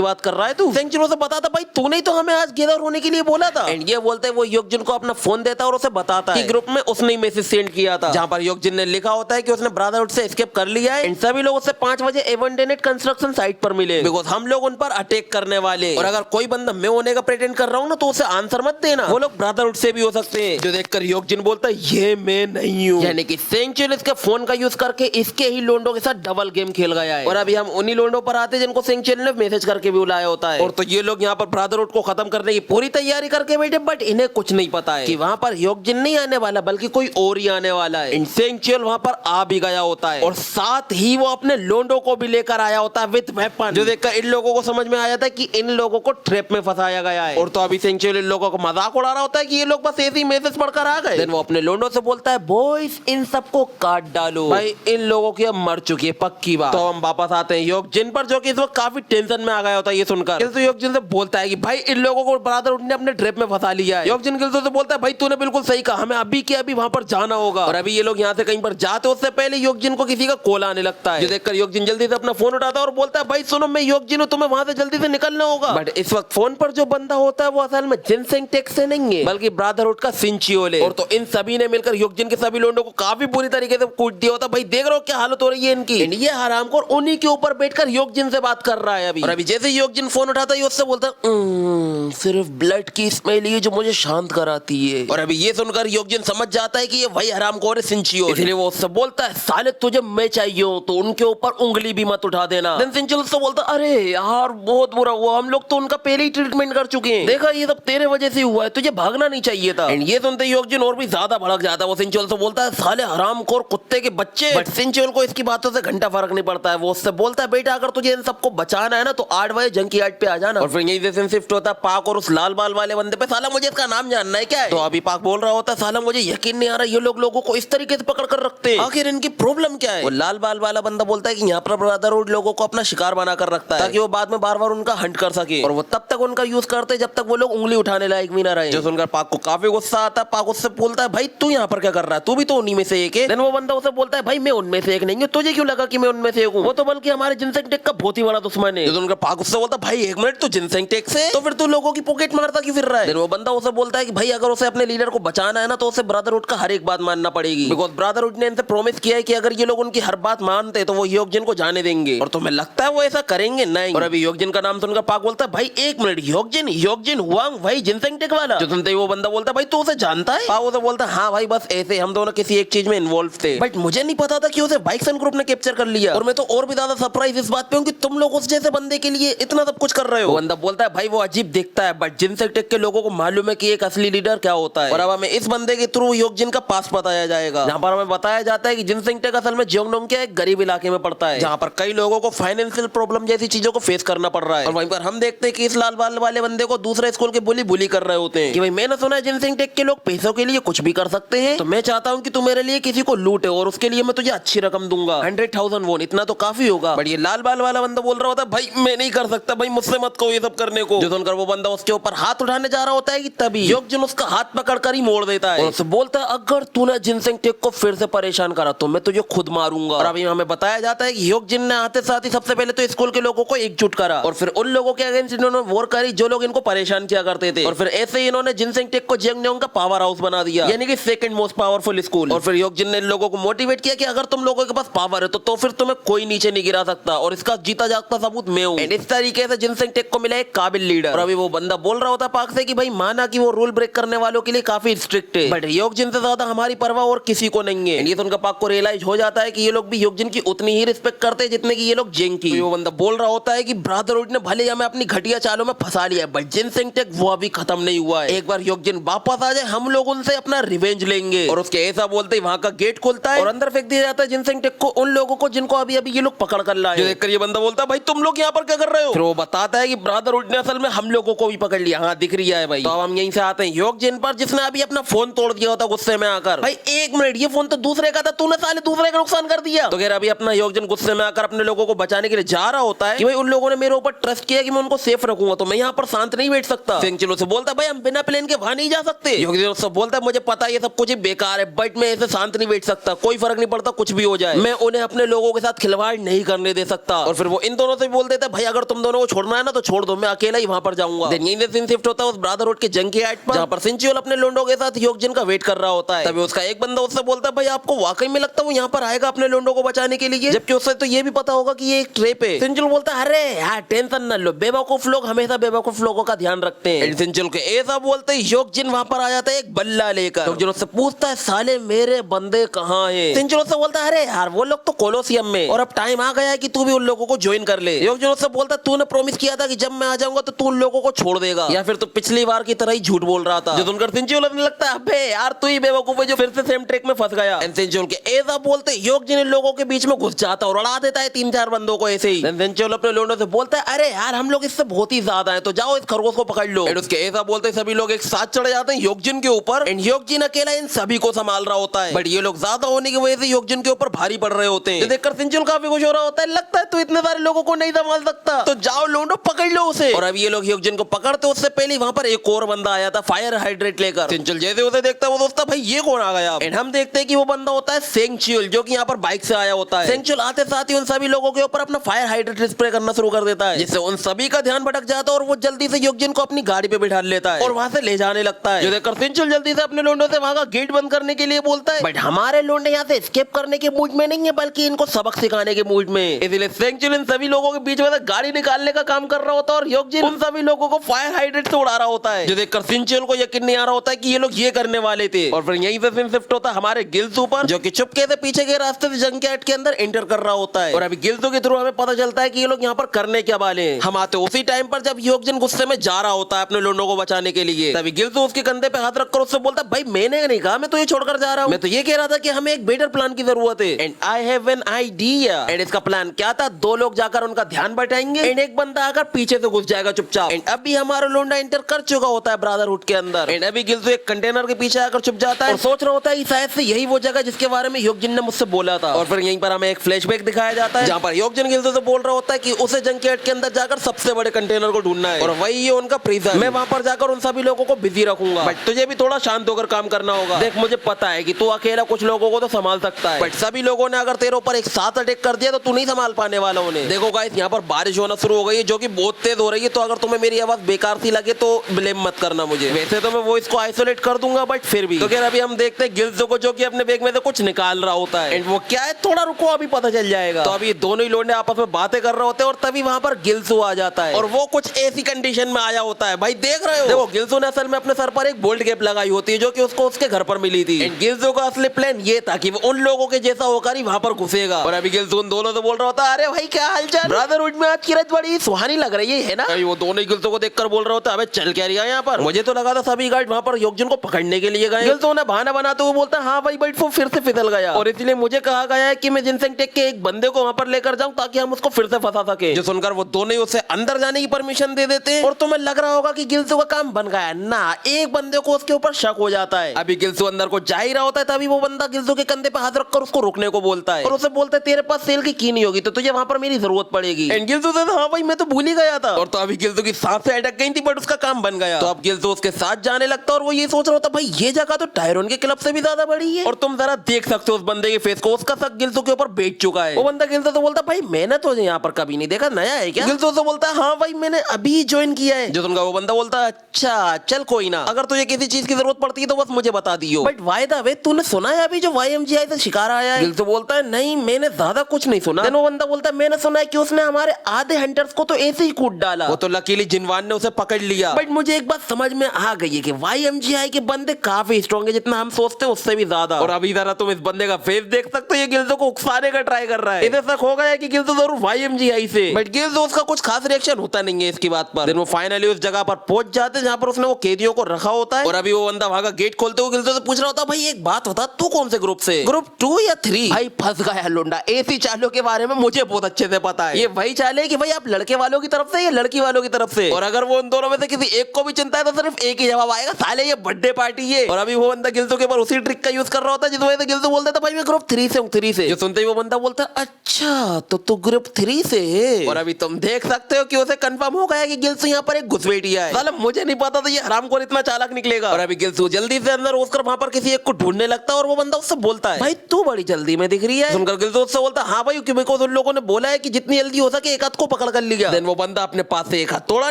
बात कर रहा है तू। सेंगचियोन से बताता भाई तूने ही तो हमें आज गैदर होने के लिए बोला था। एंड ये बोलते हैं वो योकजिन को अपना फोन देता है और उसे बताता है कि ग्रुप में उसने मैसेज सेंड किया था जहां पर योकजिन ने लिखा होता है कि उसने ब्रदरहुड से एस्केप कर लिया है एंड सभी लोग उससे 5 बजे एवेंडेनेट कंस्ट्रक्शन साइट पर मिले बिकॉज हम लोग उन पर अटैक करने वाले। और अगर कोई बंदा मैं होने का प्रेटेंड कर रहा हूँ ना तो उसे आंसर मत देना, वो लोग ब्रदरहुड से भी हो सकते हैं। जो देखकर योकजिन बोलता है ये मैं नहीं हूँ, यानी कि सेंगचियोन इसके फोन का यूज करके इसके ही लोंडो के साथ डबल गेम खेल गया है। और अभी हम उन्हीं लोगों पर आते हैं जिनको सेंचुअल ने मैसेज करके भी बुलाया होता है। और तो ये लोग यहाँ पर ब्रदरहुड को खत्म करने की पूरी तैयारी करके बैठे, बट इन्हें कुछ नहीं पता है कि वहाँ पर ह्योक-जिन नहीं आने वाला बल्कि कोई और ही आने वाला है। सेंचुअल वहाँ पर आ भी गया होता है और साथ ही वो अपने लोंडो को भी लेकर आया होता है विद वेपन, जो देखकर इन लोगों को समझ में आ जाता है कि इन लोगों को ट्रैप में फंसाया गया है। और तो अभी सेंचुअल इन लोगों को मजाक उड़ा रहा होता है कि ये लोग बस ऐसे ही मैसेज पढ़कर आ गए। देन वो अपने लोंडो से बोलता है बॉयज इन सबको काट डालो, भाई इन लोगों की अब मर चुकी है पक्की बात। तो हम वापस आते हैं ह्योक-जिन पर, जो कि इस वक्त काफी टेंशन में आ गया होता है ये सुनकर। तो ह्योक-जिन से बोलता है कि भाई इन लोगों को ब्रदरहुड ने अपने ट्रैप में फंसा लिया है। ह्योक-जिन गिल्सो से बोलता है भाई तूने बिल्कुल सही कहा, हमें अभी के अभी वहां पर जाना होगा। और अभी ये लोग यहाँ से कहीं पर जाते उससे पहले ह्योक-जिन को किसी का कॉल आने लगता है, जो देखकर ह्योक-जिन जल्दी से अपना फोन उठाता है और बोलता है भाई सुनो मैं ह्योक-जिन हूं, तुम्हें वहां से जल्दी से निकलना होगा। बट इस वक्त फोन पर जो बंदा होता है वो असल में जिनसेंग टेक्से नहीं है बल्कि ब्रदरहुड का सिंचियोल है। और तो इन सभी ने मिलकर ह्योक-जिन के सभी लोगों को काफी बुरी तरीके से कूट दिया होता है। भाई देख रहे हो क्या हालत हो रही है इनकी। ये हरामखोर उन्हीं के ऊपर बैठकर ह्योक-जिन से बात कर रहा है अभी। और अभी जैसे ह्योक-जिन फोन उठाता है उससे बोलता है सिर्फ ब्लड की स्मेल ही जो मुझे शांत कराती है। और अभी ये सुनकर ह्योक-जिन समझ जाता है कि ये वही हरामखोर है सिंचियोल, इसलिए वो उससे बोलता है साले तुझे मैं चाहिए हूं तो उनके ऊपर उंगली भी मत उठा देना। देन सिंचियोल उससे बोलता अरे यार बहुत बुरा हुआ, हम लोग तो उनका पहले ही ट्रीटमेंट कर चुके हैं, देखा ये सब तेरे वजह से हुआ है, तुझे भागना नहीं चाहिए था। एंड ये सुनते ह्योक-जिन और भी ज्यादा भड़क जाता है। वो सिंचियोल से बोलता है साले हरामखोर कुत्ते के बच्चे। बट सिंचियोल को इसकी बातों से घंटा फर्क नहीं पड़ता है। वो उससे बोलता है बेटा अगर तुझे इन सबको बचाना है ना तो 8 बजे जंकयार्ड पे आ जाना। और फिर यही से शिफ्ट होता है पाक और उस लाल बाल वाले बंदे पे। साला मुझे इसका नाम जानना है क्या है। तो अभी पाक बोल रहा होता है साला मुझे यकीन नहीं आ रहा ये लोग लोगों को इस तरीके से पकड़ कर रखते हैं, आखिर इनकी प्रॉब्लम क्या है। वो लाल बाल वाला बंदा बोलता है कि यहाँ पर ब्रदरहुड लोगों को अपना शिकार बनाकर रखता है ताकि वो बाद में बार बार उनका हंट कर सके, और वो तब तक उनका यूज करते जब तक वो लोग उंगली उठाने लायक भी ना रहे। जो सुनकर पाक को काफी गुस्सा आता है। पाक उससे बोलता है भाई तू यहाँ पर क्या कर रहा है, तू भी तो उन्हीं में से एक है। देन वो बंदा उसे बोलता है भाई मैं उनमें से एक नहीं हूँ, तुझे क्यों लगा कि मैं उनमें से एक हूँ, वो तो बल्कि हमारे जिनसेंग टेक का बहुत ही बड़ा दुश्मन है। उनका पाक उससे बोलता भाई एक मिनट, तू जिनसेंग टेक से तो फिर तू लोगों की पॉकेट मारता क्यों फिर रहा है। देन वो बंदा उसे बोलता है कि भाई अगर उसे अपने लीडर को बचाना है ना तो उसे ब्रदरहुड का हर एक बात मानना पड़ेगी, बिकॉज ब्रदरहुड ने इनसे प्रॉमिस किया है कि अगर ये लोग उनकी हर बात मानते तो वो ह्योक-जिन को जाने देंगे, और तुम्हें लगता है वो ऐसा करेंगे नहीं। और अभी ह्योक-जिन का नाम सुनकर पाक बोलता है भाई एक मिनट, ह्योक-जिन हुआंग भाई जिनसेंग टेक वाला। जो सुनते ही वो बंदा बोलता है भाई तू उसे जानता है। पाक उसे बोलता है हाँ भाई बस ऐसे हम दोनों किसी एक चीज में इन्वॉल्व थे, बट मुझे नहीं पता था कि उसे बाइक्सन ग्रुप ने कैप्चर कर लिया, और मैं तो और भी ज्यादा सरप्राइज इस बात पे हूँ कि तुम लोग उस जैसे बंदे के लिए इतना सब कुछ कर रहे हो। बंदा बोलता है भाई वो अजीब दिखता है बट जिनसेंग टेक के लोगों को मालूम है कि एक असली लीडर क्या होता है, और अब हमें इस बंदे के थ्रू ह्योक-जिन का पास बताया जाएगा, जहाँ पर हमें बताया जाता है कि जिनसेंग टेक असल में जियोंगडोंग के एक गरीब इलाके में पड़ता है जहाँ पर कई लोगों को फाइनेंशियल प्रॉब्लम जैसी चीजों को फेस करना पड़ रहा है। और वहीं पर हम देखते हैं कि इस लाल बाल वाले बंदे को दूसरे स्कूल के बुली कर रहे होते हैं कि भाई मैंने सुना है जिनसेंग टेक के लोग पैसों के लिए कुछ भी कर सकते हैं, तो मैं चाहता हूँ कि तू मेरे लिए किसी को लूटे और उसके लिए मैं तुझे अच्छी रकम दूंगा, 100,000 वोन, इतना तो काफी होगा। बट ये लाल बाल वाला बंदा बोल रहा होता है भाई मैं नहीं कर सकता, भाई मुझसे मत कहो ये सब करने को। जो सुनकर वो बंदा उसके ऊपर हाथ उठाने जा रहा होता है कि तभी ह्योक-जिन उसका हाथ पकड़कर ही मोड़ देता है और उससे बोलता है अगर तूने जिनसेंग टेक को फिर से परेशान करा तो मैं तुझे खुद मारूंगा। और अभी हमें बताया जाता है कि ह्योक-जिन ने आते साथ ही सबसे पहले तो स्कूल के लोगों को एकजुट करा और फिर उन लोगों के अगेंस्ट इन्होंने वॉर करी जो लोग इनको परेशान किया करते थे, और फिर ऐसे ही इन्होंने जिनसेंग टेक को जियोंगडोंग का पावर हाउस बना दिया, यानी कि सेकंड मोस्ट पावरफुल स्कूल। और फिर ह्योक-जिन ने इन लोगों को मोटिवेट किया कि अगर तुम लोगों के पास पावर है तो फिर तुम्हें कोई नीचे नहीं गिरा सकता, और इसका जीता जागता सबूत मैं हूं। इस तरीके से जिनसेंग टेक को मिला एक काबिल लीडर। और अभी वो बंदा बोल रहा होता पाक से कि भाई माना कि वो रूल ब्रेक करने वालों के लिए काफी स्ट्रिक्ट है, बट ह्योक-जिन से ज्यादा हमारी परवाह और किसी को नहीं है। ये तो उनका पाक को रियलाइज हो जाता है कि ये लोग भी ह्योक-जिन की उतनी ही रिस्पेक्ट करते हैं जितने की ये लोग जेंग की। वो बंदा बोल रहा होता है कि ब्रदरहुड ने भले हमें अपनी घटिया चालों में फंसा लिया है, बट जिनसेंग टेक वो अभी खत्म नहीं हुआ है। एक बार ह्योक-जिन वापस आ जाए हम लोग उनसे अपना रिवेंज लेंगे। और उसके ऐसा बोलते ही वहां का गेट खुलता है और अंदर फेंक दिया जाता है जिनसेंग टेक को उन लोगों को जिनको अभी अभी ये लोग पकड़ कर लाए। देखकर ये बंदा बोलता है भाई तुम लोग यहाँ पर क्या कर रहे हो। फिर वो बताता है कि ब्रदरहुड ने असल में हम लोगों को भी पकड़ लिया। हाँ दिख रही है भाई। तो अब हम यहीं से आते हैं ह्योक-जिन पर जिसने अभी अपना फोन तोड़ दिया होता गुस्से में आकर। भाई एक मिनट, ये फोन तो दूसरे का था, तूने साले दूसरे का नुकसान कर दिया। तो खैर अभी अपना ह्योक-जिन गुस्से में आकर अपने लोगों को बचाने के लिए जा रहा होता है कि भाई उन लोगों ने मेरे ऊपर ट्रस्ट किया कि मैं उनको सेफ रखूंगा, तो मैं यहाँ पर शांत नहीं बैठ सकता। सिंचियोल से बोलता है भाई हम बिना प्लेन के वहां नहीं जा सकते। ह्योक-जिन उससे बोलता है मुझे पता है ये सब कुछ बेकार है, बट मैं ऐसे शांत नहीं बैठ सकता, कोई फर्क नहीं पड़ता कुछ भी हो जाए, मैं उन्हें अपने लोगों के साथ खिलवाड़ नहीं करने दे सकता। और फिर वो इन दोनों से बोल देता है भाई अगर तुम दोनों को छोड़ना है ना तो छोड़ दो, मैं अकेला ही वहां पर जाऊंगा। देन यहीं से सीन शिफ्ट होता है उस ब्रदरहुड के जंकयार्ड पर जहां पर सिंचियोल अपने लोंडो के साथ ह्योक-जिन का वेट कर रहा होता है। तभी उसका एक बंदा उससे बोलता है भाई आपको वाकई में लगता है वो यहाँ पर आएगा अपने लोंडो को बचाने के लिए, जबकि उससे तो ये भी पता होगा कि ये एक ट्रैप है। सिंचियोल बोलता है अरे यार टेंशन न लो, बेवकूफ लोग हमेशा बेवकूफ लोगों का ध्यान रखते हैं। सिंचियोल के ऐसा बोलते ही ह्योक-जिन वहां पर आ जाता है एक बल्ला लेकर। ह्योक-जिन उससे पूछता है साले मेरे बंदे कहाँ हैं। सिंचियोल उससे बोलता है अरे यार वो लोग तो कोलोसियम में, और अब टाइम आ गया है कि तू भी उन लोगों को ज्वाइन कर ले। योगजिन उससे बोलता है तूने प्रॉमिस किया था कि जब मैं आ जाऊंगा तो तू उन लोगों को छोड़ देगा, या फिर तू पिछली बार की तरह ही झूठ बोल रहा था। जो सुनकर सिंचुल लगने लगता है अबे यार तू ही बेवकूफ है जो फिर से सेम ट्रिक में फंस गया। सिंचुल के ऐसा बोलते योगजिन इन लोगों के बीच में घुस जाता और उड़ा देता है 3-4 बंदों को ऐसे ही। सिंचुल अपने लोंडों से बोलता है अरे यार हम लोग इससे बहुत ही ज्यादा है, तो जाओ इस खरगोश को पकड़ लो। उसके ऐसा बोलते सभी लोग एक साथ चढ़ जाते हैं योगजिन के ऊपर एंड योगजिन अकेला इन सभी को संभाल रहा होता है। बट ये लोग ज्यादा होने की वजह से योगजिन के ऊपर भारी पड़ रहे होते हैं। देखकर सिंचुल काफी खुश हो रहा होता है, लगता है तू इतने सारे लोगों को नहीं संभाल सकता, तो जाओ लोंडो पकड़ लो उसे। और अब ये लोग योगजिन को पकड़ते उससे पहले वहां पर एक और बंदा आया था फायर हाइड्रेट लेकर। सिंचुल जैसे उसे देखता है वो सोचता भाई ये कौन आ गया, एंड हम देखते हैं कि वो बंदा होता है सेंगचुल जो कि यहाँ पर बाइक से आया होता है। सेंगचुल आते साथ ही उन सभी लोगों के ऊपर अपना फायर हाइड्रेट स्प्रे करना शुरू कर देता है, जिससे उन सभी का ध्यान भटक जाता है और वो जल्दी से योगजिन को अपनी गाड़ी पे बिठा लेता है और वहां से ले जाने लगता है। जो देखकर सिंचुल जल्दी से अपने लोंडों से वहां का गेट बंद करने के लिए बोलता है, बट हमारे लोंडे यहाँ से एस्केप करने के मूड में नहीं है बल्कि इनको सबक सिखाने के मूड में। इसलिए सेंगचुल इन सभी लोगों के बीच में से गाड़ी निकालने का काम कर रहा होता है और योगजिन उन सभी लोगों को फायर हाइड्रेट से उड़ा रहा होता है। जो देखकर सिंचुल को यकीन नहीं आ रहा होता है कि ये लोग ये करने वाले थे। और फिर यहीं से सीन शिफ्ट होता है हमारे गिल्सू पर, जो कि चुपके से पीछे के रास्ते से जंकयार्ड के अंदर एंटर कर रहा होता है। और अभी गिल्सू के थ्रू हमें पता चलता है कि ये लोग यहाँ पर करने क्या वाले हैं। हम आते उसी टाइम पर जब योगजिन गुस्से में जा रहा होता है अपने लोंडों को बचाने के लिए। तभी गिल्सू उसके कंधे पे हाथ रखकर उससे बोलता है भाई मैंने नहीं कहा मैं तो ये छोड़कर जा रहा हूँ, मैं तो ये कह रहा था कि हमें एक बेटर प्लान की जरूरत है and I have an idea. And इसका प्लान क्या था, 2 लोग जाकर उनका ध्यान बटाएंगे एंड एक बंदा आकर पीछे से घुस जाएगा चुपचाप। एंड अभी हमारा लोंडा एंटर कर चुका होता है ब्रदरहुड के अंदर एंड अभी गिल्सू एक कंटेनर के पीछे आकर छुप जाता है और सोच रहा होता है कि शायद से यही वो जगह जिसके बारे में योगजिन ने मुझसे बोला था। और फिर यहीं पर हमें एक फ्लैशबैक दिखाया जाता है जहाँ पर योगजिन गिल्सू से बोल रहा होता है कि उसे जंकयार्ड के अंदर जाकर सबसे बड़े कंटेनर को ढूंढना है और वही है उनका प्रिजन। मैं वहां पर जाकर उन सभी लोगों को बिजी रखूंगा, बट तुझे भी थोड़ा शांत होकर काम करना होगा। देख मुझे पता है कि तू अकेला कुछ लोगों को तो संभाल सकता है, बट सभी लोगों ने अगर तेरे ऊपर एक साथ अटैक कर दिया तो तू नहीं संभाल पाने वाला उन्हें। देखो गाइस यहाँ पर बारिश होना शुरू हो गई है जो कि बहुत तेज हो रही है, तो अगर तुम्हें मेरी आवाज बेकार सी लगे तो ब्लेम मत करना मुझे। वैसे तो मैं वॉइस को आइसोलेट कर दूंगा बट फिर भी। तो खैर अभी हम देखते हैं गिल्सू को जो कि अपने बैग में से कुछ निकाल रहा होता है एंड वो क्या है थोड़ा रुको अभी पता चल जाएगा। तो अभी दोनों ही लोंडे आपस में बातें कर रहे होते हैं और तभी वहां पर गिल्सू आ जाता है और वो कुछ ऐसी कंडीशन में आया होता है भाई देख रहे हो। देखो गिल्सू ने असल में अपने सर पर एक बोल्ट कैप लगाई होती है जो कि उसको उसके घर पर मिली थी एंड गिल्सू का असली प्लान ये था कि वो उन लोगों के जैसा होकर ही वहां पर घुसेगा। और अभी गिल्सू उन दोनों से बोल रहा होता है अरे भाई क्या हालचाल, ब्रदरहुड में आज की रात बड़ी सुहानी लग रही है ना। वो दोनों ही गिल्सू को देखकर बोल रहा होता है अबे चल क्या रहा है यहाँ पर, मुझे तो लगा था सभी गार्ड वहां पर योगजिन को पकड़ने के लिए गए। गिल्सू ने बहाना बनाते हुए बोलता है हाँ भाई बट वो फिर से फिसल गया और इसलिए मुझे कहा गया है कि मैं जिनसेंग टेक के एक बंदे को वहां पर लेकर जाऊं ताकि हम उसको फिर से फंसा सके। जो सुनकर वो दोनों ही उसे अंदर जाने की परमिशन दे देते हैं और तुम्हें लग रहा होगा कि गिल्सू का काम बन गया ना, एक बंदे को उसके ऊपर शक हो जाता है। अभी गिल्सू अंदर को जा ही रहा होता है तभी वो बंदा गिल्सू के कंधे पे हाथ रखकर उसको रोकने को बोलता है और उसे बोलता है तेरे पास सेल की नहीं होगी तो तुझे वहां पर मेरी जरूरत पड़ेगी। एंड गिल्सू से हाँ भाई मैं तो भूल ही गया था। और तो अभी गिल्सू की सांसें अटक गई थी बट उसका काम बन गया। तो अब गिल्सू उसके साथ जाने लगता और वो ये सोच रहा होता भाई ये जगह तो टायरोन के क्लब से भी ज्यादा बड़ी है और तुम जरा देख सकते हो उस बंदे के फेस को, उसका शक गिल्सू के ऊपर बैठ चुका है। वो बंदा गिल्सू से बोलता भाई मैंने तो यहाँ पर कभी नहीं देखा, नया है क्या? गिल्सू से बोलता हाँ भाई मैंने अभी ज्वाइन किया है। जो सुनकर वो बंदा बोलता अच्छा चल कोई ना, अगर तुझे किसी चीज की जरूरत पड़ती है तो बस मुझे बता दियो। बट वायदा वे तूने सुना है अभी जो YMGI से शिकार आया है? गिल्सू बोलता है नहीं मैंने ज्यादा कुछ नहीं सुना। वो बंदा बोलता है मैंने सुना है कि उसने हमारे आधे हंटर्स को तो ऐसे ही कूट डाला, वो तो लकीली जिनवान ने उसे पकड़ लिया। बट मुझे एक बात समझ में आ गई है कि YMGI के बंदे काफी स्ट्रॉन्ग है, जितना हम सोचते हैं उससे भी ज्यादा। और अभी जरा तुम इस बंदे का फेस देख सकते हो, ये गिल्सू को उकसाने का ट्राई कर रहा है। इधर तक हो गया कि गिल्सू जरूर YMGI से, बट गिल्सू उसका कुछ खास रिएक्शन होता नहीं है इसकी बात पर। वो फाइनली उस जगह पर पहुंच जाते हैं जहां पर उसने वो कैदियों को रखा होता है। और अभी वो बंदा वहां का गेट खोलते हुए गिल्सू से पूछ रहा होता है भाई एक बात बता तू कौन से ग्रुप से, ग्रुप 2 या 3? भाई फंस गया लोंडा, ऐसी चालों के बारे में मुझे बहुत अच्छे से पता है। ये वही चाल है कि भाई आप लड़के वालों की तरफ से या लड़की वालों की तरफ से, और अगर वो उन दोनों में से किसी एक को भी चिंता है तो सिर्फ एक ही जवाब आएगा साले ये बर्थडे पार्टी है। और अभी वो बंदा गिल्सू के ऊपर उसी ट्रिक का यूज कर रहा होता है जिस वजह से गिल्सू बोलता था भाई मैं ग्रुप 3 से हूँ 3 से। जो सुनते ही वो बंदा बोलता है अच्छा तो तू ग्रुप 3 से है। और अभी तुम देख सकते हो कि उसे कंफर्म हो गया कि गिल्सू यहाँ पर एक घुसपैठिया है। साला मुझे नहीं पता था ये हरामखोर इतना चालाक निकलेगा। और अभी गिल्सू जल्दी से अंदर घुसकर वहां पर किसी एक को ढूंढने लगता है और वो बंदा उससे बोलता है भाई तू बड़ी जल्दी में दिख रही है। सुनकर गिल्सू उससे बोलता हाँ भाई क्योंकि उन लोगों ने बोला है कि जितनी जल्दी हो सके एक हाथ को पकड़ कर लिया। देन वो बंदा अपने पास से एक हथौड़ा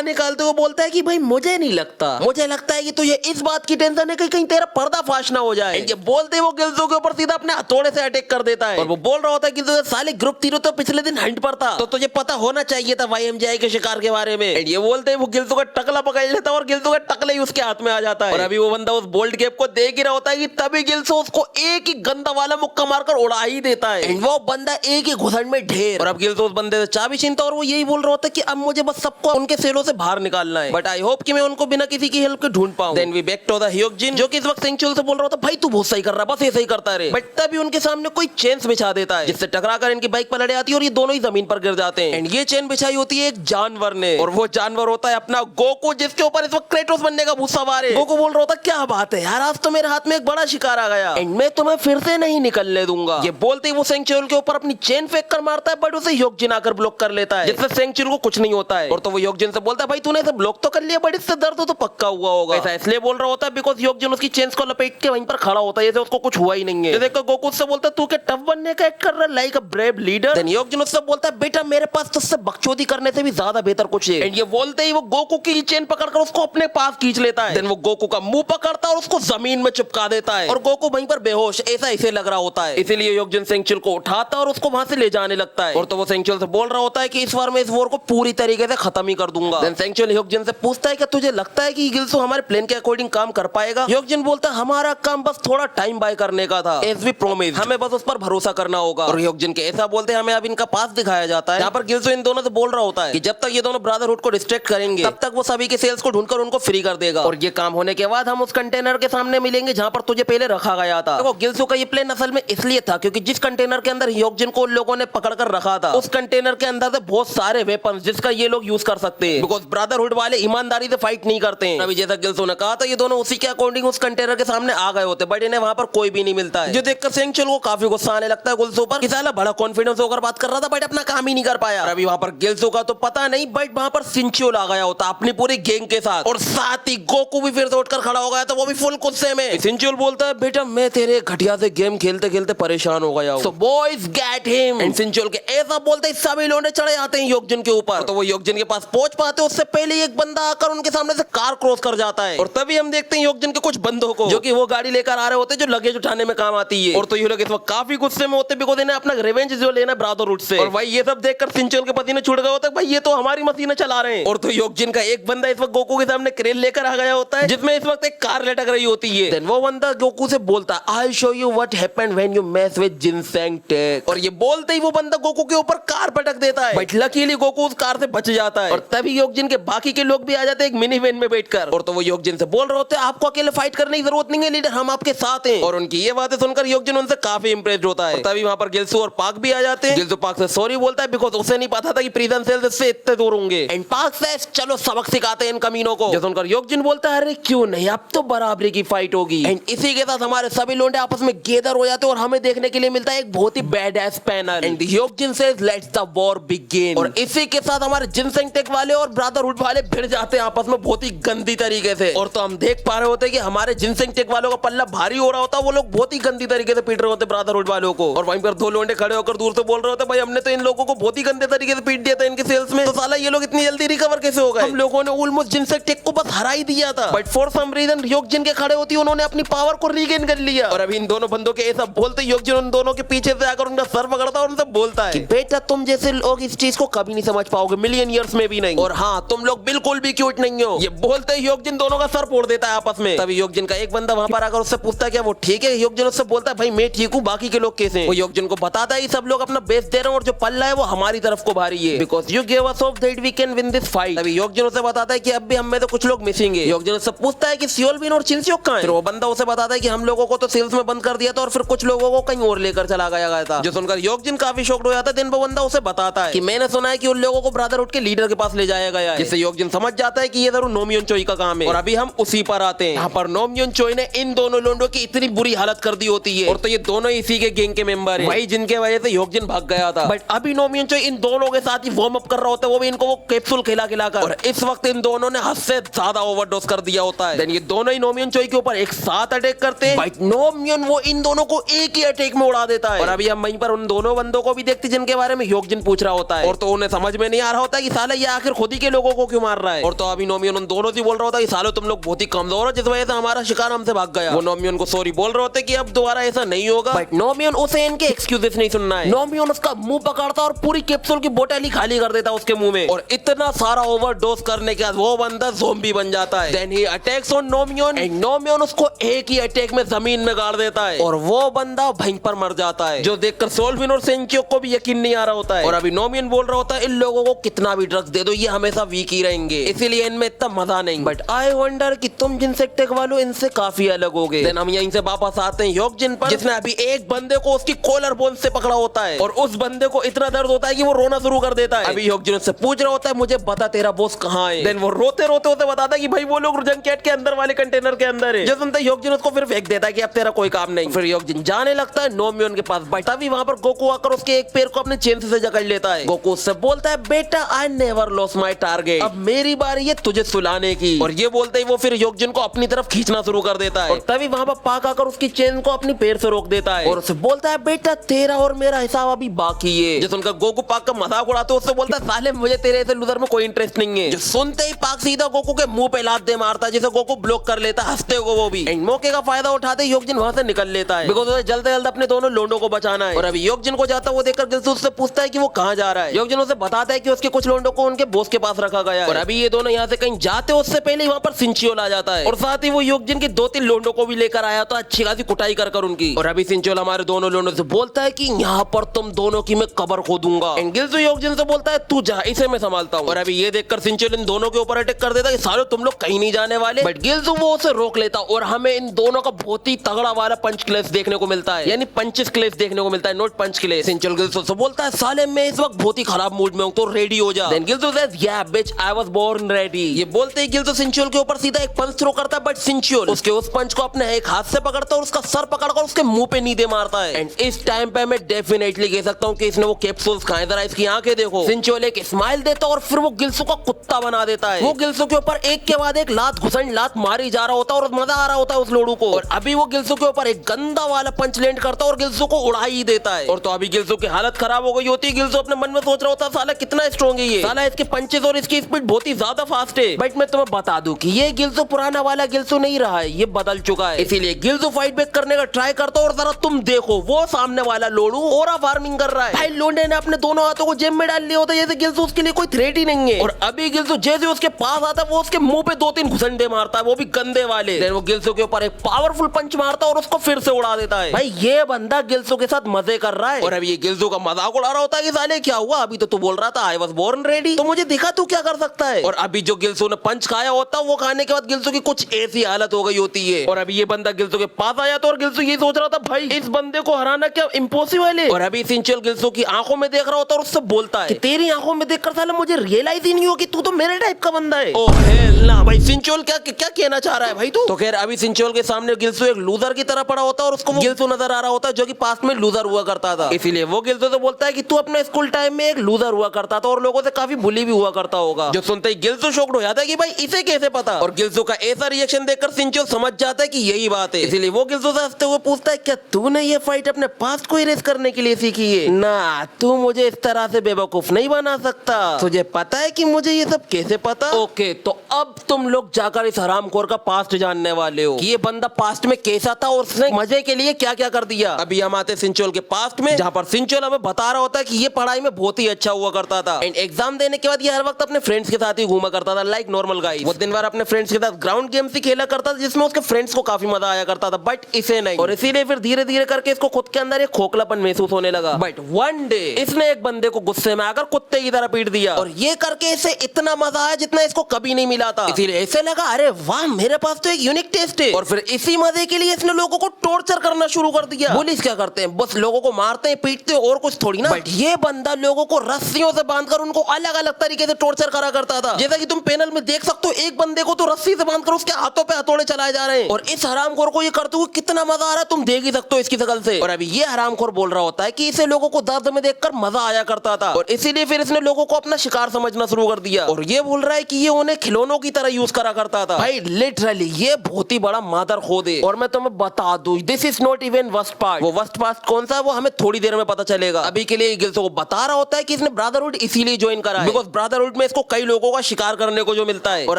निकालते हुए बोलता है कि भाई मुझे नहीं लगता, मुझे लगता है कि तुझे इस बात की टेंशन है कि कहीं तेरा पर्दाफाश ना हो जाए। ये बोलते वो गिल्सू के ऊपर सीधा अपने हथौड़े से अटैक कर देता है और वो बोल रहा होता है कि तुझे साले ग्रुप 3 तो पिछले दिन हंट पर था तो तुझे पता होना चाहिए था YMGI के शिकार के बारे में। ये बोलते वो गिल्सू का टकला पकड़ लेता है और गिल्सू का टकला ही उसके हाथ में आ जाता है। और अभी वो बंदा उस बोल्ट कैप को देख ही रहा होता है कि तभी गिल्सू उसको एक ही गंदा वाला मुक्का मारकर उड़ा ही देता है। वो बंदा एक ही घुसन में में ढेर। और अब गिल्स उस बंदे से चाबी छीनता और वो यही बोल रहा होता है कि अब मुझे बस सबको उनके सेलों से बाहर निकालना है, बट आई होप कि मैं उनको बिना किसी की हेल्प के ढूंढ पाऊं। Then we back to the Hyukjin, जो कि इस वक्त सेंचुअल से बोल रहा होता भाई तू बहुत सही कर रहा है, बस ऐसे ही करता रहे। बट तभी उनके सामने कोई चेन्स बिछा देता है जिससे टकराकर इनकी बाइक पर लड़े आती है और ये दोनों ही जमीन पर गिर जाते हैं। एंड ये चेन बिछाई होती है एक जानवर ने, और वो जानवर होता है अपना गोकू, जिसके ऊपर इस वक्त क्रेटोस बनने का भूत सवार है। गोकू बोल रहा होता क्या बात है यार, आज तो मेरे हाथ में एक बड़ा शिकार आ गया एंड मैं तुम्हें फिर से नहीं निकलने दूंगा। ये बोलते ही वो सेंचुअल के ऊपर अपनी चेन फेंक कर मारता है, बट उसे ह्योकजिन आकर ब्लॉक कर लेता है जिससे सेंचुअल को कुछ नहीं होता है। और तो वो ह्योकजिन से बोलता है भाई तूने इसे ब्लॉक तो कर लिया, बट इससे दर्द तो पक्का हुआ होगा। ऐसा इसलिए बोल रहा होता है बिकॉज ह्योकजिन उसकी चेन्स को लपेट के वहीं पर खड़ा होता है जैसे उसको कुछ हुआ ही नहीं है। देखो गोकू से बोलता है तू क्या टफ बनने का एक्ट कर रहा है like a brave leader. Then Hyukjin उससे बोलता है बेटा मेरे पास तुझसे बकचोदी करने से भी ज्यादा बेहतर कुछ है। एंड ये बोलते ही वो गोकू की चेन पकड़कर उसको अपने पास खींच लेता है। देन वो गोकू का मुंह पकड़ता है और उसको जमीन में चिपका देता है और गोकू वहीं पर बेहोश ऐसा इसे लग रहा होता है। इसीलिए ह्योकजिन सेंचुअल को उठाता है और उसको वहां से ले जाने लगता है। और तो वो सेंचुअल से बोल रहा होता है कि इस बार मैं इस वॉर को पूरी तरीके से खत्म ही कर दूंगा। देन सेंचुअल ह्योकजिन से पूछता है कि तुझे लगता है कि गिल्सो हमारे प्लान के अकॉर्डिंग काम कर पाएगा। ह्योकजिन बोलता है हमारा काम बस थोड़ा टाइम बाय करने का था, एज वी प्रॉमिस, हमें बस उस पर भरोसा करना होगा। और ह्योकजिन के ऐसा बोलते हमें अब इनका पास दिखाया जाता है, यहाँ पर गिल्सो इन दोनों से बोल रहा होता है कि जब तक ये दोनों ब्रदरहुड को डिस्ट्रैक्ट करेंगे तब तक वो सभी के सेल्स को ढूंढकर उनको फ्री कर देगा। और ये काम होने के बाद हम उस कंटेनर के सामने मिलेंगे जहाँ पर तुझे पहले रखा गया था। देखो गिल्सो का ये प्लान असल में इसलिए था क्योंकि जिस कंटेनर के अंदर ह्योकजिन को उन लोगों ने पकड़ कर रखा था उस कंटेनर के अंदर से बहुत सारे वेपन्स जिसका ये लोग यूज कर सकते हैं, बिकॉज ब्रदरहुड वाले ईमानदारी से फाइट नहीं करते हैं। अभी जैसा गिल्सो ने कहा था ये दोनों उसी के अकॉर्डिंग उस कंटेनर के सामने आ गए होते, बट इन्हें वहां पर कोई भी नहीं मिलता है। जो देखकर सेंचुअल को काफी गुस्सा आने लगता है गिल्सो पर, कि साला बड़ा कॉन्फिडेंस होकर बात कर रहा था बट अपना काम ही नहीं कर पाया। अभी वहां पर गिल्सो का तो पता नहीं, बट वहां पर सिंचुअल आ गया होता अपनी पूरी गैंग के साथ, और साथ ही गोकू भी फिर से उठकर खड़ा हो गया था, वो भी फुल गुस्से में। सिंचुअल बोलता है बेटा मैं तेरे घटिया से गेम खेलते खेलते परेशान हो गया हूं, so boys get him. And सिंचुअल के ऐसा बोलते ही सभी लोग चढ़े आते हैं ह्योकजिन के ऊपर। तो वो ह्योकजिन के पास पहुंच पाते उससे पहले ही एक बंदा आकर उनके सामने से कार क्रॉस कर जाता है। और तभी हम देखते हैं ह्योकजिन के कुछ बंदों को जो कि वो गाड़ी लेकर आ रहे होते हैं जो लगेज उठाने में काम आती है। और तो ये लोग इस वक्त काफी गुस्से में होते बिकॉज़ इन्हें अपना रिवेंज जो लेना ब्रदरहुड से। और भाई ये सब देखकर सिंचुअल के पसीने छूट गए होते हैं, भाई ये तो हमारी मशीनें चला रहे हैं। और तो ह्योकजिन का एक बंदा इस वक्त गोकू के सामने क्रेन लेकर आ गया होता है जिसमें इस वक्त एक कार लटक रही होती है। देन वो बंदा गोकू से बोलता है I show you what happened when you mess with ginseng tech. और ये बोलते ही वो बंदा गोकू के ऊपर कार पटक देता है, बट लकीली गोकू उस कार से बच जाता है। और तभी ह्योकजिन के बाकी के लोग भी आ जाते हैं एक मिनी वैन में बैठकर। और तो वो ह्योकजिन से बोल रहे होते हैं आपको अकेले फाइट करने की जरूरत नहीं है लीडर, हम आपके साथ हैं। और उनकी ये बातें सुनकर ह्योकजिन उनसे काफी इंप्रेस्ड होता है। तभी वहां पर गिल्सो और पाक भी आ जाते हैं। गिल्सो पाक से सॉरी बोलता है बिकॉज़ उसे नहीं पता था कि प्रिजन सेल से इतने दूर होंगे। एंड पाक से चलो सबक सिखाते हैं इन कमीनों को। जो सुनकर ह्योकजिन बोलता है अरे क्यों नहीं, अब तो बराबरी की फाइट होगी। एंड इसी के साथ हमारे सभी लोंडे आपस में गैदर हो जाते हैं और हमें देखने के लिए मिलता है एक बहुत ही badass panel. And Hyukjin says let's the war begin. और इसी के साथ हमारे जिनसेंग टेक वाले और ब्रदरहुड वाले भिड़ जाते हैं आपस में बहुत ही गंदी तरीके से। और तो हम देख पा रहे होते हैं कि हमारे जिनसेंग टेक वालों का पल्ला भारी हो रहा होता है, वो लोग बहुत ही गंदी तरीके से पीट रहे होते ब्रदरहुड वालों को। और वहीं पर दो लोंडे खड़े होकर दूर से बोल रहे होते भाई हमने तो इन लोगों को बहुत ही गंदे तरीके से पीट दिया था इनके सेल्स में, तो साला ये लोग इतनी जल्दी रिकवर कैसे हो गए, हम लोगों ने ऑलमोस्ट जिनसेंग टेक को बस हरा ही दिया था। बट फॉर सम रीजन ह्योकजिन के खड़े होती उन्होंने अपनी पावर को रीगेन कर लिया। और अभी इन दोनों बंदों के ऐसा बोलते ह्योकजिन उन दोनों के पीछे से आकर उनका सर पकड़ता और उनसे बोलता है कि बेटा तुम जैसे लोग इस चीज को कभी नहीं समझ पाओगे, मिलियन ईयर्स में भी नहीं, और हाँ तुम लोग बिल्कुल भी क्यूट नहीं हो। ये बोलते ही ह्योकजिन दोनों का सर फोड़ देता है आपस में। तभी ह्योकजिन का एक बंदा वहां पर आकर उससे पूछता है क्या वो ठीक है। ह्योकजिन उससे बोलता है भाई मैं ठीक हूँ, बाकी के लोग कैसे हैं। वो ह्योकजिन को बताता है सब लोग अपना बेस दे रहे हैं और जो पल्ला है वो हमारी तरफ को भारी है because you give us hope that we can win this fight. तभी ह्योकजिन उसे बताता है कि अब भी हम में तो कुछ लोग मिसिंग है। ह्योकजिन उससे पूछता है कि सियोलबिन और चिनसियोक कहां है। फिर वो बंदा उसे बताता है कि हम लोगों को तो सेल्स में बंद कर दिया था और फिर कुछ लोगों को कहीं और लेकर चला गया था। जो सुनकर ह्योकजिन काफी शॉक्ड हो जाता है। दिन वो बंदा उसे बताता है कि मैंने सुना है कि उन लोगों को ब्रदरहुड के लीडर के पास ले जाया गया है, जिससे ह्योकजिन समझ जाता है कि ये जरूर नोमियोन चोई का काम है। और अभी हम उसी पर आते हैं। यहाँ पर नोमियोन चोई ने इन दोनों लोंडों की इतनी बुरी हालत कर दी होती है, और तो ये दोनों इसी के गैंग के मेंबर हैं, वही जिनके वजह से ह्योकजिन भाग गया था। बट अभी नोमियोन चोई इन दोनों के साथ ही वार्म अप कर रहा होता है, वो भी इनको वो कैप्सूल खिलाकर। और इस वक्त इन दोनों ने हद से ज्यादा ओवरडोज कर दिया होता है। देन ये दोनों ही नोमियोन चोई के ऊपर एक साथ अटैक करते हैं। बट नोमियोन वो इन दोनों को एक ही अटैक में उड़ा देता है। और अभी हम वहीं पर उन दोनों बंदों को भी देखते हैं जिनके बारे में ह्योकजिन पूछ रहा होता है। और तो उन्हें समझ में नहीं आ रहा होता कि साला ये आखिर खुद ही के लोगों को क्यों मार रहा है। और तो अभी नोमियोन उन दोनों से बोल रहा होता है कि सालो तुम लोग बहुत ही कमजोर हो जिस वजह से हमारा शिकार हमसे भाग गया। वो नोमियोन को सॉरी बोल रहे होते कि अब दोबारा ऐसा नहीं होगा। बट नोमियोन उसे इनके एक्सक्यूजेस नहीं सुनना है। नोमियोन उसका मुंह पकड़ता और पूरी कैप्सूल की बोतल ही खाली कर देता उसके मुंह में। और इतना सारा ओवरडोज करने के बाद वो बंदा ज़ॉम्बी बन जाता है। Then he attacks on Nomyeon and Nomyeon उसको एक ही अटैक में जमीन में गाड़ देता है और वो बंदा वहीं पर मर जाता है। जो देखकर सोल्विन और सेंचियोक को भी यकीन नहीं आ रहा होता है। और अभी नोमियन बोल रहा होता है इन लोगों को कितना भी ड्रग्स दे दो ये हमेशा वीक ही रहेंगे, इसीलिए इनमें इतना मजा नहीं। बट आई वंडर कि तुम जिनसे टेक वालो इनसे काफी अलग हो गए। देन हम यहीं से वापस आते हैं योगजिन पर, जिसने अभी एक बंदे को उसकी कॉलर बोन से पकड़ा होता है और उस बंदे को इतना दर्द होता है कि वो रोना शुरू कर देता है। अभी योगजिन उससे पूछ रहा होता है मुझे बता तेरा बॉस कहाँ है। देन वो रोते रोते होते बताता है कि भाई वो लोग जंकेट के अंदर वाले कंटेनर के अंदर है। जो सुनता है योगजिन उसको फिर फेंक देता है कि अब तेरा कोई काम नहीं। फिर योगजिन जाने लगता है नोमियन के पास, बट तभी वहां पर गोकू आकर उसके एक पैर को अपने चेन से जकड़ लेता है। गोकू उससे बोलता है बेटा I never lost my target, अब मेरी बारी है तुझे सुलाने की। और ये बोलते ही वो फिर योगजिन को अपनी तरफ खींचना शुरू कर देता है। और तभी वहां पर पाक आकर उसकी चेन को अपनी पैर से रोक देता है और उसे बोलता है बेटा तेरा और मेरा हिसाब अभी बाकी है। जो सुनकर गोकू पाक का मजाक उड़ाते उससे बोलता है साले मुझे तेरे ऐसे लूजर में कोई इंटरेस्ट नहीं है। जो सुनते ही पाक सीधा गोकू के मुंह पे लात दे मारता है, जिसे गोकू ब्लॉक कर लेता है हंसते हुए वो भी। एंड मौके का फायदा उठाते योगजिन वहां से निकल लेता है, बिकॉज़ उसे जल्द से जल्द अपने दोनों लोंडों को बचाना है। और अभी योगजिन को जाता वो देखकर गिल्सू उससे पूछता है कि वो कहाँ जा रहा है। योगजिन उसे बताता है कि उसके कुछ लोंडों को उनके बॉस के पास रखा गया है। और अभी ये दोनों यहाँ से कहीं जाते उससे पहले वहाँ पर सिंचियोल आ जाता है और साथ ही वो योगजिन के 2-3 लोंडों को भी लेकर आया तो अच्छी खासी कुटाई कर उनकी। और अभी सिंचियोल हमारे दोनों लोंडों से बोलता है कि यहाँ पर तुम दोनों की मैं कबर खोदूंगा। एंड गिल्सू योगजिन से बोलता है तू जा इसे मैं संभालता हूँ। और अभी ये देखकर सिंचियोल इन दोनों के ऊपर अटैक कर देता है कि सालों तुम लोग कहीं नहीं जाने वाले। बट गिल्सू वो उसे रोक लेता और हमें इन दोनों का बहुत ही तगड़ा वाला पंच क्लेश देखने को मिलता है, यानी पंचिस क्लेश देखने को मिलता है, नोट पंच क्लेश। सिंचियोल गिल्सू से बोलता है साले मैं इस वक्त बहुत ही खराब मूड में हूँ तो रेडी हो जा। देन गिल्सू सेज या बिच आई वाज बोर्न रेडी। ये बोलते ही गिल्सू सिंचियोल के ऊपर सीधा एक पंच थ्रो करता है, बट सिंचियोल उसके उस पंच को अपने एक हाथ से पकड़ता है और उसका सर पकड़कर उसके मुंह पे नीचे मारता है। एंड इस टाइम पे मैं डेफिनेटली कह सकता हूँ कि इसने वो कैप्सूल्स खाए, जरा इसकी आंखें देखो। सिंचियोल एक स्माइल देता और फिर वो गिल्सू का कुत्ता बना देता है। वो गिल्सू के ऊपर एक के बाद एक लात घुसन लात मारी जा रहा होता है और मजा आ रहा होता है उस लोड़ू को। और अभी वो गिल्सू के ऊपर एक गंदा वाला पंच लैंड करता है और गिल्सू को उड़ा ही देता है। और तो अभी गिल्सू की हालत खराब हो गई होती है। गिल्सू अपने मन में सोच रहा होता है साला कितना स्ट्रॉन्ग है ये, साला इसके पंचेस और इसकी स्पीड बहुत ही ज्यादा फास्ट है। बट मैं तुम्हें बता दूं कि ये गिल्सू पुराना वाला गिल्सू नहीं रहा है, ये बदल चुका है। इसीलिए गिल्सू फाइट बैक करने का ट्राई करता है और जरा तुम देखो वो सामने वाला लोड़ू ओरा फार्मिंग कर रहा है। भाई लोंडे ने अपने दोनों हाथों को जेब में डाल लिया होता है जैसे गिल्सू उसके लिए कोई थ्रेट ही नहीं है। और अभी गिल्सू जैसे उसके पास आता है वो उसके मुंह पे 2-3 घुसंडे मारता है, वो भी गंदे वाले। देन वो गिल्सू के ऊपर एक पावरफुल पंच मारता है और उसको फिर से उड़ा देता है। भाई ये बंदा गिल्सू के साथ मजे कर रहा है और अभी ये गिल्सू का मजाक उड़ा रहा होता है कि साले क्या हुआ, अभी तो तू बोल रहा था आई वाज बोर्न रेडी, तो मुझे दिखा तू क्या कर सकता है। और अभी जो गिल्सू ने पंच खाया होता है वो खाने के बाद गिल्सू की कुछ ऐसी हालत हो गई होती है। और अभी ये बंदा गिल्सू के पास आया तो और गिल्सू ये सोच रहा था भाई इस बंदे को हराना क्या इम्पॉसिबल है। और अभी सिंचियोल गिल्सू की आंखों में देख रहा होता है और उससे बोलता है कि तेरी आंखों में देखकर साला मुझे रियलाइज ही नहीं हो कि तू तो मेरे टाइप का बंदा है। ओह हेल ना भाई सिंचियोल क्या क्या कहना चाह रहा है भाई तू। तो खैर अभी सिंचियोल के सामने गिल्सू एक लूजर की तरह पड़ा होता है और उसको गिल्सू नजर आ रहा होता है जो कि पास्ट में लूजर हुआ करता था। इसीलिए वो गिल्सू से बोलता है कि तू अपने स्कूल टाइम में एक लूजर हुआ करता था और लोगों से काफी बुली भी हुआ करता होगा। जो सुनते ही गिल्सू शॉक्ड हो जाता है कि भाई इसे कैसे पता। और गिल्सू का ऐसा रिएक्शन देखकर सिंचियोल समझ जाता है कि यही बात है। इसीलिए वो गिल्सू से हंसते हुए पूछता है क्या तूने ये फाइट अपने पास्ट को इरेज करने के लिए सीखी है? ना तू मुझे इस तरह से बेवकूफ नहीं बना सकता, तुझे पता है कि मुझे ये सब कैसे पता। ओके तो अब तुम लोग जाकर इस हरामखोर का पास्ट जानने वाले हो कि ये बंदा पास्ट में कैसा था और उसने मजे के लिए क्या क्या कर दिया। अभी हम आते सिंचियोल के पास्ट में जहाँ पर सिंचियोल हमें बता रहा होता है कि ये पढ़ाई में बहुत ही अच्छा हुआ करता था एंड एग्जाम देने के बाद ये हर वक्त अपने फ्रेंड्स के साथ ही घूमा करता था लाइक नॉर्मल गाइस। वो दिन भर अपने फ्रेंड्स के साथ ग्राउंड गेम्स ही खेला करता था जिसमें उसके फ्रेंड्स को काफी मजा आया करता था, बट इसे नहीं। और इसीलिए फिर धीरे धीरे करके इसको खुद के अंदर एक खोखलापन महसूस होने लगा। बट वन डे इसने एक बंदे को गुस्से में आकर कुत्ते की तरह पीट दिया और ये करके इसे इतना मजा आया जितना इसको कभी नहीं मिला था। इसीलिए इसे लगा अरे वाह मेरे पास तो एक यूनिक टेस्ट है। और फिर इसी मजे के लिए इसने लोगों को टॉर्चर करना शुरू कर दिया। पुलिस क्या करते हैं बस लोगों को मारते हैं पीटते हैं और कुछ थोड़ी ना। बट ये बंदा लोगों को रस्सियों से बांधकर उनको अलग अलग तरीके से टॉर्चर करा करता था। जैसा कि तुम पैनल में देख सकते हो एक बंदे को तो रस्सी से बांधकर उसके हाथों पे हथौड़े चलाए जा रहे हैं और इस हरामखोर को ये करते हुए कितना मजा आ रहा है तुम देख ही सकते हो इसकी शकल से। और अभी ये हरामखोर बोल रहा होता है कि इसे लोगों को दर्द में देखकर मजा आया करता था और इसीलिए फिर इसने लोगों को अपना शिकार समझना शुरू कर दिया। और ये बोल रहा है कि ये उन्हें खिलौनों की तरह यूज करा करता था। भाई लिटरली ये बहुत ही बड़ा मादर खोद है। और मैं तुम्हें बता दूं this is not even worst part. वो वर्स्ट पार्ट कौन सा है वो हमें थोड़ी देर में पता चलेगा। अभी के लिए गिल्सो को बता रहा होता है कि इसने ब्रदरहुड इसीलिए ज्वाइन करा है बिकॉज ब्रदरहुड में इसको कई लोगों का शिकार करने को जो मिलता है। और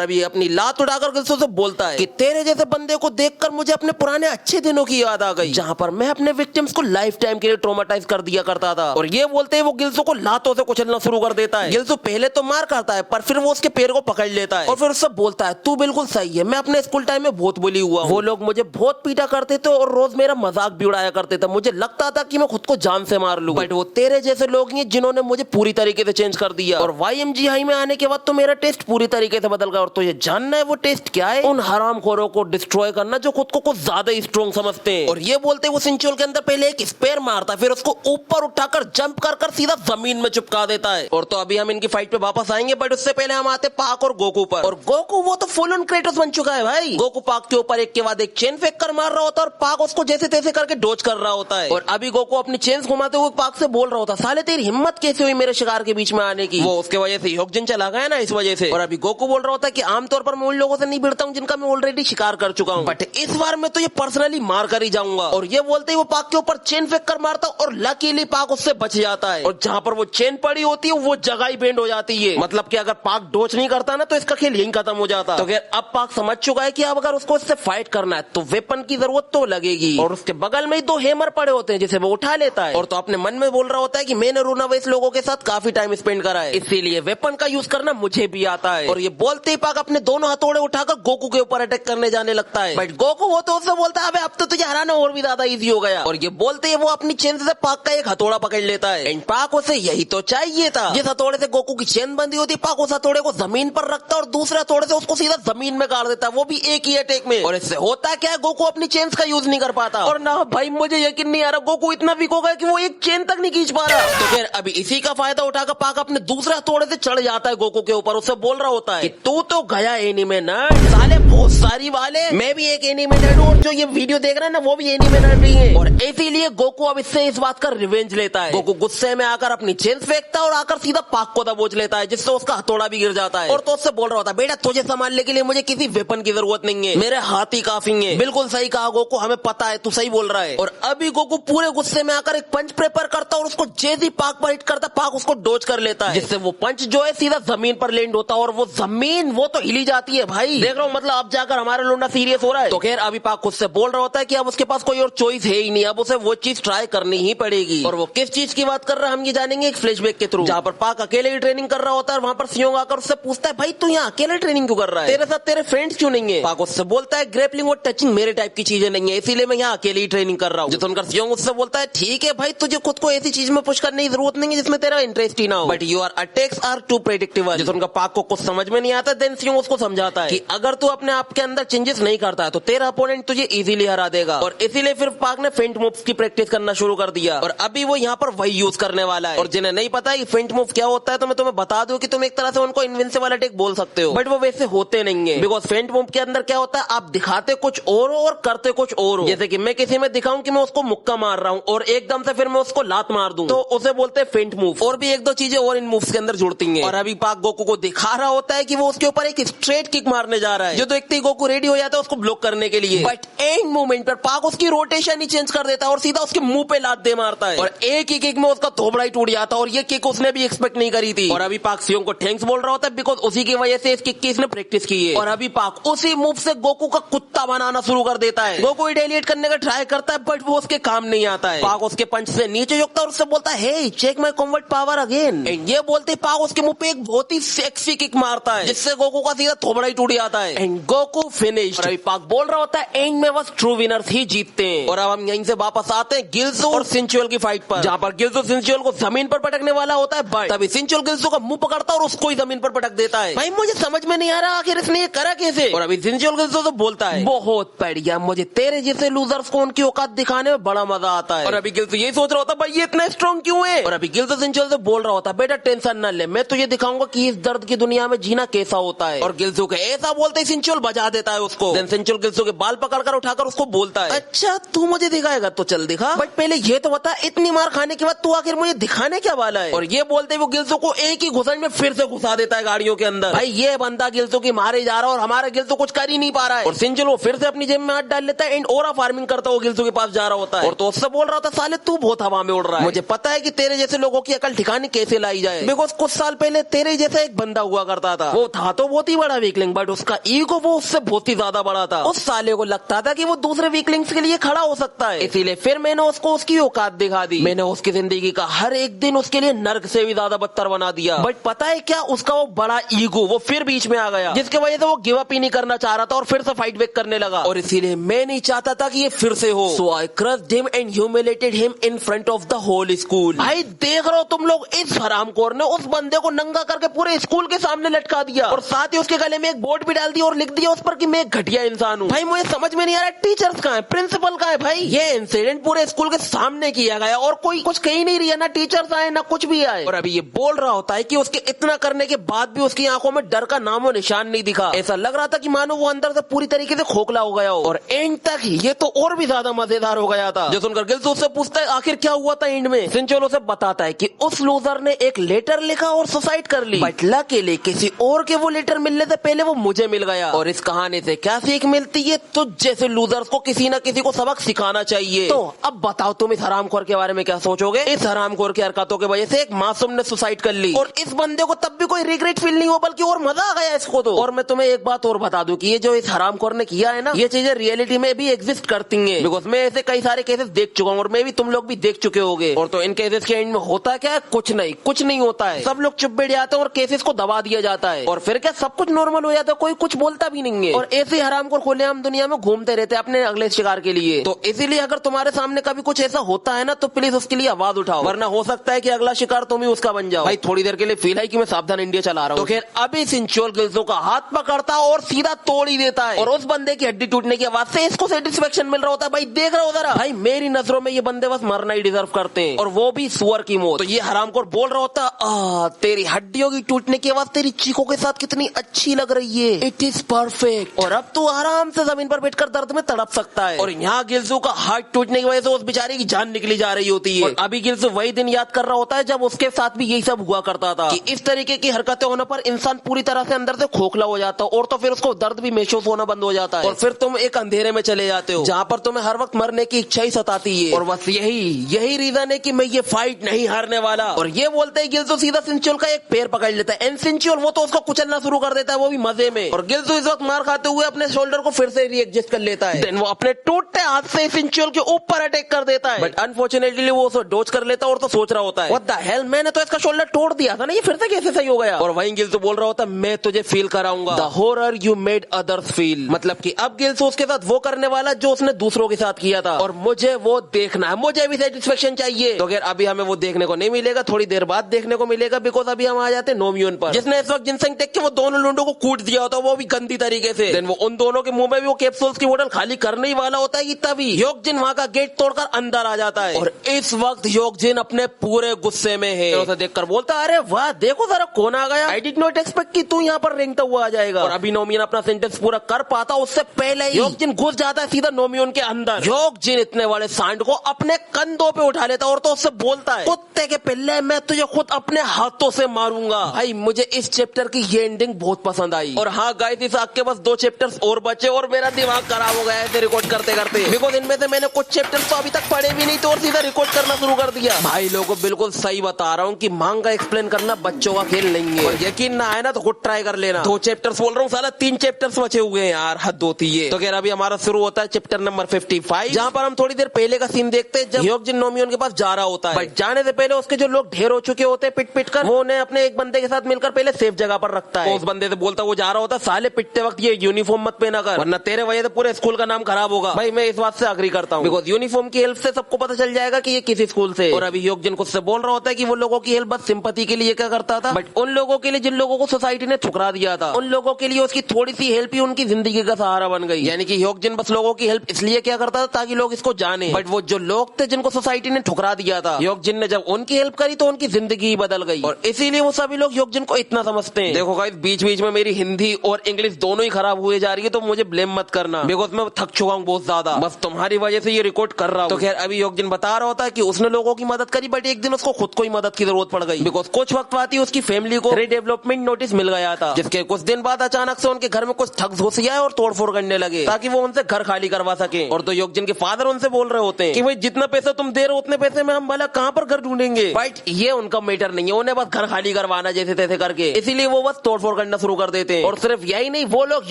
अभी अपनी लात उठाकर गिल्सो से बोलता है कि तेरे जैसे बंदे को देखकर मुझे अपने पुराने अच्छे दिनों की याद आ गई जहां पर मैं अपने विक्टिम्स को लाइफ टाइम के लिए ट्रॉमेटाइज कर दिया करता था। और ये बोलते ही वो गिल्सो को लातों से कुचलना शुरू कर देता है। गिल्सो पहले तो मार करता है पर फिर वो उसके पैर को पकड़ लेता है और फिर उससे बोलता है तू बिल्कुल सही है, मैं अपने स्कूल टाइम में बहुत बुली हुआ। वो लोग मुझे बहुत पीटा करते थे और रोज मेरा मजाक भी उड़ाया करते थे, मुझे लगता था कि मैं खुद को जान से मार मार लूं, बट वो तेरे जैसे लोग हैं जिन्होंने मुझे पूरी तरीके से चेंज कर दिया। और YMG हाई में आने के बाद तो मेरा टेस्ट पूरी तरीके से बदल गया। और तो ये जानना है वो टेस्ट क्या है? उन हरामखोरों को डिस्ट्रॉय करना जो खुद को कुछ ज्यादा ही स्ट्रॉन्ग समझते हैं। और ये बोलते वो सिंचुअल के अंदर पहले एक स्पेयर मारता है, फिर उसको ऊपर उठाकर जंप कर सीधा जमीन में चिपका देता है। और तो अभी हम इनकी फाइट पे वापस आएंगे, बट उससे पहले हम आते पाक और गोकू पर। और गोकू वो तो फुल ऑन क्रेटोस बन चुका है भाई। गोकू पाक के ऊपर एक के बाद एक चेन फेंक कर मार रहा होता है और पाक उसको जैसे तैसे करके डोज कर रहा होता है। और अभी गोकू अपनी चेन्स घुमाते हुए पाक से बोल रहा होता, साले तेरी हिम्मत कैसे हुई मेरे शिकार के बीच में आने की? वो उसके वजह से ह्योकजिन चला गया ना, इस वजह से। और अभी गोकू बोल रहा होता है कि आमतौर पर मैं उन लोगों से नहीं भिड़ता हूँ जिनका मैं ऑलरेडी शिकार कर चुका हूँ, बट इस बार मैं तो ये पर्सनली मार कर ही जाऊंगा। और ये बोलते ही वो पाक के ऊपर चेन फेंक कर मारता और लकीली पाक उससे बच जाता है। और जहां पर वो चेन पड़ी होती है वो जगह ही बेंड हो जाती है। मतलब कि अगर पाक डोज नहीं करता ना तो इसका खेल यहीं खत्म हो जाता। तो अब पाक समझ चुका है कि अब अगर उसको इससे फाइट करना है तो वेपन की जरूरत तो लगेगी। और उसके बगल में ही 2 हैमर पड़े होते हैं जिसे वो उठा लेता है। और तो अपने मन में बोल रहा होता है कि मैंने रूनावेस लोगों के साथ काफी टाइम स्पेंड करा है, इसीलिए वेपन का यूज करना मुझे भी आता है। और ये बोलते ही पाक अपने दोनों हथौड़े उठाकर गोकू के ऊपर अटैक करने जाने लगता है, बट गोकू वो तो उससे बोलता है अबे अब तो तुझे हराना और भी ज्यादा इजी हो गया। और ये बोलते ही वो अपनी चेन से पाक का एक हथौड़ा पकड़ लेता है। एंड पाक उसे यही तो चाहिए था। जिस हथौड़े से गोकू की चेन बंदी होती, पाक उस हथौड़े को जमीन पर रखता और दूसरे हथौड़े से उसको सीधा जमीन में गाड़ देता, वो भी एक ही अटैक में। और इससे होता क्या है, गोकू अपनी चेन्स का यूज नहीं कर पाता। और ना भाई मुझे यकीन नहीं आ रहा, गोकू इतना वीक हो गया कि वो एक चेन तक नहीं खींच पा रहा। तो फिर अभी इसी का फायदा उठाकर पाक अपने दूसरे हथौड़े से चढ़ जाता है गोकू के ऊपर। उससे बोल रहा होता है कि तू तो गया एनीमे नर्ड, साले बहुत सारी वाले, मैं भी एक एनीमे नर्ड हूं और जो ये वीडियो देख रहा है ना वो भी एनीमे नर्ड ही है। और इसीलिए गोकू अब इससे इस बात का रिवेंज लेता है। गोकू गुस्से में आकर अपनी चेन फेंकता है और आकर सीधा पाक को दबोच लेता है, जिससे उसका हथौड़ा भी गिर जाता है। और तो उससे बोल रहा होता है बेटा तुझे संभालने के लिए मुझे किसी वेपन की जरूरत नहीं है, मेरे हाथ ही काफी है। बिल्कुल सही कहा गोकू, हमें पता है तू सही बोल रहा है। और अभी गोकू पूरे गुस्से में आकर एक पंच प्रेपर करता और उसको जैसे ही पाक पर हिट करता पाक उसको डोज कर लेता है, जिससे वो पंच जो है सीधा जमीन पर लैंड होता है। और वो जमीन वो तो हिली जाती है भाई, देख रहा हूँ, मतलब अब जाकर हमारा लोंडा सीरियस हो रहा है। तो खैर अभी पाक खुद से बोल रहा होता है कि अब उसके पास कोई और चॉइस है ही नहीं, अब उसे वो चीज ट्राई करनी ही पड़ेगी। और वो किस चीज की बात कर रहा है हम ये जानेंगे एक फ्लैशबैक के थ्रू, जहाँ पर पाक अकेले ही ट्रेनिंग कर रहा होता है। वहाँ पर सियोंग आकर उससे पूछता है भाई तू यहाँ अकेले ट्रेनिंग क्यों कर रहा है, तेरे साथ तेरे फ्रेंड्स क्यों नहीं है? पाक उससे बोलता है ग्रेपलिंग और टचिंग मेरे टाइप की चीजें नहीं है, इसीलिए मैं यहाँ अकेले ही ट्रेनिंग कर रहा हूँ। जो सुनकर सियोंग उससे बोलता है ठीक है भाई, तुझे खुद को ऐसी चीज में पुश करने की जरूरत नहीं है जिसमें तेरा इंटरेस्ट ही ना हो, but your attacks are too predictable. जो सुनकर पाक को कुछ समझ में नहीं आता, देन सियोंग उसको समझाता है कि अगर तू अपने आप के अंदर चेंजेस नहीं करता है तो तेरा अपोनेंट तुझे इजीली हरा देगा। और इसीलिए फिर पाक ने फेंट मूव्स की प्रैक्टिस करना शुरू कर दिया। और अभी वो यहाँ पर वही यूज करने वाला है। और जिन्हें नहीं पता है फेंट मूव क्या होता है तो मैं तुम्हें बता दूं कि तुम एक तरह से उनको इनविंसिबल अटैक बोल सकते हो, बट वो वैसे होते नहीं है। बिकॉज फेंट मूव के अंदर क्या होता है, आप दिखाते कुछ और हो और करते कुछ और हो। जैसे कि मैं किसी में दिखाऊं कि मैं उसको मुक्का मार रहा हूं और एकदम से फिर मैं उसको लात मार दूं, तो उसे बोलते हैं फेंट मूव। और भी एक दो चीजें और इन मूव्स के अंदर जुड़ती हैं। और अभी पाक गोकू को दिखा रहा होता है कि वो उसके ऊपर एक स्ट्रेट किक मारने जा रहा है, जो देखते ही गोकू रेडी हो जाता है उसको ब्लॉक करने के लिए। बट एंड मोमेंट पर पाक उसकी रोटेशन ही चेंज कर देता है और सीधा उसके मुंह पे लात दे मारता है। और एक ही किक में उसका थोबड़ा ही टूट जाता है। और ये किक उसने भी एक्सपेक्ट नहीं करी थी। और अभी पाक सियोंग को थैंक्स बोल रहा होता है बिकॉज उसी की वजह से इस किक की इसने प्रैक्टिस की है। और अभी पाक उसी मूव से गोकू का कुत्ता बनाना शुरू कर देता है। गोकू रिटेलिएट करने का ट्राई करता है बट वो उसके काम नहीं आता है। पाक उसके पंच से नीचे झुकता है और उससे बोलता है hey check my combat power again. And ये बोलते पाक उसके मुंह पे एक बहुत ही सेक्सी किक मारता है, जिससे गोकू का सीधा थोबड़ा ही टूट जाता है। And Goku finished. और अभी पाक बोल रहा होता है एंड में बस ट्रू विनर्स ही जीतते हैं। और अब हम यहीं से वापस आते हैं गिल्सो और सिंचुअल की फाइट पर, जहां पर गिल्सो सिंचुअल को जमीन पर पटकने वाला होता है, बट तभी सिंचुअल गिल्सो का मुंह पकड़ता है और उसको ही जमीन पर पटक देता है। भाई मुझे समझ में नहीं आ रहा आखिर इसने ये करा कैसे। और अभी सिंचुअल गिल्सो तो बोलता है बहुत बढ़िया, मुझे तेरे जैसे लूजर्स को उनकी औकात दिखाने में बड़ा मजा आता है। और अभी गिल्सो यही सोच रहा होता है भाई ये इतना स्ट्रॉन्ग क्यों है। और अभी गिल्सो सिंचुअल से बोल रहा होता है बेटा टेंशन न ले, मैं तुझे दिखाऊंगा कि इस दर्द की दुनिया में जीना कैसा होता है। और गिल्सो के ऐसा बोलते ही सिंचुअल बजा देता है उसको। देन सिंचुअल गिल्सो के बाल पकड़कर उठाकर उसको बोलता है अच्छा तू मुझे दिखाएगा तो चल दिखा, बट पहले ये तो बता इतनी मार खाने के बाद तू आखिर मुझे दिखाने क्या वाला है। और ये बोलते वो गिल्सो को एक ही घुसन में फिर से घुसा देता है गाड़ियों के अंदर। भाई ये बंदा गिल्सो की मारे जा रहा है और हमारा गिल्सो कुछ कर ही नहीं पा रहा है। और सिंचुअल वो फिर से अपनी जेब में हाथ डाल लेता है एंड ओरा फार्मिंग करता है, वो गिल्सो के पास जा रहा होता है। और तो उससे बोल रहा था साले तू बहुत हवा में उड़ रहा है, मुझे पता है कि तेरे जैसे लोगों की अकल ठिकाने कैसे लाई जाए। बिकॉज कुछ साल पहले तेरे जैसा एक बंदा हुआ करता था, वो था तो बहुत ही बड़ा वीकलिंग बट उसका ईगो वो उससे बहुत ही ज्यादा बड़ा था। उस साले को लगता था कि वो दूसरे वीकलिंग्स के लिए खड़ा हो सकता है, इसीलिए फिर मैंने उसको उसकी औकात दिखा दी। मैंने उसकी जिंदगी का हर एक दिन उसके लिए नर्क से भी ज्यादा बदतर बना दिया। बट पता है क्या, उसका वो बड़ा ईगो वो फिर बीच में आ गया, जिसकी वजह से वो गिव अप ही नहीं करना चाह रहा था और फिर से फाइट बैक करने लगा। और इसीलिए मैं नहीं चाहता था कि ये फिर से हो। So I crushed him and humiliated him in front front of the whole school. भाई देख रहे हो तुम लोग, इस हरामखोर ने उस बंदे को नंगा करके पूरे स्कूल के सामने लटका दिया और साथ ही उसके गले में एक बोर्ड भी डाल दिया और लिख दिया उस पर कि मैं एक घटिया इंसान हूँ। भाई मुझे समझ में नहीं आ रहा टीचर्स कहाँ है, प्रिंसिपल कहाँ है। भाई ये इंसिडेंट पूरे स्कूल के सामने किया गया और कोई कुछ कह ही नहीं रही है, ना टीचर्स आए ना कुछ भी आए। और अभी ये बोल रहा होता है कि उसके इतना करने के बाद भी उसकी आंखों में डर का नामो निशान नहीं दिखा। ऐसा लग रहा था कि मानो वो अंदर से पूरी तरीके से खोखला हो गया हो। और एंड तक ये तो और भी ज्यादा मजेदार हो गया था। जो सुनकर गिल्स उससे पूछता है आखिर क्या हुआ था एंड में। सिंचोल उसे बताता है कि उस लूजर ने एक लेटर लिखा और सुसाइड कर ली, बट लकीली किसी और के वो लेटर मिलने से पहले वो मुझे मिल गया। और इस कहानी से क्या सीख मिलती है, तो जैसे लूजर्स को किसी न किसी को सबक सिखाना चाहिए। तो अब बताओ तुम इस हरामखोर के बारे में क्या सोचोगे। इस हरामखोर की हरकतों की वजह से एक मासूम ने सुसाइड कर ली और इस बंदे को तब भी कोई रिग्रेट फील नहीं हो, बल्कि और मजा आ गया इसको तो। और मैं तुम्हें एक बात और बता दूं कि ये जो इस हरामखोर ने किया है ना, ये चीजें रियलिटी में भी एग्जिस्ट करती हैं। बिकॉज मैं ऐसे कई सारे केसेस देख चुका हूँ और मैं भी तुम लोग भी देख चुके होंगे। और तो इन केसेस के एंड में होता क्या है, कुछ नहीं होता है। सब लोग चुप बैठ जाते हैं और केसेस को दबा दिया जाता है और फिर क्या सब कुछ नॉर्मल हो जाता है, कोई कुछ बोलता भी नहीं है। और ऐसे हरामखोर खुलेआम दुनिया में घूमते रहते हैं अपने अगले शिकार के लिए। तो इसीलिए अगर तुम्हारे सामने कभी कुछ ऐसा होता है ना, तो प्लीज उसके लिए आवाज उठाओ, वरना हो सकता है कि अगला शिकार तुम ही उसका बन जाओ। भाई थोड़ी देर के लिए फील है कि मैं सावधान इंडिया चला रहा हूँ। तो खैर अभी सिंचोल गिल्सो का हाथ पकड़ता और सीधा तोड़ ही देता है और उस बंदे की हड्डी टूटने की आवाज से इसको सेटिस्फेक्शन मिल रहा होता है। भाई देख रहा हो जरा, भाई मेरी नजरों में ये बंदे बस मरना ही डिजर्व करते हैं और वो भी सुअर की मौत। तो ये हरामखोर बोल रहा होता तेरी हड्डियों की टूटने की आवाज तेरी चीखों के साथ कितनी अच्छी लग रही है, इट इज परफेक्ट। और अब तू आराम से जमीन पर बैठकर दर्द में तड़प सकता है। और यहाँ गिल्सो का हार्ट टूटने की वजह से उस बेचारे की जान निकली जा रही होती है। और अभी गिल्सो वही दिन याद कर रहा होता है जब उसके साथ भी यही सब हुआ करता था कि इस तरीके की हरकतें होने पर इंसान पूरी तरह से अंदर से खोखला हो जाता है और तो फिर उसको दर्द भी महसूस होना बंद हो जाता है और फिर तुम एक अंधेरे में चले जाते हो जहाँ पर तुम्हें हर वक्त मरने की इच्छा ही सताती है। और बस यही रीजन है कि मैं ये फाइट नहीं हारने वाला। और ये बोलते हैं गिल्सो सीधा सिंचोल का एक पैर पकड़ लेता है एंड सिंचोल वो तो उसको कुचलना शुरू कर देता है, वो भी मजे में। और गिल्सो इस वक्त मार खाते हुए अपने शोल्डर को फिर से रीएडजस्ट कर लेता है। देन वो अपने टूटते हाथ से सिंचोल के ऊपर अटैक कर देता है, बट अनफॉर्चुनेटली वो उसे डोज कर लेता है और तो सोच रहा होता है व्हाट द हेल, मैंने तो इसका शोल्डर तोड़ दिया था ना, ये फिर से कैसे सही हो गया। और वहीं गिल्सो बोल रहा होता है मैं तुझे फील कराऊंगा the horror you made others feel. मतलब कि अब गिल्सो उसके साथ वो करने वाला जो उसने दूसरों के साथ किया था और मुझे वो देखना है, मुझे भी सेटिस्फेक्शन चाहिए। तो खैर अभी हमें वो देखने को नहीं मिलेगा, थोड़ी देर बाद देखने को मिलेगा, बिकॉज अभी हम आ जाते हैं नोमियोन पर, जिसने इस वक्त जिनसेंग टेक के वो दोनों लुंडों को कूट दिया होता है, वो भी गंदी तरीके से। देन वो उन दोनों के मुंह में भी वो कैप्सूल्स की बोतल खाली करने ही वाला होता है कि तभी योगजिन वहां का गेट तोड़कर अंदर आ जाता है। और इस वक्त योगजिन अपने पूरे गुस्से में है, उसे देखकर बोलता है अरे वाह देखो जरा कौन आ गया, आई डिड नॉट एक्सपेक्ट कि तू यहाँ पर रेंगता हुआ आ जाएगा। और अभी नोमियन अपना सेंटेंस पूरा कर पाता उससे पहले ही योगजिन घुस जाता है सीधा नोमियन के अंदर। योगजिन इतने वाले सांड को अपने कंधों पे उठा लेता और तो उससे बोलता है कुत्ते के पिल्ले मैं तुझे खुद अपने हाथों से मारूंगा। भाई मुझे इस चैप्टर की ये एंडिंग बहुत पसंद आई। और हाँ गाइस इस आग के बस 2 चैप्टर्स और बचे और मेरा दिमाग खराब हो गया है रिकॉर्ड करते करते, बिकॉज इनमें से मैंने कुछ चैप्टर्स तो अभी तक पढ़े भी नहीं तो और सीधा रिकॉर्ड करना शुरू कर दिया। भाई लोगों बिल्कुल सही बता रहा हूँ कि मांगा एक्सप्लेन करना बच्चों का खेल नहीं है, और यकीन ना आए ना तो खुद ट्राई कर लेना। 2 चैप्टर्स बोल रहा हूँ साला 3 चैप्टर्स बचे हुए हैं यार, हद होती है। तो खैर अभी हमारा शुरू होता है चैप्टर नंबर 55 जहाँ पर हम थोड़ी देर पहले का सीन देखते हैं जब योगजिन नोमियन के पास जा रहा होता है, बट जाने से पहले उसके जो लोग ढेर हो चुके होते हैं पिट कर, वो उन्हें अपने एक बंदे के साथ मिलकर पहले सेफ जगह पर रखता है। तो उस बंदे से बोलता वो जा रहा होता साले पिटते वक्त ये यूनिफॉर्म मत पहना कर वरना तेरे वजह से पूरे स्कूल का नाम खराब होगा। भाई मैं इस बात से अग्री करता हूँ, बिकॉज यूनिफॉर्म की हेल्प से सबको पता चल जाएगा कि ये किसी स्कूल से। और अभी योगजिन खुद से बोल रहा होता है कि वो लोगों की हेल्प बस सिंपैथी के लिए क्या करता था, बट उन लोगों के लिए जिन लोगों को सोसाइटी ने ठुकरा दिया था उन लोगों के लिए उसकी थोड़ी सी हेल्प ही उनकी जिंदगी का सहारा बन गई। यानी कि योगजिन बस लोगों की हेल्प इसलिए क्या करता था ताकि लोग इसको जाने, बट वो जो लोग थे जिनको सोसाइटी ने ठुकरा दिया था योगजिन ने जब उनकी हेल्प करी तो उनकी जिंदगी ही बदल गई। और इसीलिए वो सभी लोग योगजिन को इतना समझते हैं। देखो गाइस बीच बीच में मेरी हिंदी और इंग्लिश दोनों ही खराब हुए जा रही है तो मुझे ब्लेम मत करना, बिकॉज मैं थक चुका हूँ बहुत ज्यादा, बस तुम्हारी वजह से ये रिकॉर्ड कर रहा हूँ। तो खैर अभी योगजिन बता रहा होता है कि उसने लोगों की मदद करी बट एक दिन उसको खुद को ही मदद की जरूरत पड़ गई, बिकॉज कुछ वक्त बाद ही उसकी फैमिली को रीडेवलपमेंट नोटिस मिल गया था, जिसके कुछ दिन बाद अचानक से उनके घर में कुछ ठग्स घुस आए और तोड़फोड़ करने लगे ताकि वो उनसे घर खाली करवा सके। और तो योगजिन के फादर उनसे बोल रहे होते हैं कि भाई जितना पैसा तुम दे रहे हो उतने पैसे में हम भला कहाँ पर घर ढूंढेंगे, बट ये उनका मैटर नहीं है, उन्हें बस घर खाली करवाना जैसे तैसे करके, इसीलिए वो बस तोड़फोड़ करना शुरू कर देते हैं। और सिर्फ यही नहीं वो लोग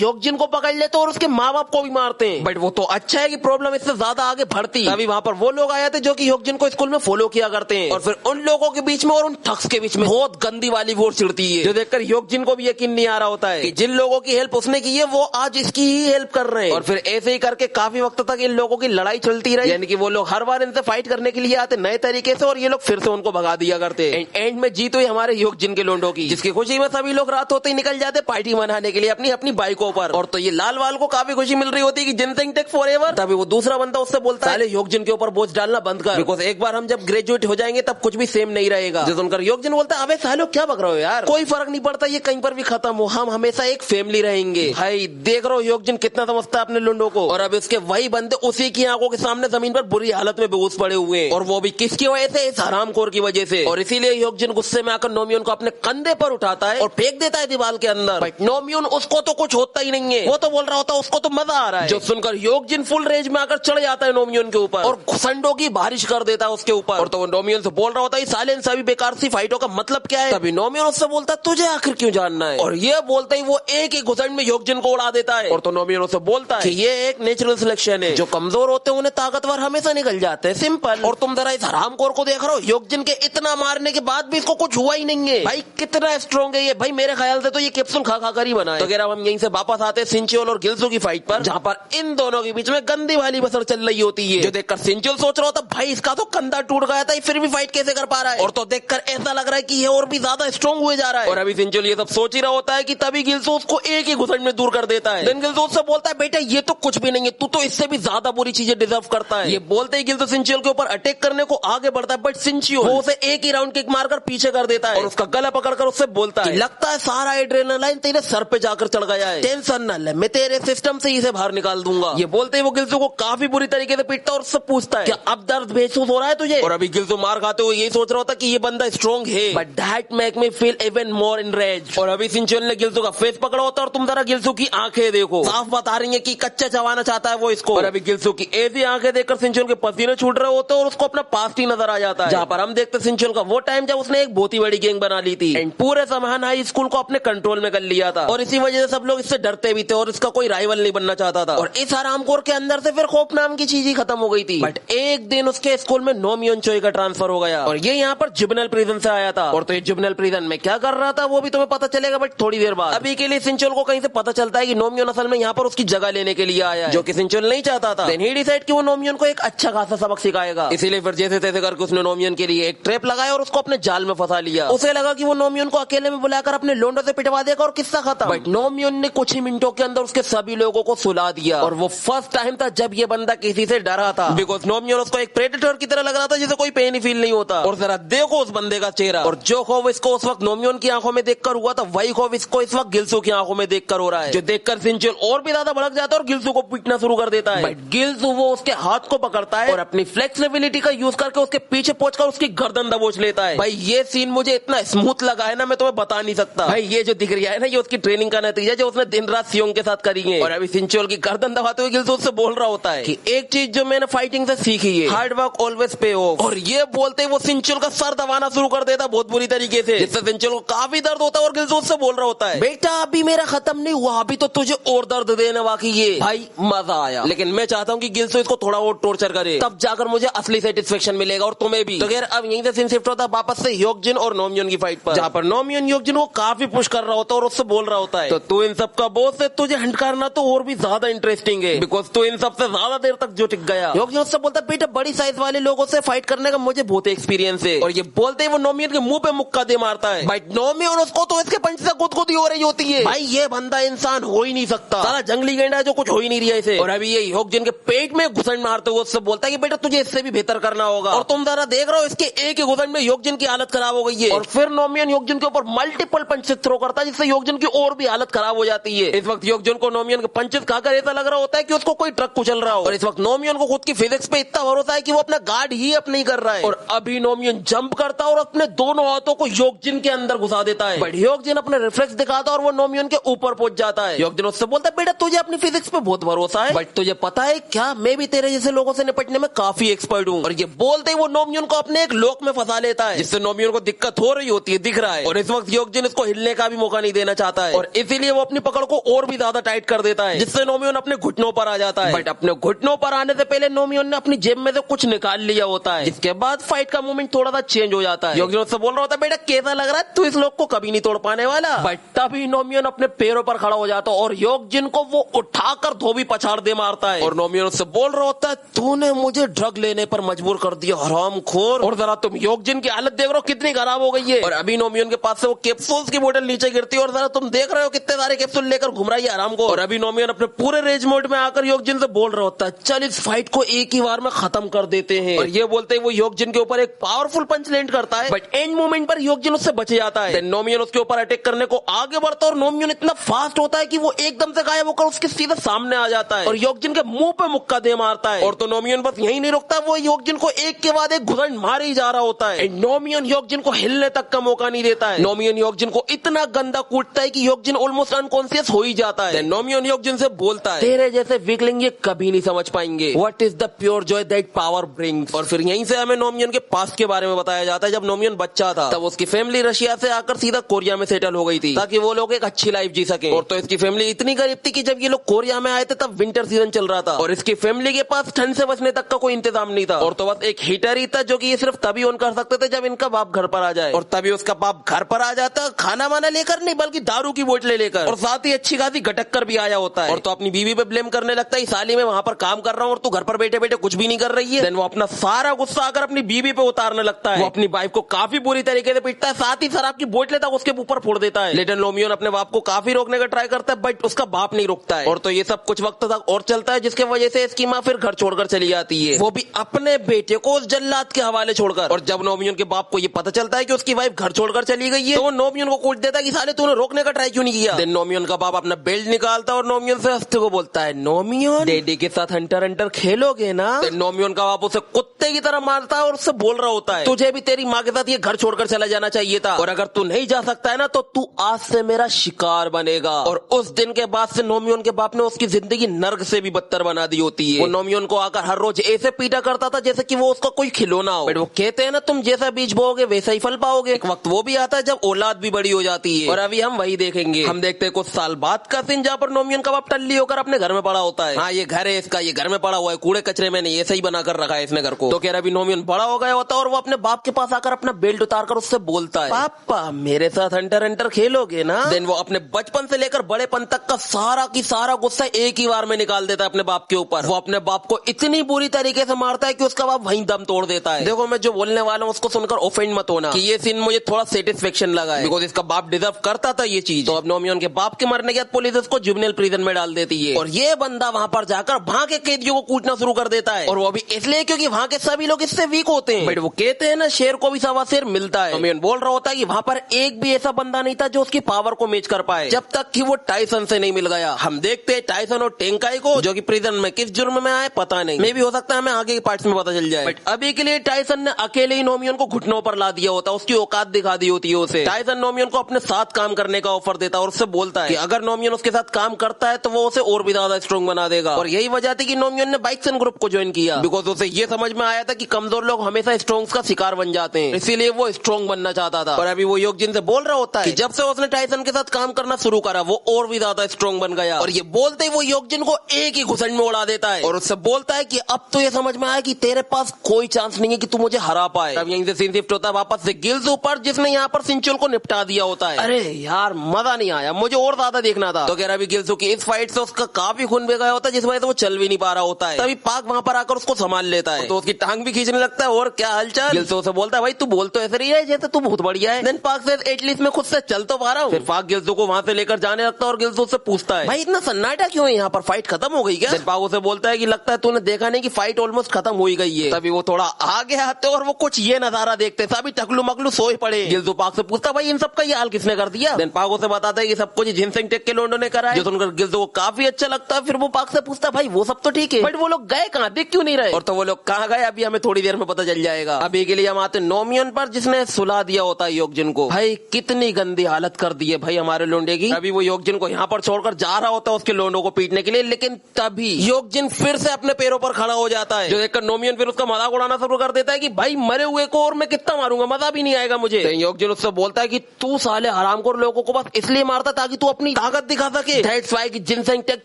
योगजिन को पकड़ लेते और उसके माँ बाप को भी मारते हैं, बट वो तो अच्छा है कि प्रॉब्लम इससे ज्यादा आगे बढ़ती। अभी वहाँ पर वो लोग आए थे जो कि योगजिन को स्कूल में फॉलो किया करते हैं और फिर उन लोगों के बीच में और उन ठग्स के बीच में बहुत गंदी वाली वोट छिड़ती है, जो देखकर योगजिन को भी यकीन नहीं आ रहा होता है कि जिन लोगों की हेल्प उसने की है वो आज इसकी ही हेल्प कर रहे हैं। और फिर ऐसे ही करके काफी वक्त तक इन लोगों की लड़ाई चलती रही, यानी कि वो लोग हर बार इनसे फाइट करने करने के लिए आते नए तरीके से और ये लोग फिर से उनको भगा दिया करते। एंड में जीत हुई हमारे योगजिन के लोंडों की, जिसकी खुशी में सभी लोग रात होते ही निकल जाते पार्टी मनाने के लिए अपनी अपनी बाइकों पर। और तो ये लाल वाल को काफी खुशी मिल रही होती कि जिनसेंग टेक फॉरएवर। तभी वो दूसरा बंदा उससे बोलता है योगजिन के ऊपर बोझ डालना बंद कर, बिकॉज एक बार हम जब ग्रेजुएट हो जाएंगे तब कुछ भी सेम नहीं रहेगा। जो सुनकर योगजिन बोलता है अबे सालो क्या बक रहे हो यार, कोई फर्क नहीं पड़ता ये कहीं पर भी खत्म हो, हम हमेशा एक फैमिली रहेंगे। भाई देख रहे हो योगजिन कितना समझता है अपने लोंडों को। और अब उसके वही बंदे उसी की आंखों के सामने जमीन पर बुरी हालत में बेहोश पड़े हुए हैं, और वो भी किसकी वजह से, इस हरामखोर की वजह से। और इसीलिए योगजिन गुस्से में आकर नोमियोन को अपने कंधे पर उठाता है और फेंक देता है दीवार के अंदर। बट नोमियोन उसको तो कुछ होता ही नहीं है, वो तो बोल रहा होता है उसको तो मजा आ रहा है। जो सुनकर योगजिन फुल रेंज में आकर चढ़ जाता है नोमियोन के ऊपर और घुसंडों की बारिश कर देता है उसके ऊपर। और तो वो नोमियोन से बोल रहा होता है साले इन सभी बेकार सी फाइटों का मतलब क्या है। तभी नोमियोन उससे बोलता है तुझे आखिर क्यों जानना है, और ये बोलते ही वो एक ही घुसंड में योगजिन को उड़ा देता है। और तो नोमियोन उससे बोलता है कि ये एक नेचुरल सिलेक्शन है, जो कमजोर होते हैं उन्हें ताकतवर हमेशा निकल जाते हैं, सिंपल। और तुम जरा इस हरामखोर को देख रहे हो, योगजिन के इतना मारने के बाद भी इसको कुछ हुआ ही नहीं है। भाई कितना स्ट्रॉन्ग है ये, भाई मेरे ख्याल से तो ये कैप्सूल खा कर ही बना है। तो कह रहा हम यहीं से वापस आते हैं सिंचियोल और गिल्सू की फाइट पर, जहाँ पर इन दोनों के बीच में गंदी वाली बसर चल रही होती है। जो देखकर सिंचियोल सोच रहा होता भाई इसका तो कंधा टूट गया था, फिर भी फाइट कैसे कर पा रहा है। और तो देखकर ऐसा लग रहा है कि ये और भी ज्यादा स्ट्रॉन्ग हुए जा रहा है। और अभी सिंचियोल ये सब सोच ही रहा होता है कि तभी गिल्सू उसको एक ही घुसंड में दूर कर देता है। देन गिल्सू उससे बोलता है बेटा ये तो कुछ भी नहीं है, तू तो इससे भी ज्यादा बुरी चीजें डिजर्व करता है। ये बोलते ही गिल्सू सिंचियोल के ऊपर अटैक करने को आगे बढ़ता है, बट सिंचियोल वो उसे एक ही राउंड किक मारकर पीछे कर देता है और उसका गला पकड़कर उससे बोलता है लगता है सारा एड्रेनालाइन तेरे सर पे जाकर चढ़ गया है, टेंशन न ले मैं तेरे सिस्टम से इसे बाहर निकाल दूंगा। ये बोलते ही वो गिल्सू को काफी बुरी तरीके से पीटता है और उससे पूछता है क्या अब दर्द महसूस हो रहा है तुझे। और अभी गिल्सू मार खाते हुए यही सोच रहा होता कि ये बंदा स्ट्रॉन्ग है, but that make me feel even more enraged. और अभी सिंचियोल ने गिल्सू का फेस पकड़ा होता है और तुम जरा गिल्सू की आंखें देखो, साफ बता रही है कि कच्चा चबाना चाहता है वो इसको। और अभी गिल्सू की ऐसी आंखें देखकर सिंचियोल के पसीने छूट रहे होते और उसको अपना पास्ट ही नजर आ जाता है, जहाँ पर हम देखते सिंचियोल का वो टाइम जब उसने एक बहुत ही बड़ी गैंग बना ली थी एंड पूरे समाधान हाई स्कूल को अपने कंट्रोल में कर लिया था। और इसी वजह से सब लोग इससे डरते भी थे और इसका कोई राइवल नहीं बनना चाहता था। और इस हरामखोर के अंदर से फिर खौफ नाम की चीज ही खत्म हो गई थी। बट एक दिन उसके स्कूल में नोमियोन चोई का ट्रांसफर हो गया और ये यहाँ पर जुवेनाइल प्रिजन से आया था। और तो ये जुवेनाइल प्रिजन में क्या कर रहा था वो भी तुम्हें पता चलेगा, बट थोड़ी देर बाद। अभी के लिए सिंचियोल को कहीं से पता चलता है कि नोमियोन असल में यहाँ पर उसकी जगह लेने के लिए आया है, जो कि सिंचियोल नहीं चाहता था। देन ही डिसाइड कि वो नोमियोन को एक अच्छा खासा सबक सिखाएगा। इसीलिए फिर जैसे तैसे करके उसने नोमियोन के लिए एक ट्रैप लगाया और उसको अपने जाल में फंसा लिया। उसे लगा कि वो नोमियोन को अकेले में बुलाकर अपने लोंडों से पिटवा देगा और किस्सा खत्म। बट नोमियोन ने कुछ ही मिनटों के अंदर उसके सभी लोगों को सुला दिया। और वो फर्स्ट टाइम था जब ये बंदा किसी से डरा था, बिकॉज नोमियोन उसको एक प्रेडेटर की तरह लग रहा था जिसे कोई पेन ही फील नहीं होता। और जरा देखो उस बंदे का चेहरा, और जो खौफ इसको उस वक्त नोमियोन की आंखों में देखकर हुआ था वही खौफ इसको इस वक्त गिल्सू की आंखों में देखकर हो रहा है, जो देखकर सिंचियोल और भी ज्यादा भड़क जाता है और गिल्सू को पीटना शुरू कर देता है। बट गिल्सू वो उसके हाथ को पकड़ता है और अपनी फ्लेक्सिबिलिटी का यूज करके उसके पीछे पहुंचकर उसकी गर्दन दबोच लेता है। भाई ये सीन मुझे इतना स्मूथ लगा है ना, मैं तुम्हें बता नहीं सकता। भाई ये जो दिख रहा है ना, ये उसकी ट्रेनिंग का नतीजा जो उसने दिन रात सियोंग के साथ करी है। और अभी सिंचियोल की गर्दन दबाते हुए गिल्सू उससे बोल रहा होता है कि एक चीज जो मैंने फाइटिंग से सीखी है, हार्ड वर्क ऑलवेज पे ऑफ। और ये बोलते ही वो सिंचियोल का सर दबाना शुरू कर देता बहुत बुरी तरीके से, जिससे सिंचियोल को काफी दर्द होता है। और गिल्सू उससे बोल रहा होता है बेटा अभी मेरा खत्म नहीं हुआ, अभी तो तुझे और दर्द देने बाकी है। भाई मजा आया, लेकिन मैं चाहता हूँ कि गिल्सू इसको थोड़ा और टॉर्चर करे, तब जाकर मुझे असली सेटिस्फेक्शन मिलेगा और तुम्हें भी। तो खैर अब यहीं से सीन शिफ्ट होता है वापस से योगजिन और नोमियोन की फाइट पर, जहाँ पर नोमियोन योगजिन को काफी पुश कर रहा होता है और उससे बोल रहा होता है तो तू इन सब का बॉस है, तुझे हंट करना तो और भी ज्यादा इंटरेस्टिंग है, बिकॉज तू इन सबसे ज्यादा देर तक जो टिक गया। योगजिन उससे बोलता है बेटा बड़ी साइज वाले लोगों से फाइट करने का मुझे बहुत एक्सपीरियंस है। और ये बोलते ही वो नोमियोन के मुंह पे मुक्का दे मारता है। बट नोमियोन उसको तो इसके पंच से गुदगुदी हो रही होती है। भाई ये बंदा इंसान हो ही नहीं सकता, सारा जंगली गेंडा है जो कुछ हो ही नहीं रहा इसे। और अभी ये योगजिन के पेट में घुसन मारते हुए उससे बोलता है कि बेटा तुझे इससे भी बेहतर करना होगा। और तुम जरा देख रहे हो इसके एक ही घुसन में योगजिन की हालत खराब हो गई है। और फिर नोमियोन योगजिन के ऊपर मल्टीपल पंचेस थ्रो करता है, जिससे योगजिन की और भी हालत खराब हो जाती है। इस वक्त योगजिन को नोमियोन के पंचेस खाकर ऐसा लग रहा होता है कि उसको कोई ट्रक कुचल रहा हो। और इस वक्त नोमियोन को खुद की फिजिक्स पे इतना भरोसा है कि वो अपना गार्ड ही अप नहीं कर रहा है। और अभी नोमियोन जंप करता है और अपने दोनों हाथों को योगजिन के अंदर घुसा देता है। बट योगजिन अपने रिफ्लेक्स दिखाता है और वो नोमियोन के ऊपर पहुंच जाता है। योगजिन उससे बोलता है बेटा तुझे अपनी फिजिक्स पे बहुत भरोसा है, बट तुझे पता है क्या मैं भी तेरे जैसे लोगों से निपटने में काफी एक्सपर्ट हूँ। और ये बोलते ही वो नोमियोन को अपने एक लोक में फंसा लेता है, जिससे नोमियोन को दिक्कत हो रही होती है, दिख रहा है। और इस वक्त योगजिन इसको हिलने का भी मौका नहीं देना चाहता है और इसीलिए वो अपनी पकड़ को और भी ज्यादा टाइट कर देता है, जिससे नोमियोन अपने घुटनों पर आ जाता है। बट अपने घुटनों पर आने से पहले नोमियोन ने अपनी जेब में से कुछ निकाल लिया होता है, जिसके बाद फाइट का मूवमेंट थोड़ा सा चेंज हो जाता है। योगजिन उससे बोल रहा होता है बेटा कैसा लग रहा है, तू इस लोक को कभी नहीं तोड़ पाने वाला। बट तभी नोमियोन अपने पैरों पर खड़ा हो जाता है और योगजिन को वो उठाकर धोबी पछाड़ दे मारता है। और नोमियोन उससे बोल रहा होता है तूने मुझे ड्रग लेने पर मजबूर कर दिया, हरामखोर। और जरा तुम योगजिन की हालत देख रहे हो कितनी खराब हो गई है। और अभी नोमियन के पास से वो कैप्सूल्स की बोतल नीचे गिरती है और जरा तुम देख रहे हो कितने सारे कैप्सूल लेकर घूम रहा है आराम को। और अभी नोमियन अपने पूरे रेज मोड में आकर योगजिन से बोल रहा होता है, चल इस फाइट को एक ही बार में खत्म कर देते हैं। और ये बोलते ही वो योगजिन के ऊपर एक पावरफुल पंच लैंड करता है, बट एंड मोमेंट पर योगजिन उससे बच जाता है। नोमियन उसके ऊपर अटैक करने को आगे बढ़ता है और नोमियन इतना फास्ट होता है कि वो एकदम से गायब होकर उसके सीधे सामने आ जाता है और योगजिन के मुंह पे मुक्का दे मारता है। और तो नोमियन बस यही नहीं रुकता, वो योगजिन को एक के बाद एक घुसंड मार ही जा रहा होता है। नोमियन योगजिन को हिलने तक का मौका नहीं देता है। नोमियन योगजिन को इतना गंदा कूटता है कि योगजिन ऑलमोस्ट अनकॉन्शियस हो ही जाता है। नोमियन योगजिन से बोलता है, तेरे जैसे वीकलिंग ये कभी नहीं समझ पाएंगे what is the pure Joy that power brings. और फिर यहीं से हमें नोमियन के पास्ट के बारे में बताया जाता है। जब नोमियन बच्चा था तब उसकी फैमिली रशिया से आकर सीधा कोरिया में सेटल हो गई थी ताकि वो लोग एक अच्छी लाइफ जी सके। और तो इसकी फैमिली इतनी गरीब थी कि जब ये लोग कोरिया में आए थे तब विंटर सीजन चल रहा था और इसकी फैमिली के पास ठंड से बचने तक का कोई इंतजाम नहीं था। और तो बस एक हीटर ही था जो कि ये सिर्फ तभी ऑन कर सकते थे जब इनका बाप घर पर आ जाए। और तभी उसका बाप घर पर आ जाता, खाना वाना लेकर नहीं बल्कि दारू की बोतलें लेकर, और साथ ही अच्छी खासी घटक कर भी आया होता है। और तो अपनी बीवी पे ब्लेम करने लगता है, साली मैं वहां पर काम कर रहा हूँ और तू घर पर बैठे बैठे कुछ भी नहीं कर रही है। देन वो अपना सारा गुस्सा आकर अपनी बीवी पे उतारने लगता है। वो अपनी वाइफ को काफी बुरी तरीके से पीटता है, साथ ही शराब की बोतलें तक उसके ऊपर फोड़ देता है। लेकिन नोमियन अपने बाप को काफी रोकने का ट्राई करता है बट उसका बाप नहीं रुकता है। और तो ये सब कुछ वक्त तक और चलता है जिसके वजह से इसकी माँ फिर घर छोड़कर चली जाती है, वो भी अपने बेटे को उस जल्लाद के हवाले छोड़कर। और जब नोमियन के बाप को ये पता चलता है कि उसकी वाइफ घर छोड़कर चली गई है तो वो नोमियन को कूट देता है कि साले तूने रोकने का ट्राई क्यों नहीं किया। देन नोमियन का बाप अपना बेल्ट निकालता है और नोमियन से हंसते को बोलता है, नोमियन डैडी के साथ हंटर हंटर खेलोगे ना। नोमियन का बाप उसे कुत्ते की तरह मारता है और उससे बोल रहा होता है, तुझे भी तेरी माँ के साथ ये घर छोड़कर चला जाना चाहिए था और अगर तू नहीं जा सकता है ना तो तू आज से मेरा शिकार बनेगा। और उस दिन के बाद से नोमियन के बाप ने उसकी जिंदगी नर्क से भी बदतर बना दी होती है। वो नोमियन को आकर हर रोज ऐसे पीटा करता था जैसे कि वो उसका कोई खिलौना हो। बट वो कहते हैं ना, तुम जैसा बीज बोओगे वैसा ही फल पाओगे। एक वक्त वो भी आता है जब औलाद भी बड़ी हो जाती है और अभी हम वही देखेंगे। हम देखते हैं कुछ साल बाद का सीन जहाँ पर नोमियन का बाप टल्ली होकर अपने घर में पड़ा होता है। हाँ ये घर है इसका, ये घर में पड़ा हुआ है, कूड़े कचरे में नहीं, ऐसे ही बना कर रखा है इसने घर को। तो कह रहा अभी नोमियन बड़ा हो गया होता है और वो अपने बाप के पास आकर अपना बेल्ट उतार कर उससे बोलता है, पापा मेरे साथ हंटर हंटर खेलोगे ना। देन वो अपने बचपन से लेकर बड़ेपन तक का सारा की सारा गुस्सा एक ही बार में निकाल देता है अपने बाप के ऊपर। वो अपने बाप को इतनी बुरी तरीके से मारता है कि उसका बाप वहीं दम तोड़ देता है। देखो मैं जो बोलने वाला हूँ उसको सुनकर ऑफेंड मत होना कि ये सीन मुझे थोड़ा सेटिस्फेक्शन लगा है बिकॉज इसका बाप डिजर्व करता था ये चीज। तो अब नोमियन के बाप के मरने के बाद पुलिस उसको जुवेनाइल प्रिजन में डाल देती है और ये बंदा वहां पर जाकर वहां के कैदियों को कूटना शुरू कर देता है। और वो भी इसलिए क्योंकि वहां के सभी लोग इससे वीक होते हैं। बट वो कहते हैं ना, शेर को भी सवा शेर मिलता है। नोमियन बोल रहा होता है कि वहां पर एक भी ऐसा बंदा नहीं था जो उसकी पावर को मैच कर पाए जब तक कि वो टाइसन से नहीं मिल गया। हम देखते हैं टाइसन और टेंकाई को जो कि प्रिजन में किस जुर्म में आए पता नहीं, मे भी हो सकता है हमें आगे के पार्ट्स में पता चल जाए। बट अभी के लिए टाइसन ने अकेले ही नोमियन को घुटनों पर ला दिया होता, उसकी औकात दिखा दी होती है उसे। टाइसन नोमियन को अपने साथ काम करने का ऑफर देता और उससे बोलता है कि अगर नोमियन उसके साथ काम करता है तो वो उसे और भी ज्यादा स्ट्रॉन्ग बना देगा। और यही वजह थी कि नोमियन ने बाइक्सन ग्रुप को ज्वाइन किया बिकॉज उसे ये समझ में आया था कि कमजोर लोग हमेशा स्ट्रॉन्ग का शिकार बन जाते हैं, इसीलिए वो स्ट्रॉन्ग बनना चाहता था। और अभी वो योगजिन से बोल रहा होता है कि जब से उसने टाइसन के साथ काम करना शुरू करा वो और भी ज्यादा स्ट्रॉन्ग बन गया। और ये बोलते ही वो योगजिन को एक ही घुसंड में उड़ा देता है और उससे बोलता है कि अब तो ये समझ में आया कि तेरे पास कोई चांस नहीं है कि तू मुझे हरा पाए। अब यहीं से सीन शिफ्ट होता है वापस से गिल्ज़ू पर जिसने यहाँ पर सिंचुल को निपटा दिया होता है। अरे यार मजा नहीं आया, मुझे और ज्यादा देखना था। तो कह रहा अभी गिल्ज़ू की इस फाइट से उसका काफी खून बह गया होता है जिस वजह से वो चल भी नहीं पा रहा होता है। तभी पाक वहां पर आकर उसको संभाल लेता है तो उसकी टांग भी खींचने लगता है। और क्या हालचाल? गिल्ज़ू से बोलता है भाई तू बोल तो ऐसे रही है जैसे तू बहुत बढ़िया है। देन पाक से एटलीस्ट मैं खुद से चल तो पा रहा हूँ। फिर पाक गिल्ज़ू को वहां से लेकर जाने लगता है और गिल्ज़ू से पूछता है भाई इतना सन्नाटा क्यों है यहाँ पर, फाइट खत्म हो गई क्या? देन पाक उसे बोलता है कि लगता है तूने देखा नहीं कि फाइट ऑलमोस्ट खत्म हो ही गई है। तभी वो थोड़ा आगे आते और वो कुछ ये नजारा देखते सभी टकलू मकलू सोए पड़े। गिल्ज़ू पाक से पूछता भाई इन सब का ये हाल किसने कर दिया? देन पाक उसे बताता है कि सब कुछ जिनसेंग टेक के लोंडो ने करा है, जो सुनकर गिल्ज़ू को काफी अच्छा लगता है। फिर वो पाक से पूछता भाई वो सब तो ठीक है बट वो लोग गए कहाँ, दिख क्यों नहीं रहे? और तो वो लोग कहाँ गए अभी हमें थोड़ी देर में पता चल जाएगा। अभी के लिए हम आते नोमियन पर जिसने सुला दिया होता है योगजिन को। भाई कितनी गंदी हालत कर दी है भाई हमारे लोंडे की। अभी वो योगजिन को यहाँ पर छोड़कर जा रहा होता है उसके लोंडो को पीटने के लिए, लेकिन तभी योगजिन फिर से अपने पैरों पर खड़ा हो जाता है जो देखकर नोमियन फिर उसका मजाक उड़ाना शुरू कर देता है कि भाई मरे हुए को और मैं कितना मारूंगा, मजा भी नहीं आएगा मुझे। योगजिन उससे बोलता है कि तू साले हरामखोर लोगों को बस इसलिए मारता ताकि तू अपनी ताकत दिखा सके। दैट्स व्हाई कि जिनसेंग टेक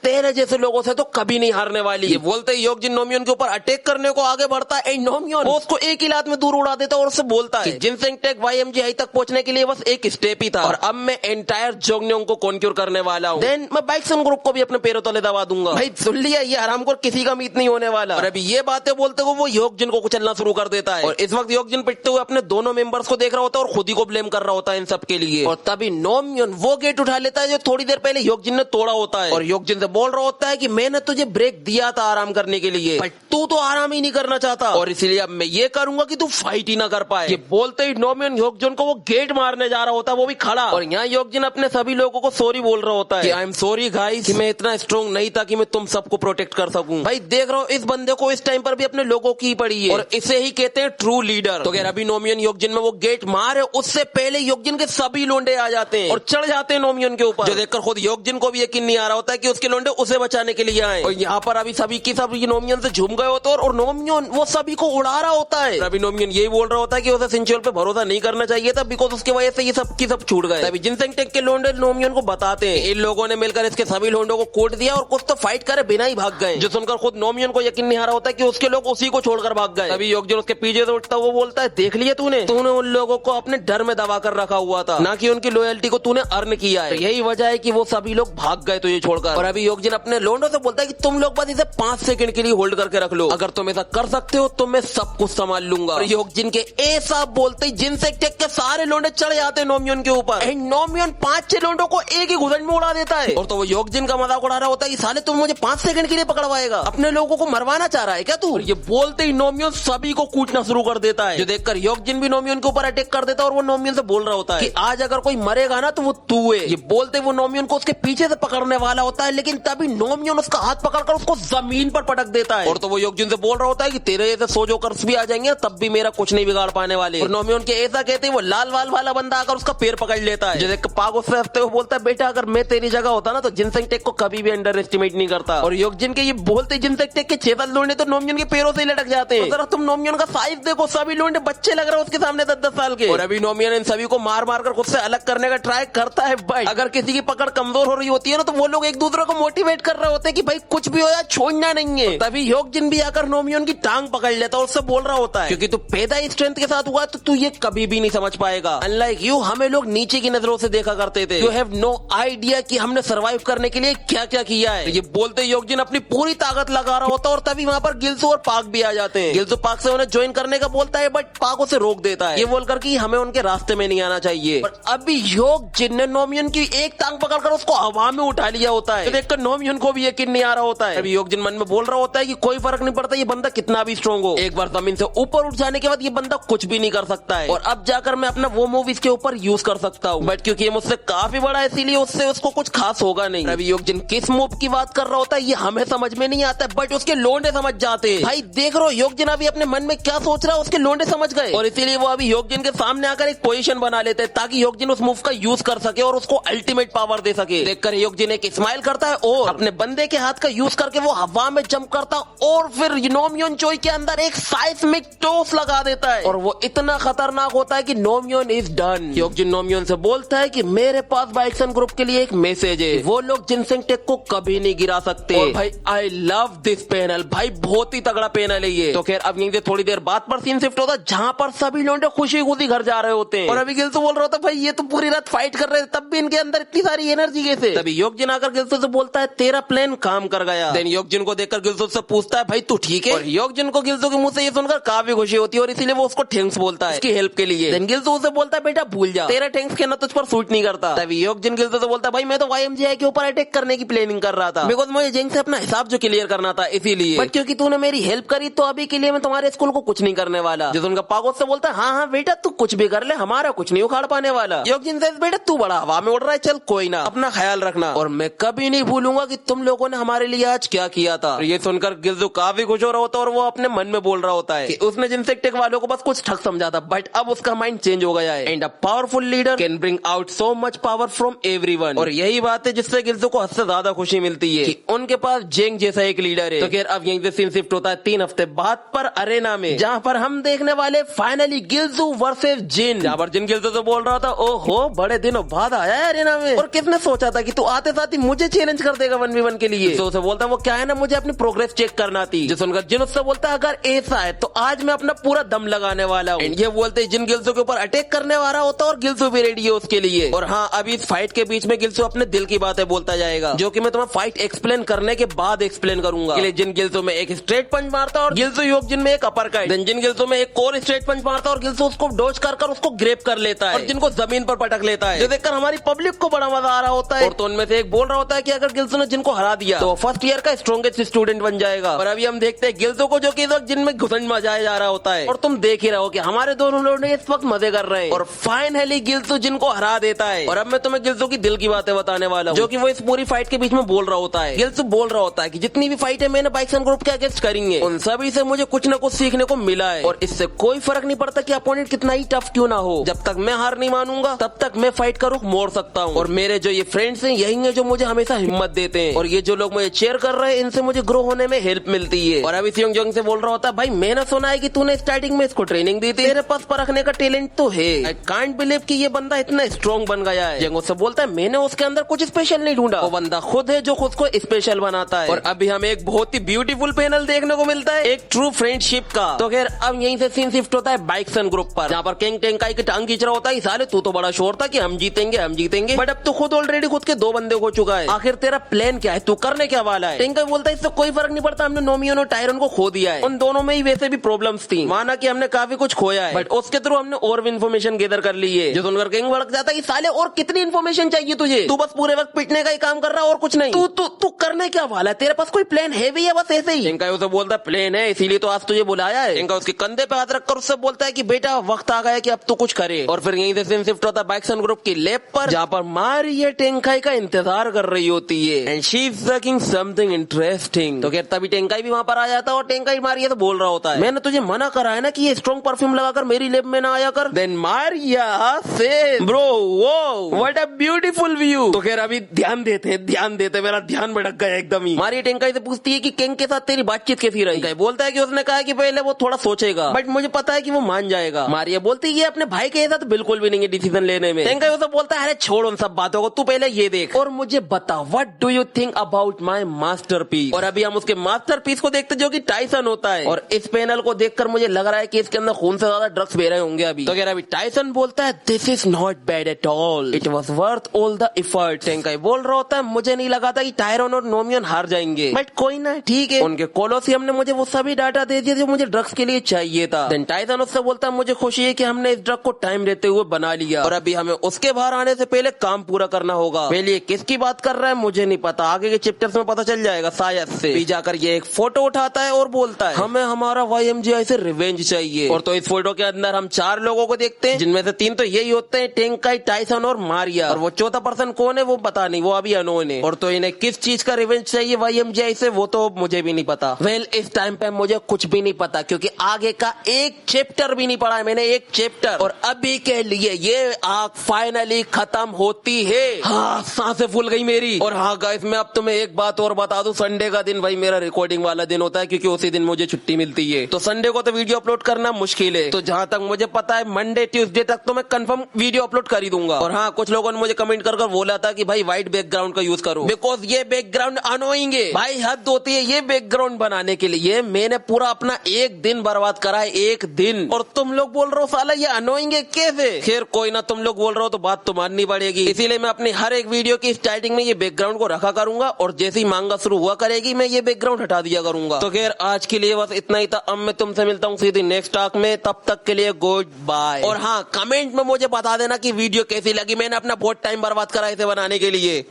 तेरे जैसे लोगों से तो कभी नहीं हारने वाली। ये बोलते ही योगजिन नोमियन के ऊपर अटैक करने को आगे बढ़ता है एंड नोमियन उसको एक ही लात में दूर उड़ा देता है और उससे बोलता है जिनसेंग टेक YMG हाई तक पहुंचने के लिए बस एक स्टेप ही था और अब मैं एंटायर जोंगन्योंग को कॉन्क्यूर करने वाला हूँ। देन मैं बाइक्सन ग्रुप को भी अपने पैरों तले दबा दूंगा। भाई सुन लिया, ये हरामखोर किसी का मीत नहीं होने वाला। और अभी ये बातें बोलते बोलते हुए वो योगजिन को कुचलना शुरू कर देता है और इस वक्त योगजिन पिटते हुए अपने दोनों मेंबर्स को देख रहा होता है और खुद ही को ब्लेम कर रहा होता है इन सब के लिए। और तभी नोमियन वो गेट उठा लेता है जो थोड़ी देर पहले योगजिन ने तोड़ा होता है और योगजिन से बोल रहा होता है कि मैंने तुझे ब्रेक दिया था आराम करने के लिए, बट तू तो आराम ही नहीं करना चाहता और इसलिए अब मैं ये करूंगा कि तू फाइट ही ना कर पाए। ये बोलते ही नोमियन योगजिन को वो गेट मारने जा रहा होता है, वो भी खड़ा। और यहाँ योगजिन अपने सभी लोगों को सॉरी बोल रहा होता है कि आई एम सॉरी गाइस कि मैं इतना स्ट्रॉन्ग नहीं था कि मैं तुम सबको प्रोटेक्ट कर सकूं। भाई देख रहा हूँ इस बंदे को इस टाइम पर भी अपने लोगों की पड़ी है और इसे ही कहते हैं ट्रू लीडर। तो अभी नोमियन योगजिन में वो गेट मारे उससे पहले योगजिन के सभी लोंडे आ जाते हैं और चढ़ जाते हैं नोमियन के ऊपर, जो देखकर खुद योगजिन को भी यकीन नहीं आ रहा होता है कि उसके लोंडे उसे बचाने के लिए आए। और यहाँ पर अभी सभी की सभी नोमियन से झूम गए होते हैं और नोमियन वो सभी को उड़ा रहा होता है। अभी नोमियन यही बोल रहा होता है कि उसे सिंचुअल पे भरोसा नहीं करना चाहिए था बिकॉज उसकी वजह से ये सब की सब छूट गए। तभी जिनसेंग टेक के लोंडे नोमियन को बताते हैं इन लोगों ने मिलकर इसके सभी लोंडों को कोट दिया और कुछ तो फाइट करे बिना ही भाग गए, जो सुनकर खुद नोमियन को यकीन नहीं आ रहा होता है कि उसके लोग उसी को छोड़कर भाग गए। तभी योगजिन उसके पीछे से उठता हुआ बोलता है देख लिया तूने उन लोगों को अपने डर में दबा कर रखा हुआ था, ना कि उनकी लॉयल्टी को तूने अर्न किया है। यही वजह है कि वो सभी लोग भाग गए तुझे छोड़कर। और अभी योगजिन अपने लोंडों से बोलता है कि तुम लोग बस इसे 5 सेकंड के लिए होल्ड करके रख लो, अगर तुम ऐसा कर सकते हो तो मैं सब कुछ संभाल लूंगा। और योगजिन के ऐसा बोलते ही जिनसेंग टेक के सारे लोंडे चढ़ जाते हैं नोमियन के ऊपर एंड नोमियन 5-6 लोंडों को एक ही घुसट में उड़ा देता है। और तो वो योगजिन का मजाक उड़ा रहा होता है कि साले तुम मुझे 5 सेकंड के लिए पकड़वाएगा, अपने लोगों को मरवाना चाह रहा है क्या तू? ये बोलते ही नोमियन सभी को कूटना शुरू कर देता है, जो देखकर योगजिन भी नोमियन के ऊपर अटैक कर देता है और वो नोमियन से बोल रहा होता है कि आज अगर कोई मरेगा ना तो वो तू है। ये बोलते वो नोमियन को उसके पीछे से पकड़ने वाला होता है, लेकिन तभी नोमियन उसका हाथ पकड़कर उसको जमीन पर पटक देता है। और तो वो योगजिन से बोल रहा होता है कि तेरे जैसे सोजोकर्स भी आ जाएंगे तब भी मेरा कुछ नहीं बिगाड़ पाने वाले। और नोमियन के ऐसा कहते हैं वो लाल वाल वाला बंदा आकर उसका पैर पकड़ लेता है, जो देख पाग उससे हंसते हुए बोलता है बेटा अगर मैं तेरी जगह होता ना तो जिनसेंग टेक को कभी भी अंडर एस्टिमेट नहीं करता। और योगजिन के ये बोलते जिनसेंग टेक के 6 लोंडे तो नोमियन के पैरों से लटक जाते हैं। जरा तुम नोमियन का साइज देखो, सभी लोंडे बच्चे लग रहे हैं उसके सामने 10-10 साल के। और अभी नोमियन इन सभी को मार मार कर खुद से अलग करने का ट्राई करता है, बट अगर किसी की पकड़ कमजोर हो रही होती है ना तो वो लोग एक दूसरे को मोटिवेट कर रहे होते हैं कि भाई कुछ भी हो या छोड़ना नहीं है। तभी योगजिन भी आकर नोमियन की टांग पकड़ लेता है और उससे बोल रहा होता है क्योंकि तू पैदा ही स्ट्रेंथ के साथ हुआ तो तू ये कभी भी नहीं समझ पाएगा। अनलाइक यू हमें लोग नीचे की नजरों से देखा करते थे, यू हैव नो आइडिया कि हमने सर्वाइव करने के लिए क्या क्या किया है। ये बोलते योगजिन अपनी पूरी ताकत लगा रहा होता है और तभी वहाँ पर गिल्सू और पाक भी आ जाते हैं। गिल्सू पाक से उन्हें ज्वाइन करने का बोलता है बट पाक उसे रोक देता है, ये बोलकर कि हमें उनके रास्ते में नहीं आना चाहिए। और अभी योगजिन ने नोमियन की एक टांग पकड़कर उसको हवा में उठा लिया होता है, तो देखकर नोमियन को भी यकीन नहीं आ रहा होता है। अभी योगजिन मन में बोल रहा होता है कि कोई फर्क नहीं पड़ता ये बंदा कितना भी स्ट्रॉन्ग हो, एक बार जमीन से ऊपर उठ जाने के बाद ये बंदा कुछ भी नहीं कर सकता है और अब जाकर मैं अपना वो मूव इसके ऊपर यूज कर सकता हूँ, बट क्योंकि ये मुझसे काफी बड़ा है इसीलिए उससे उसको कुछ खास होगा नहीं। अभी योगजिन किस मूव की बात कर रहा होता है ये हमें समझ में नहीं आता है, बट उसके लोंडे समझ जाते हैं। भाई देख रहे हो योगजिन अभी अपने मन में क्या सोच रहा है उसके लोंडे समझ गए और इसीलिए वो अभी योगजिन के सामने आकर एक पोजीशन बना लेते हैं ताकि योगजिन उस मूव का यूज कर सके और उसको अल्टीमेट पावर दे सके। देखकर योगजिन एक स्माइल करता है और अपने बंदे के हाथ का यूज करके वो हवा में जंप करता और फिर नोमियन चोई के अंदर एक साइस्मिक टोस लगा देता है और वो इतना खतरनाक होता है कि नोमियन इज डन। योगजिन नोमियन से बोलता है कि मेरे पास बाइक्सन ग्रुप के लिए एक मैसेज है, वो लोग जिनसेंग टेक को कभी नहीं गिरा सकते। और भाई आई लव दिस पैनल, भाई बहुत ही तगड़ा पैनल है ये। तो खैर अब यहीं से थोड़ी देर बाद पर सीन शिफ्ट होता है जहाँ पर सभी लोग खुशी खुशी घर जा रहे होते हैं और अभी गिल्सू बोल रहा होता है भाई ये तो पूरी रात फाइट कर रहे थे तब भी इनके अंदर इतनी सारी एनर्जी कैसे। तभी योगजिन आकर गिल्सू से बोलता है तेरा प्लान काम कर गया। देन योगजिन को देखकर गिल्सू से पूछता है भाई तू ठीक है, और योगजिन को गिल्सू के मुंह से ये सुनकर काफी खुशी होती है और इसीलिए वो उसको थैंक्स बोलता है इसकी हेल्प के लिए। देन गिल्सू उसे बोलता है बेटा भूल जा, तेरा थैंक्स कहना तुझ पर सूट नहीं करता। तभी योगजिन गिल्सू से बोलता है भाई मैं तो YMGI के ऊपर अटैक करने की प्लानिंग कर रहा था बिकॉज मुझे जेंग से अपना हिसाब जो क्लियर करना था इसीलिए, बट क्योंकि तूने मेरी हेल्प करी तो अभी के लिए मैं तुम्हारे स्कूल को कुछ नहीं करने वाला। जो उनका पागोत से बोलता है हाँ हाँ बेटा तू कुछ भी कर ले हमारा कुछ नहीं उखाड़ पाने वाला। योगजिन से बेटा तू बड़ा हवा में उड़ रहा है, चल कोई ना अपना ख्याल रखना और मैं कभी नहीं भूलूंगा कि तुम लोगों ने हमारे लिए आज क्या किया था। ये सुनकर गिल्सू काफी खुश हो रहा होता है और वो अपने मन में बोल रहा होता है कि उसने जिनसेंग टेक वालों को बस कुछ ठग समझा था बट अब उसका माइंड चेंज हो गया है and a powerful leader can bring out so much power from everyone. और यही बात है जिससे गिल्सू को हद से ज्यादा खुशी मिलती है कि उनके पास जेंग जैसा एक लीडर है। तो खैर अब यहीं से सीन शिफ्ट होता है 3 हफ्ते बाद पर अरेना में, जहाँ पर हम देखने वाले फाइनली गिल्सू वर्सेस जिन। जहाँ पर जिन गिल्सू से बोल रहा था ओहो बड़े दिनों बाद आया है अरेना में और किसने सोचा था कि तू आते साथ ही मुझे चैलेंज कर देगा 1v1 के लिए। तो उसे बोलता वो क्या है ना मुझे अपनी प्रोग्रेस चेक करना थी। जो सुनकर जिन उससे बोलता है अगर ऐसा है तो आज मैं अपना पूरा दम लगाने वाला हूँ। ये बोलते जिन गिल्सू के ऊपर अटैक करने वाला होता है और गिल्सू भी रेडी है उसके लिए। और हाँ अभी इस फाइट के बीच में गिल्सू अपने दिल की बातें बोलता जाएगा जो कि मैं तुम्हें फाइट एक्सप्लेन करने के बाद एक्सप्लेन करूंगा। जिन गिल्सू में एक स्ट्रेट पंच पंच मारता है और गिल्सो योकजिन में एक अपर कट। देन जिन गिल्सो में एक और स्ट्रेट पंच मारता है और गिल्सो उसको डॉज कर उसको ग्रेप कर लेता है और जिनको जमीन पर पटक लेता है, जो देखकर हमारी पब्लिक को बड़ा मजा आ रहा होता है। और तो उनमें से एक बोल रहा होता है कि अगर गिल्सो ने जिनको हरा दिया तो फर्स्ट ईयर का स्ट्रॉन्गेस्ट स्टूडेंट बन जाएगा। और अभी हम देखते हैं गिल्सो को, जो कि इस वक्त जिनमें घुसन मजाया जा रहा होता है। और तुम देख ही रहो कि हमारे दोनों लोग इस वक्त मजे कर रहे हैं और फाइनली गिल्सो जिनको हरा देता है। और अब मैं तुम्हें गिल्सो की दिल की बातें बताने वाला हूँ, जो कि वो इस पूरी फाइट के बीच में बोल रहा होता है। गिल्सो बोल रहा होता है कि जितनी भी फाइट है मैंने बाइक्सन ग्रुप के अगेंस्ट करेंगे, उन सभी से मुझे कुछ न कुछ सीखने को मिला है और इससे कोई फर्क नहीं पड़ता कि अपोनेंट कितना ही टफ क्यों ना हो, जब तक मैं हार नहीं मानूंगा तब तक मैं फाइट का रुख मोड़ सकता हूँ। और मेरे जो ये फ्रेंड्स हैं यही हैं जो मुझे हमेशा हिम्मत देते हैं और ये जो लोग मुझे चेयर कर रहे हैं इनसे मुझे ग्रो होने में हेल्प मिलती है। और अभी सियोंग जोंग से बोल रहा होता है, भाई मैंने सुना है कि तूने स्टार्टिंग में इसको ट्रेनिंग दी थी, तेरे पास परखने का टैलेंट तो है। आई कांट बिलीव कि ये बंदा इतना स्ट्रॉन्ग बन गया है। जेंगो से बोलता है, मैंने उसके अंदर कुछ स्पेशल नहीं ढूंढा, वो बंदा खुद है जो खुद को स्पेशल बनाता है। और अभी हमें एक बहुत ही ब्यूटीफुल पैनल देखने को मिलता है, एक ट्रू फ्रेंडशिप का। तो खैर अब यहीं से सीन शिफ्ट होता है बाइक्सन ग्रुप पर, जहाँ पर किंग टेंकाई की टांग खींच रहा होता है। साले तू तो बड़ा शोर था कि हम जीतेंगे, बट अब तो खुद ऑलरेडी खुद के 2 बंदे हो चुका है। आखिर तेरा प्लान क्या है, तू करने क्या वाला है? टेंकाई बोलता है, इससे कोई फर्क नहीं पड़ता, हमने नोमियोन और टायरन को खो दिया है। उन दोनों में ही वैसे भी प्रॉब्लम्स थी, माना कि हमने काफी कुछ खोया है, बट उसके थ्रू हमने और भी इन्फॉर्मेशन गैदर कर ली है। जो सुनकर किंग भड़क जाता है कि साले और कितनी इन्फॉर्मेशन चाहिए तुझे, तू बस पूरे वक्त पिटने का ही काम कर रहा है और कुछ नहीं। तू करने क्या वाला है, तेरे पास कोई प्लान है भी या बस ऐसे ही? टेंकाई उसे बोलता है, प्लान है, इसीलिए तो आज तुझे बुलाया है। टेंकाई उसके कंधे पे हाथ रखकर उससे बोलता है कि बेटा वक्त आ गया कि अब तू कुछ करे। और फिर यहीं से सीन शिफ्ट होता है बाइक्सन ग्रुप की लैब पर, जहाँ पर मारिया टेंकाई का इंतजार कर रही होती है and she is searching something interesting. तो खैर तभी टेंकाई भी वहाँ पर आ जाता है और टेंकाई मारिया तो बोल रहा होता है, मैंने तुझे मना करा है ना कि ये स्ट्रॉन्ग परफ्यूम लगाकर मेरी लैब में ना आया कर। देन मारिया से ब्रो वो व्हाट अ ब्यूटीफुल व्यू। तो खैर अभी ध्यान देते मेरा ध्यान भटक गया एकदम ही। मारिया टेंकाई से पूछती है कि किंग के साथ तेरी बातचीत कैसी रही? बोलता है कि उसने कहा कि पहले वो थोड़ा सोचेगा, बट मुझे पता है कि वो मान जाएगा। मारिया बोलती है, ये अपने भाई के साथ बिल्कुल भी नहीं है डिसीजन लेने में। टेंकाई उसे बोलता है, अरे छोड़ उन सब बातों को, तू पहले ये देख और मुझे बता, what do you think about my masterpiece? और अभी हम उसके मास्टरपीस को देखते जो कि टाइसन होता है। और इस पैनल को देखकर मुझे लग रहा है कि इसके अंदर खून से ज्यादा ड्रग्स बह रहे होंगे अभी। तो अभी टाइसन बोलता है, this is not bad at all, it was worth all the effort. Tenkai बोल रहा होता है, मुझे नहीं लगा था कि टायरन और नोमियन हार जाएंगे, बट कोई ना, ठीक है। उनके कोलोसियम ने मुझे वो सभी डाटा दे दिया जो मुझे ड्रग्स के लिए चाहिए था। देन टाइसन उससे बोलता है, मुझे खुशी है कि हमने इस ड्रग को टाइम देते हुए बना लिया और अभी हमें उसके बाहर आने से पहले काम पूरा करना होगा। पहले किसकी बात कर रहा है मुझे नहीं पता, आगे के चैप्टर्स में पता चल जाएगा शायद से। भी जाकर ये एक फोटो उठाता है और बोलता है, हमें हमारा YMGI से रिवेंज चाहिए। और तो इस फोटो के अंदर हम 4 लोगों को देखते हैं, जिनमें से 3 तो यही होते हैं, टेंकाई, टाइसन और मारिया। और वो चौथा पर्सन कौन है वो पता नहीं, वो अभी अनोन है। और तो इन्हें किस चीज का रिवेंज चाहिए YMGI से वो तो मुझे भी नहीं पता। वेल इस टाइम पे मुझे कुछ भी नहीं पता, क्योंकि आगे का एक चैप्टर भी नहीं पढ़ा है मैंने, एक चैप्टर। और अभी के लिए ये आग फाइनली खत्म होती है। हाँ, सांसें फूल गई मेरी। और हाँ गाइस, मैं अब तुम्हें एक बात और बता दूं, संडे का दिन भाई मेरा रिकॉर्डिंग वाला दिन होता है, क्योंकि उसी दिन मुझे छुट्टी मिलती है। तो संडे को तो वीडियो अपलोड करना मुश्किल है। तो जहाँ तक मुझे पता है मंडे ट्यूसडे तक तो मैं कंफर्म वीडियो अपलोड कर ही दूंगा। और हाँ, कुछ लोगों ने मुझे कमेंट कर बोला था कि भाई व्हाइट बैकग्राउंड का यूज करो, बिकॉज ये बैकग्राउंड अनोइंग है भाई, हद होती है ये बैकग्राउंड बनाने के लिए। मैंने पूरा अपना एक दिन बर्बाद करा है, एक दिन। और तुम लोग बोल रहे हो साला ये अनोइंग है कैसे? खैर कोई ना, तुम लोग बोल रहे हो तो बात तो माननी पड़ेगी। इसीलिए मैं अपनी हर एक वीडियो की स्टार्टिंग में ये बैकग्राउंड को रखा करूंगा और जैसे ही मांगा शुरू हुआ करेगी मैं ये बैकग्राउंड हटा दिया करूंगा। तो खैर आज के लिए बस इतना ही था। अब मैं तुमसे मिलता हूँ सीधे नेक्स्ट टॉक में, तब तक के लिए गुड बाय। और हाँ, कमेंट में मुझे बता देना कि वीडियो कैसी लगी, मैंने अपना बहुत टाइम बर्बाद करा इसे बनाने के लिए।